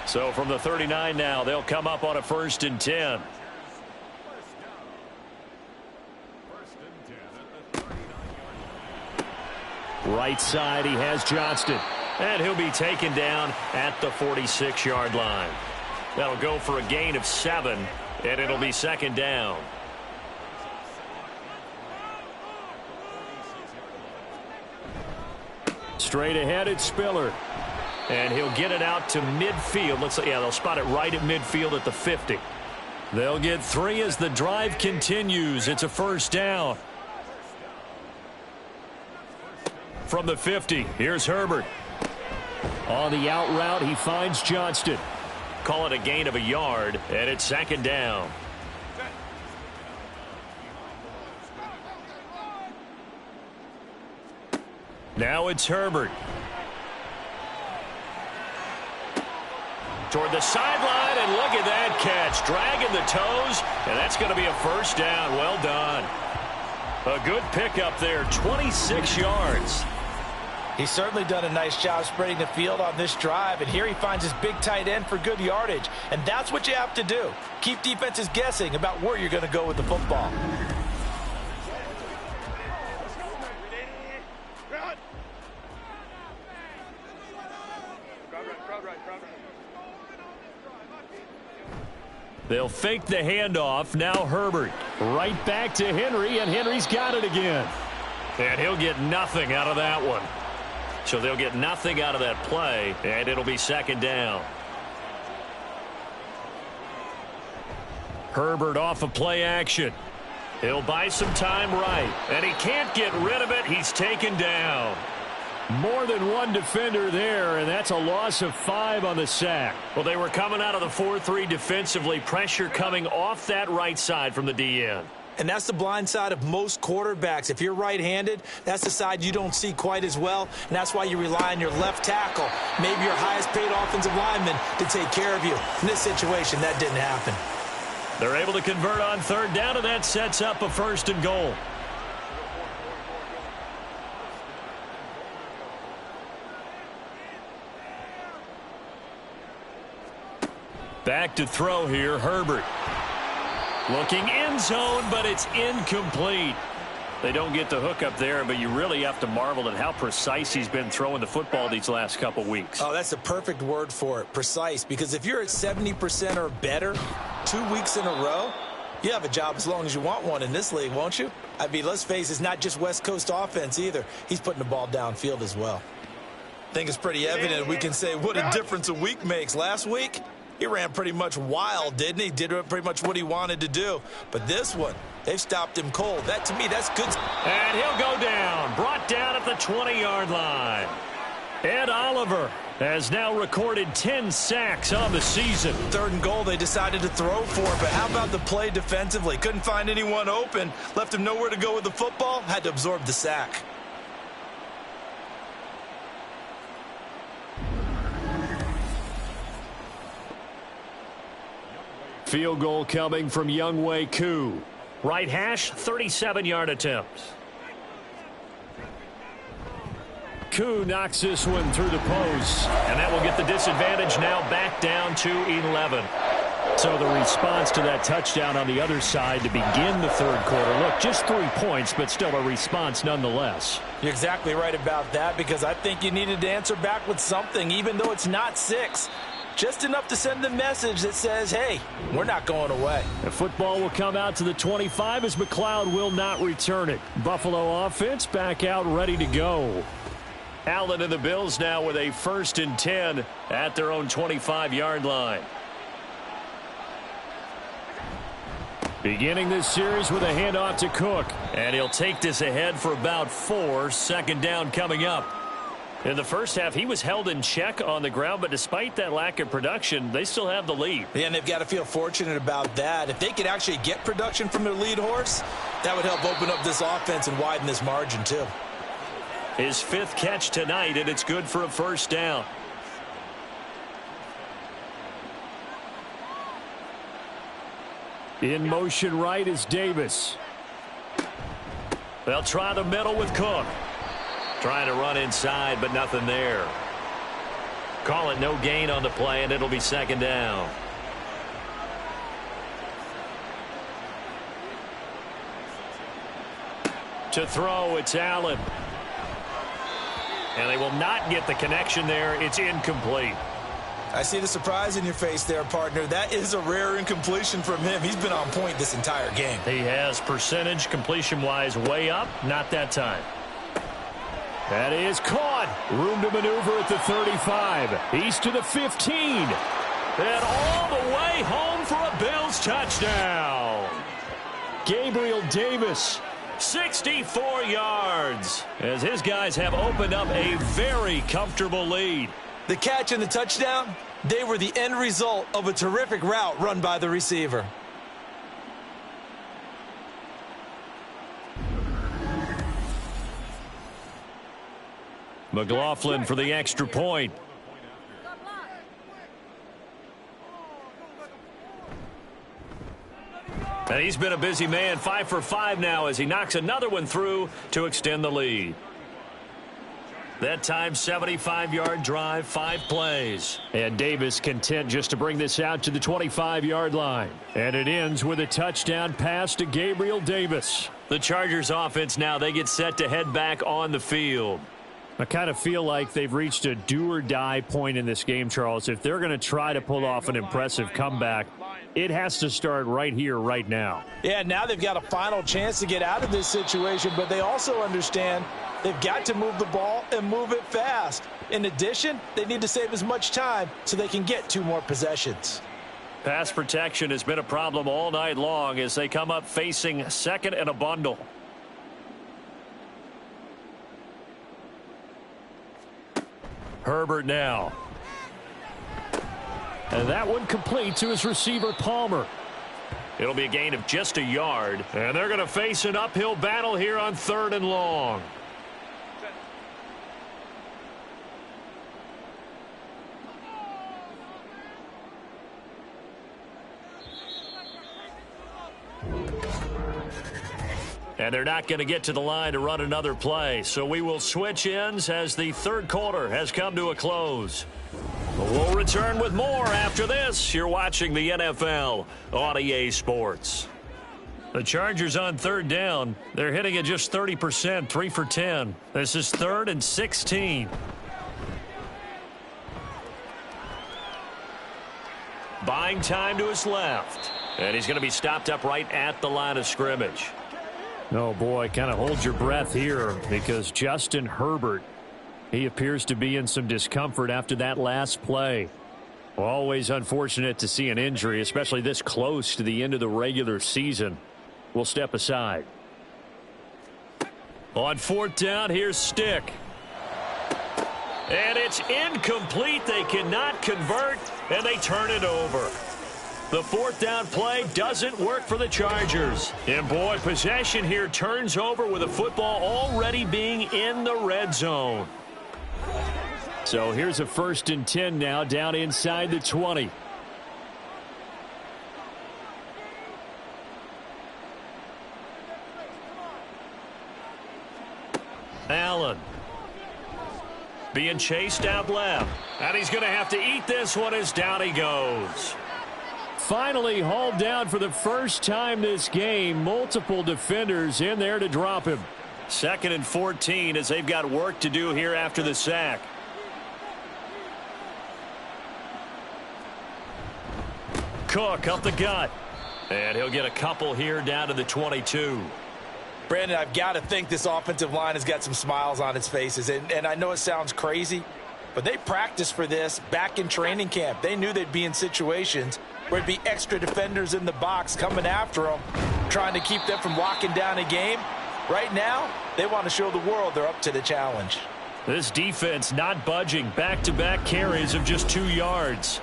Speaker 2: So from the 39 now, they'll come up on a 1st and 10.
Speaker 4: Right side, he has Johnston.
Speaker 2: And he'll be taken down at the 46-yard line. That'll go for a gain of 7, and it'll be 2nd down.
Speaker 4: Straight ahead, it's Spiller.
Speaker 2: And he'll get it out to midfield. They'll spot it right at midfield at the 50. They'll get 3 as the drive continues. It's a 1st down. From the 50, here's Herbert.
Speaker 4: On the out route, he finds Johnston.
Speaker 2: Call it a gain of a yard, and it's 2nd down. Now it's Herbert. Toward the sideline, and look at that catch. Dragging the toes, and that's going to be a 1st down. Well done. A good pickup there, 26 yards.
Speaker 3: He's certainly done a nice job spreading the field on this drive, and here he finds his big tight end for good yardage. And that's what you have to do. Keep defenses guessing about where you're going to go with the football.
Speaker 4: They'll fake the handoff. Now Herbert. Right back to Henry, and Henry's got it again.
Speaker 2: And he'll get nothing out of that one. So they'll get nothing out of that play, and it'll be second down. Herbert off of play action. He'll buy some time right, and he can't get rid of it. He's taken down.
Speaker 4: More than one defender there, and that's a loss of 5 on the sack.
Speaker 2: Well, they were coming out of the 4-3 defensively. Pressure coming off that right side from the DN.
Speaker 3: And that's the blind side of most quarterbacks. If you're right-handed, that's the side you don't see quite as well, and that's why you rely on your left tackle, maybe your highest-paid offensive lineman, to take care of you. In this situation, that didn't happen.
Speaker 2: They're able to convert on third down, and that sets up a 1st and goal. Back to throw here, Herbert. Looking end zone, but it's incomplete. They don't get the hook up there, but you really have to marvel at how precise he's been throwing the football these last couple weeks.
Speaker 3: Oh, that's a perfect word for it, precise, because if you're at 70% or better 2 weeks in a row, you have a job as long as you want one in this league, won't you? I mean, let's face it, it's not just West Coast offense either. He's putting the ball downfield as well. I think it's pretty evident we can say what a difference a week makes. Last week, he ran pretty much wild, didn't he? Did pretty much what he wanted to do. But this one, they've stopped him cold. That, to me, that's good.
Speaker 2: And he'll go down. Brought down at the 20-yard line. Ed Oliver has now recorded 10 sacks on the season.
Speaker 3: 3rd and goal, they decided to throw for it. But how about the play defensively? Couldn't find anyone open. Left him nowhere to go with the football. Had to absorb the sack.
Speaker 4: Field goal coming from Younghoe Koo.
Speaker 2: Right hash, 37-yard attempt.
Speaker 4: Koo knocks this one through the post.
Speaker 2: And that will get the disadvantage now back down to 11.
Speaker 4: So the response to that touchdown on the other side to begin the 3rd quarter. Look, just 3 points, but still a response nonetheless.
Speaker 3: You're exactly right about that, because I think you needed to answer back with something, even though it's not 6. Just enough to send the message that says, hey, we're not going away.
Speaker 4: The football will come out to the 25 as McLeod will not return it. Buffalo offense back out ready to go.
Speaker 2: Allen and the Bills now with a 1st and 10 at their own 25-yard line.
Speaker 4: Beginning this series with a handoff to Cook.
Speaker 2: And he'll take this ahead for about 4. 2nd down coming up. In the first half, he was held in check on the ground, but despite that lack of production, they still have the lead.
Speaker 3: Yeah, and they've got to feel fortunate about that. If they could actually get production from their lead horse, that would help open up this offense and widen this margin too.
Speaker 2: His 5th catch tonight, and it's good for a 1st down.
Speaker 4: In motion right is Davis.
Speaker 2: They'll try the middle with Cook. Trying to run inside, but nothing there. Call it no gain on the play, and it'll be 2nd down. To throw, it's Allen. And they will not get the connection there. It's incomplete.
Speaker 3: I see the surprise in your face there, partner. That is a rare incompletion from him. He's been on point this entire game.
Speaker 2: He has percentage completion-wise way up. Not that time.
Speaker 4: That is caught. Room to maneuver at the 35. He's to the 15.
Speaker 2: And all the way home for a Bills touchdown.
Speaker 4: Gabriel Davis.
Speaker 2: 64 yards. As his guys have opened up a very comfortable lead.
Speaker 3: The catch and the touchdown, they were the end result of a terrific route run by the receiver.
Speaker 2: McLaughlin for the extra point. And he's been a busy man, 5 for 5 now as he knocks another one through to extend the lead. That time, 75-yard drive, 5 plays.
Speaker 4: And Davis content just to bring this out to the 25-yard line. And it ends with a touchdown pass to Gabriel Davis.
Speaker 2: The Chargers offense now, they get set to head back on the field.
Speaker 4: I kind of feel like they've reached a do-or-die point in this game, Charles. If they're going to try to pull off an impressive comeback, it has to start right here, right now.
Speaker 3: Yeah, now they've got a final chance to get out of this situation, but they also understand they've got to move the ball and move it fast. In addition, they need to save as much time so they can get 2 more possessions.
Speaker 2: Pass protection has been a problem all night long as they come up facing second and a bundle. Herbert now.
Speaker 4: And that one complete to his receiver, Palmer.
Speaker 2: It'll be a gain of just a yard. And they're going to face an uphill battle here on 3rd and long. And they're not going to get to the line to run another play. So we will switch ends as the 3rd quarter has come to a close. We'll return with more after this. You're watching the NFL on EA Sports. The Chargers on 3rd down. They're hitting at just 30%, 3 for 10. This is 3rd and 16. Buying time to his left. And he's going to be stopped up right at the line of scrimmage.
Speaker 4: Oh, boy, kind of hold your breath here because Justin Herbert, he appears to be in some discomfort after that last play. Always unfortunate to see an injury, especially this close to the end of the regular season. We'll step aside.
Speaker 2: On 4th down, here's Stick. And it's incomplete. They cannot convert, and they turn it over. The 4th down play doesn't work for the Chargers. And, boy, possession here turns over with the football already being in the red zone.
Speaker 4: So here's a 1st and 10 now down inside the 20.
Speaker 2: Allen being chased out left. And he's going to have to eat this one as down he goes.
Speaker 4: Finally hauled down for the first time this game. Multiple defenders in there to drop him.
Speaker 2: 2nd and 14 as they've got work to do here after the sack. Cook up the gut. And he'll get a couple here down to the 22.
Speaker 3: Brandon, I've got to think this offensive line has got some smiles on its faces. And I know it sounds crazy, but they practiced for this back in training camp. They knew they'd be in situations where it'd be extra defenders in the box coming after them, trying to keep them from locking down a game. Right now, they want to show the world they're up to the challenge.
Speaker 2: This defense not budging. Back-to-back carries of just 2 yards.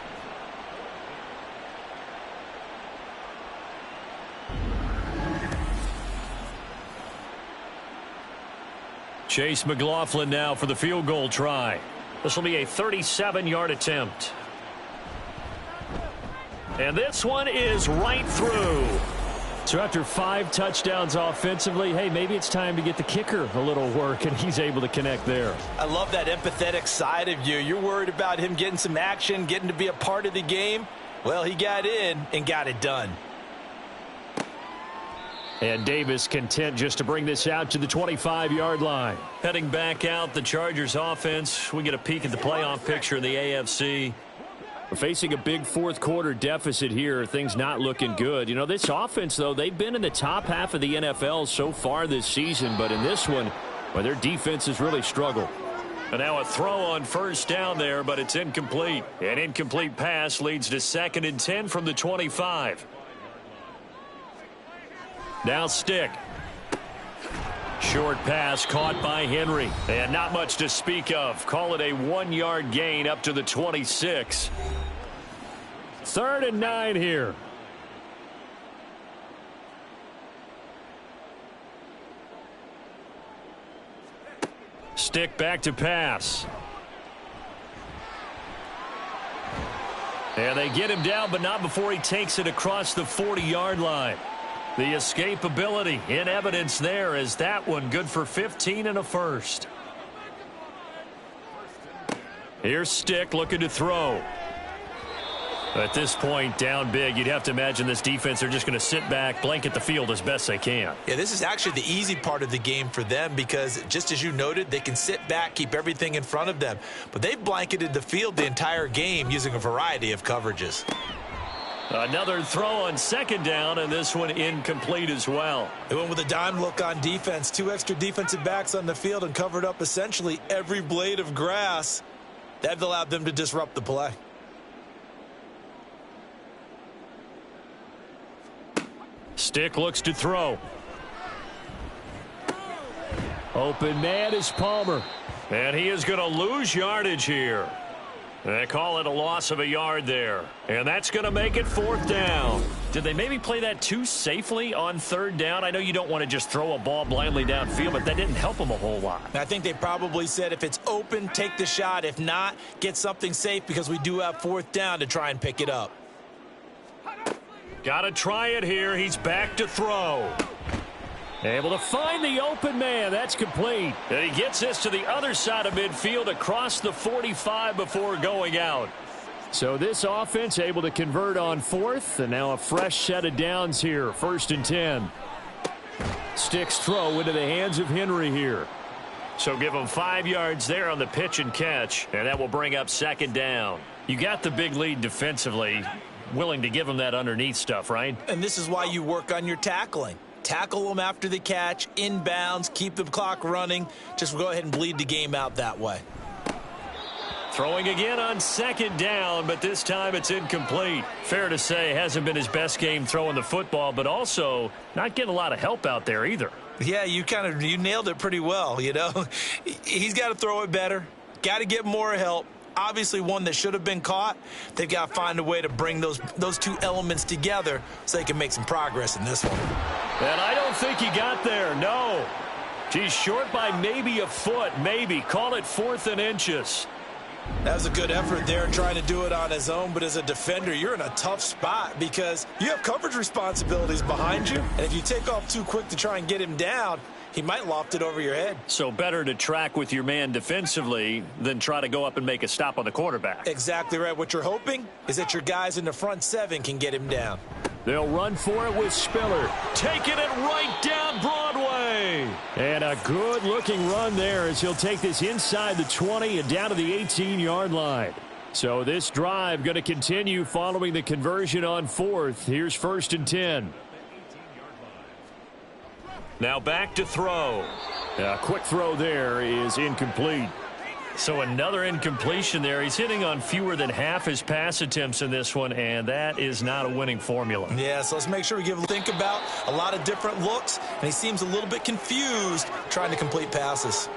Speaker 2: Chase McLaughlin now for the field goal try. This will be a 37-yard attempt. And this one is right through.
Speaker 4: So after 5 touchdowns offensively, hey, maybe it's time to get the kicker a little work, and he's able to connect there.
Speaker 3: I love that empathetic side of you. You're worried about him getting some action, getting to be a part of the game. Well, he got in and got it done.
Speaker 4: And Davis content just to bring this out to the 25-yard line.
Speaker 2: Heading back out, the Chargers offense. We get a peek at the playoff picture in the AFC.
Speaker 4: We're facing a big 4th quarter deficit here. Things not looking good. You know, this offense, though, they've been in the top half of the NFL so far this season. But in this one, well, their defense has really struggled.
Speaker 2: And now a throw on 1st down there, but it's incomplete. An incomplete pass leads to 2nd and 10 from the 25. Now Stick. Short pass caught by Henry. And not much to speak of. Call it a 1-yard gain up to the 26.
Speaker 4: 3rd and 9 here.
Speaker 2: Stick back to pass. And they get him down, but not before he takes it across the 40-yard line. The escapability in evidence there as that one good for 15 and a first. Here's Stick looking to throw. At this point, down big, you'd have to imagine this defense, they're just going to sit back, blanket the field as best they can.
Speaker 3: Yeah, this is actually the easy part of the game for them because, just as you noted, they can sit back, keep everything in front of them. But they've blanketed the field the entire game using a variety of coverages.
Speaker 2: Another throw on second down, and this one incomplete as well.
Speaker 3: They went with a dime look on defense. 2 extra defensive backs on the field and covered up essentially every blade of grass. That allowed them to disrupt the play.
Speaker 2: Stick looks to throw.
Speaker 4: Open man is Palmer.
Speaker 2: And he is going to lose yardage here. They call it a loss of a yard there. And that's going to make it 4th down. Did they maybe play that too safely on 3rd down? I know you don't want to just throw a ball blindly downfield, but that didn't help them a whole lot.
Speaker 3: I think they probably said if it's open, take the shot. If not, get something safe because we do have 4th down to try and pick it up.
Speaker 2: Got to try it here. He's back to throw.
Speaker 4: Able to find the open man. That's complete.
Speaker 2: And he gets this to the other side of midfield across the 45 before going out.
Speaker 4: So this offense able to convert on 4th, and now a fresh set of downs here. 1st and 10. Sticks throw into the hands of Henry here.
Speaker 2: So give him 5 yards there on the pitch and catch, and that will bring up 2nd down. You got the big lead defensively. Willing to give him that underneath stuff, right?
Speaker 3: And this is why you work on your tackling. Tackle them after the catch, inbounds, keep the clock running. Just go ahead and bleed the game out that way.
Speaker 2: Throwing again on 2nd down, but this time it's incomplete. Fair to say, hasn't been his best game throwing the football, but also not getting a lot of help out there either.
Speaker 3: Yeah, you nailed it pretty well, you know. He's got to throw it better. Got to get more help. Obviously one that should have been caught. They've got to find a way to bring those 2 elements together so they can make some progress in this one.
Speaker 2: And I don't think he got there, no. He's short by maybe a foot, maybe. Call it 4th and inches.
Speaker 3: That was a good effort there trying to do it on his own, but as a defender, you're in a tough spot because you have coverage responsibilities behind you, and if you take off too quick to try and get him down, he might loft it over your head.
Speaker 2: So better to track with your man defensively than try to go up and make a stop on the quarterback.
Speaker 3: Exactly right. What you're hoping is that your guys in the front 7 can get him down.
Speaker 4: They'll run for it with Spiller.
Speaker 2: Taking it right down Broadway.
Speaker 4: And a good-looking run there as he'll take this inside the 20 and down to the 18-yard line. So this drive going to continue following the conversion on 4th. Here's 1st and 10.
Speaker 2: Now back to throw.
Speaker 4: A quick throw there is incomplete.
Speaker 2: So another incompletion there. He's hitting on fewer than half his pass attempts in this one, and that is not a winning formula.
Speaker 3: Yeah, so let's make sure we think about a lot of different looks, and he seems a little bit confused trying to complete passes.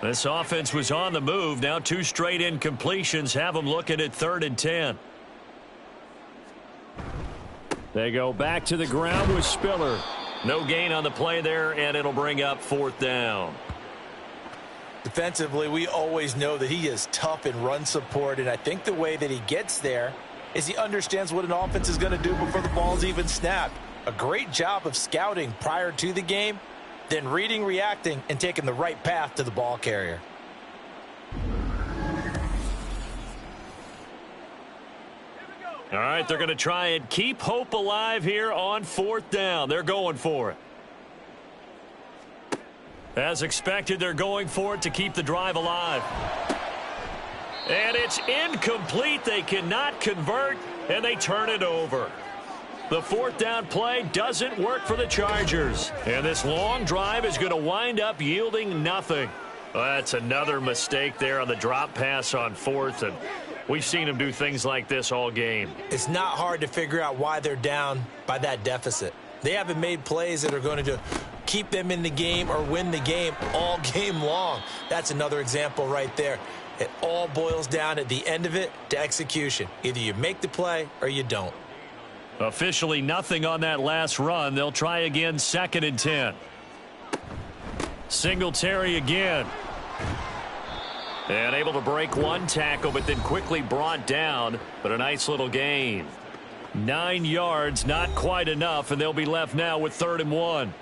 Speaker 2: This offense was on the move. Now 2 straight incompletions have him looking at 3rd and 10.
Speaker 4: They go back to the ground with Spiller.
Speaker 2: No gain on the play there, and it'll bring up 4th down.
Speaker 3: Defensively, we always know that he is tough in run support, and I think the way that he gets there is he understands what an offense is going to do before the ball's even snapped. A great job of scouting prior to the game, then reading, reacting, and taking the right path to the ball carrier.
Speaker 2: All right, they're going to try and keep hope alive here on 4th down. They're going for it. As expected, they're going for it to keep the drive alive. And it's incomplete. They cannot convert, and they turn it over. The 4th down play doesn't work for the Chargers. And this long drive is going to wind up yielding nothing. Well, that's another mistake there on the drop pass on 4th, and we've seen them do things like this all game.
Speaker 3: It's not hard to figure out why they're down by that deficit. They haven't made plays that are going to keep them in the game or win the game all game long. That's another example right there. It all boils down at the end of it to execution. Either you make the play or you don't.
Speaker 2: Officially nothing on that last run. They'll try again 2nd and 10. Singletary again. And able to break 1 tackle, but then quickly brought down. But a nice little gain. 9 yards, not quite enough, and they'll be left now with 3rd and 1.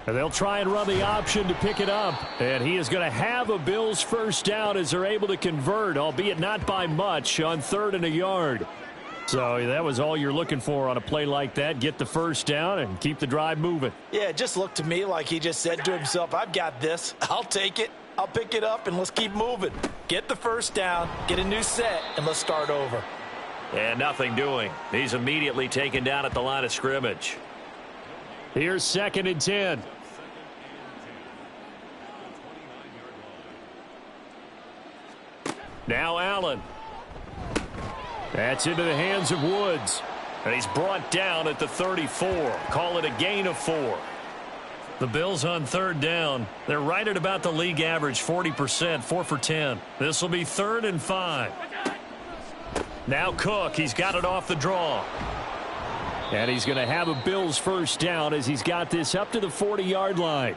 Speaker 4: And they'll try and run the option to pick it up. And he is going to have a Bills first down as they're able to convert, albeit not by much, on 3rd and a yard. So that was all you're looking for on a play like that. Get the first down and keep the drive moving.
Speaker 3: Yeah, it just looked to me like he just said to himself, I've got this. I'll take it. I'll pick it up, and let's keep moving. Get the first down, get a new set, and let's start over.
Speaker 2: And nothing doing. He's immediately taken down at the line of scrimmage.
Speaker 4: Here's 2nd and 10. Now Allen. That's into the hands of Woods. And he's brought down at the 34. Call it a gain of 4.
Speaker 2: The Bills on 3rd down. They're right at about the league average, 40%, 4 for 10. This will be 3rd and 5.
Speaker 4: Now Cook, he's got it off the draw. And he's going to have a Bills first down as he's got this up to the 40-yard line.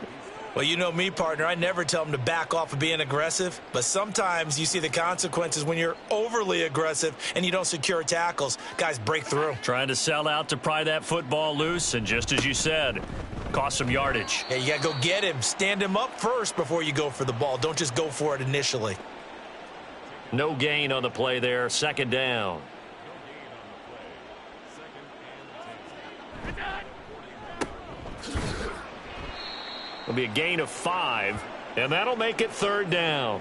Speaker 3: Well, you know me, partner. I never tell them to back off of being aggressive, but sometimes you see the consequences when you're overly aggressive and you don't secure tackles. Guys break through.
Speaker 2: Trying to sell out to pry that football loose, and just as you said, cost some yardage.
Speaker 3: Yeah, you got to go get him. Stand him up first before you go for the ball. Don't just go for it initially.
Speaker 2: No gain on the play there. 2nd down.
Speaker 4: It'll be a gain of 5, and that'll make it 3rd down.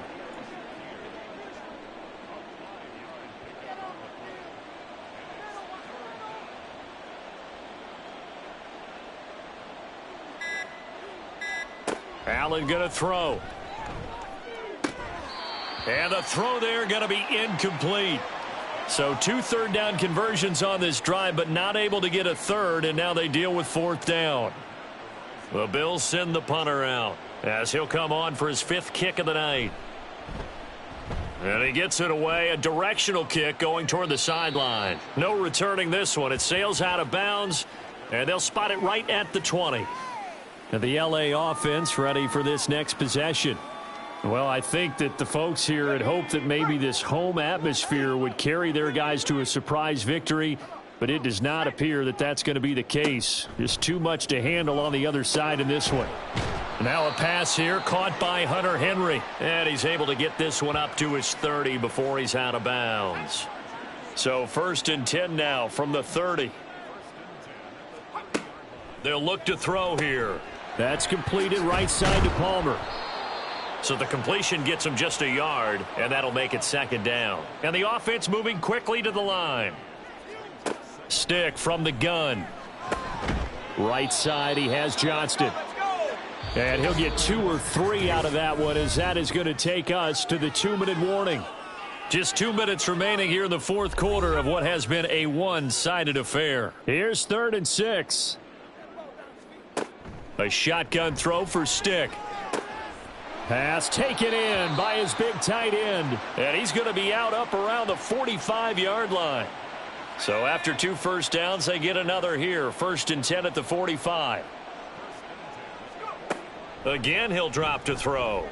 Speaker 4: Allen going to throw. And the throw there going to be incomplete. So 2 3rd down conversions on this drive, but not able to get a 3rd, and now they deal with 4th down. The Bills send the punter out as he'll come on for his 5th kick of the night. And he gets it away, a directional kick going toward the sideline. No returning this one. It sails out of bounds, and they'll spot it right at the 20. And the LA offense ready for this next possession. Well, I think that the folks here had hoped that maybe this home atmosphere would carry their guys to a surprise victory, but it does not appear that that's going to be the case. Just too much to handle on the other side in this one. Now a pass here caught by Hunter Henry, and he's able to get this one up to his 30 before he's out of bounds. So 1st and 10 now from the 30. They'll look to throw here. That's completed right side to Palmer. So the completion gets him just a yard, and that'll make it 2nd down. And the offense moving quickly to the line. Stick from the gun. Right side, he has Johnston. And he'll get 2 or 3 out of that one, as that is going to take us to the 2-minute warning. Just 2 minutes remaining here in the 4th quarter of what has been a one-sided affair. Here's 3rd and 6. A shotgun throw for Stick. Pass taken in by his big tight end. And he's going to be out up around the 45-yard line. So after 2 first downs, they get another here. 1st and 10 at the 45. Again, he'll drop to throw.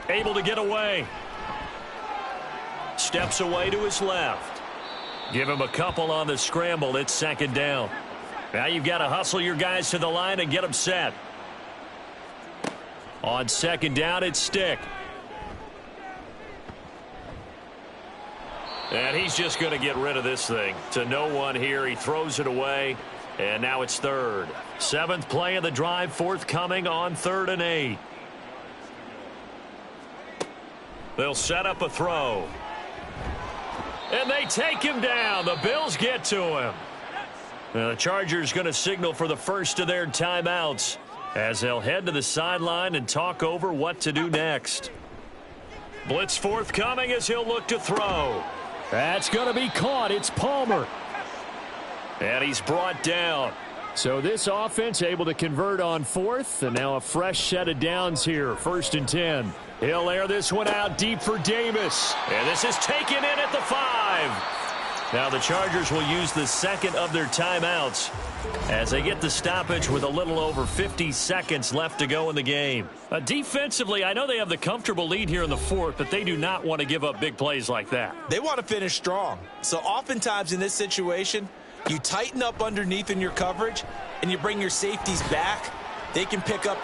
Speaker 4: Able to get away. Steps away to his left. Give him a couple on the scramble. It's 2nd down. Now you've got to hustle your guys to the line and get them set. On 2nd down, it's Stick. And he's just going to get rid of this thing. To no one here. He throws it away. And now it's 3rd. 7th play of the drive, forthcoming on 3rd and 8. They'll set up a throw. And they take him down. The Bills get to him. Now the Chargers going to signal for the first of their timeouts as they'll head to the sideline and talk over what to do next. Blitz forthcoming as he'll look to throw. That's going to be caught. It's Palmer. And he's brought down. So this offense able to convert on 4th, and now a fresh set of downs here. 1st and 10. He'll air this one out deep for Davis. And this is taken in at the 5. Now the Chargers will use the 2nd of their timeouts as they get the stoppage with a little over 50 seconds left to go in the game. Defensively, I know they have the comfortable lead here in the 4th, but they do not want to give up big plays like that.
Speaker 3: They want to finish strong. So oftentimes in this situation, you tighten up underneath in your coverage, and you bring your safeties back, they can pick up.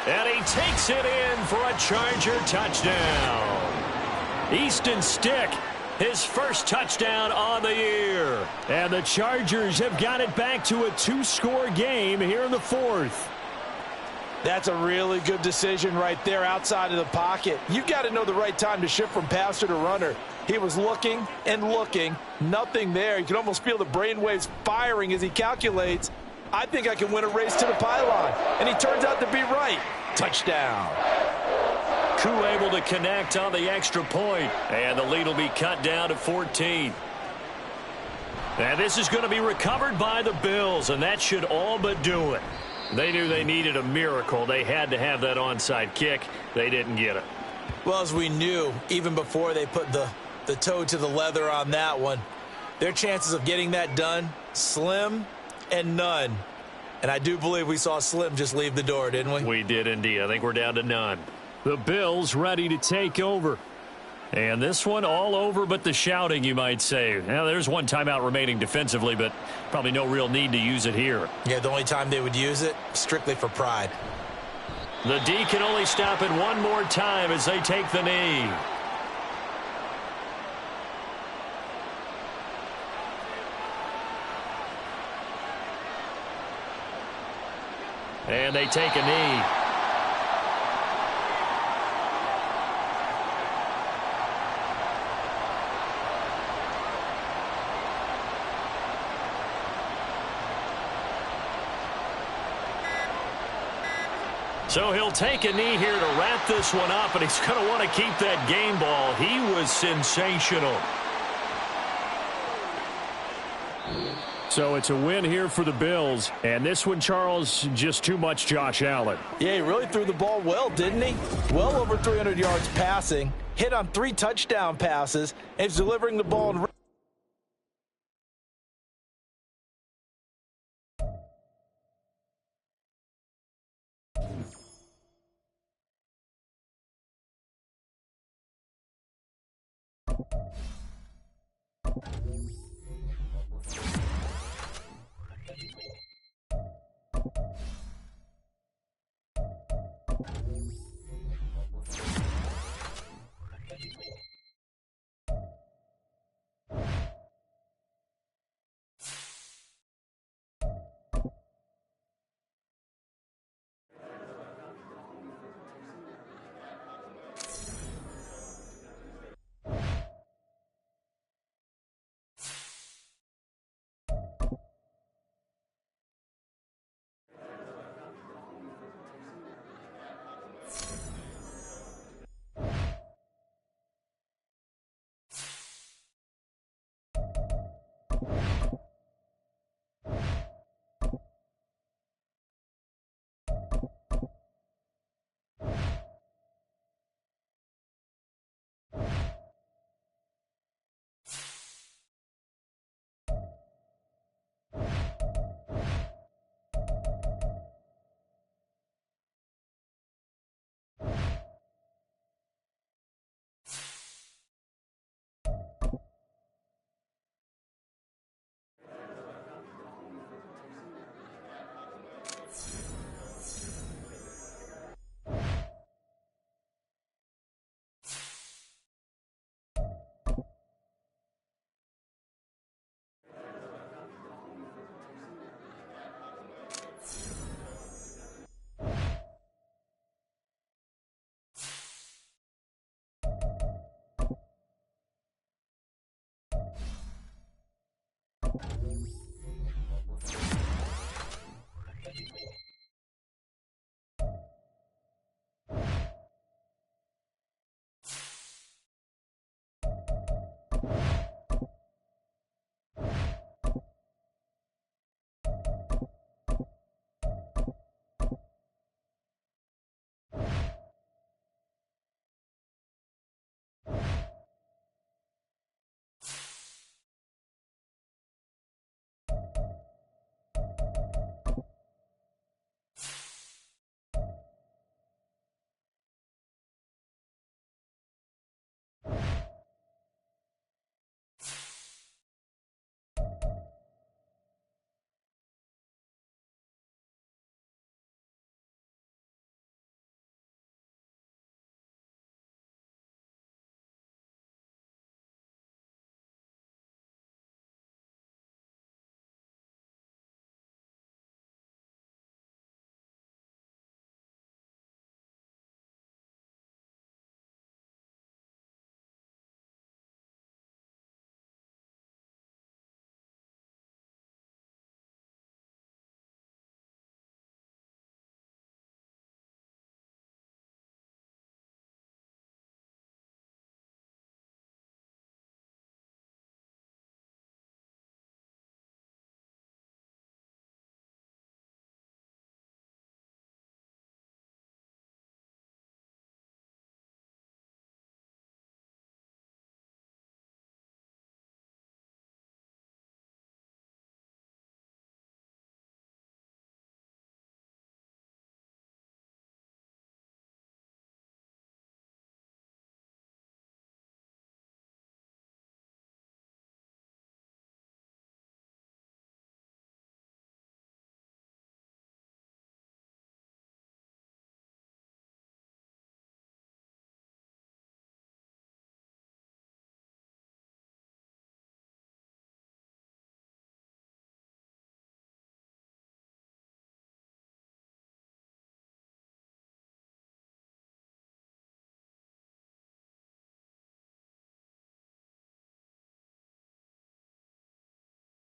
Speaker 2: And he takes it in for a Charger touchdown. Easton Stick, his first touchdown on the year.
Speaker 4: And the Chargers have got it back to a 2-score game here in the fourth.
Speaker 3: That's a really good decision right there outside of the pocket. You've got to know the right time to shift from passer to runner. He was looking and looking, nothing there. You can almost feel the brainwaves firing as he calculates, I think I can win a race to the pylon. And he turns out to be right. Touchdown.
Speaker 2: Koo able to connect on the extra point, and the lead will be cut down to 14. And this is going to be recovered by the Bills, and that should all but do it. They knew they needed a miracle. They had to have that onside kick. They didn't get it.
Speaker 3: Well, as we knew, even before they put the toe to the leather on that one, their chances of getting that done, slim and none. And I do believe we saw Slim just leave the door, didn't we?
Speaker 2: We did indeed. I think we're down to none.
Speaker 4: The Bills ready to take over.
Speaker 2: And this one all over but the shouting, you might say. Now, there's one timeout remaining defensively, but probably no real need to use it here.
Speaker 3: Yeah, the only time they would use it, strictly for pride.
Speaker 2: The D can only stop it one more time as they take the knee. And they take a knee. So he'll take a knee here to wrap this one up, and he's going to want to keep that game ball. He was sensational.
Speaker 4: So it's a win here for the Bills. And this one, Charles, just too much Josh Allen.
Speaker 3: Yeah, he really threw the ball well, didn't he? Well over 300 yards passing, hit on 3 touchdown passes, and he's delivering the ball in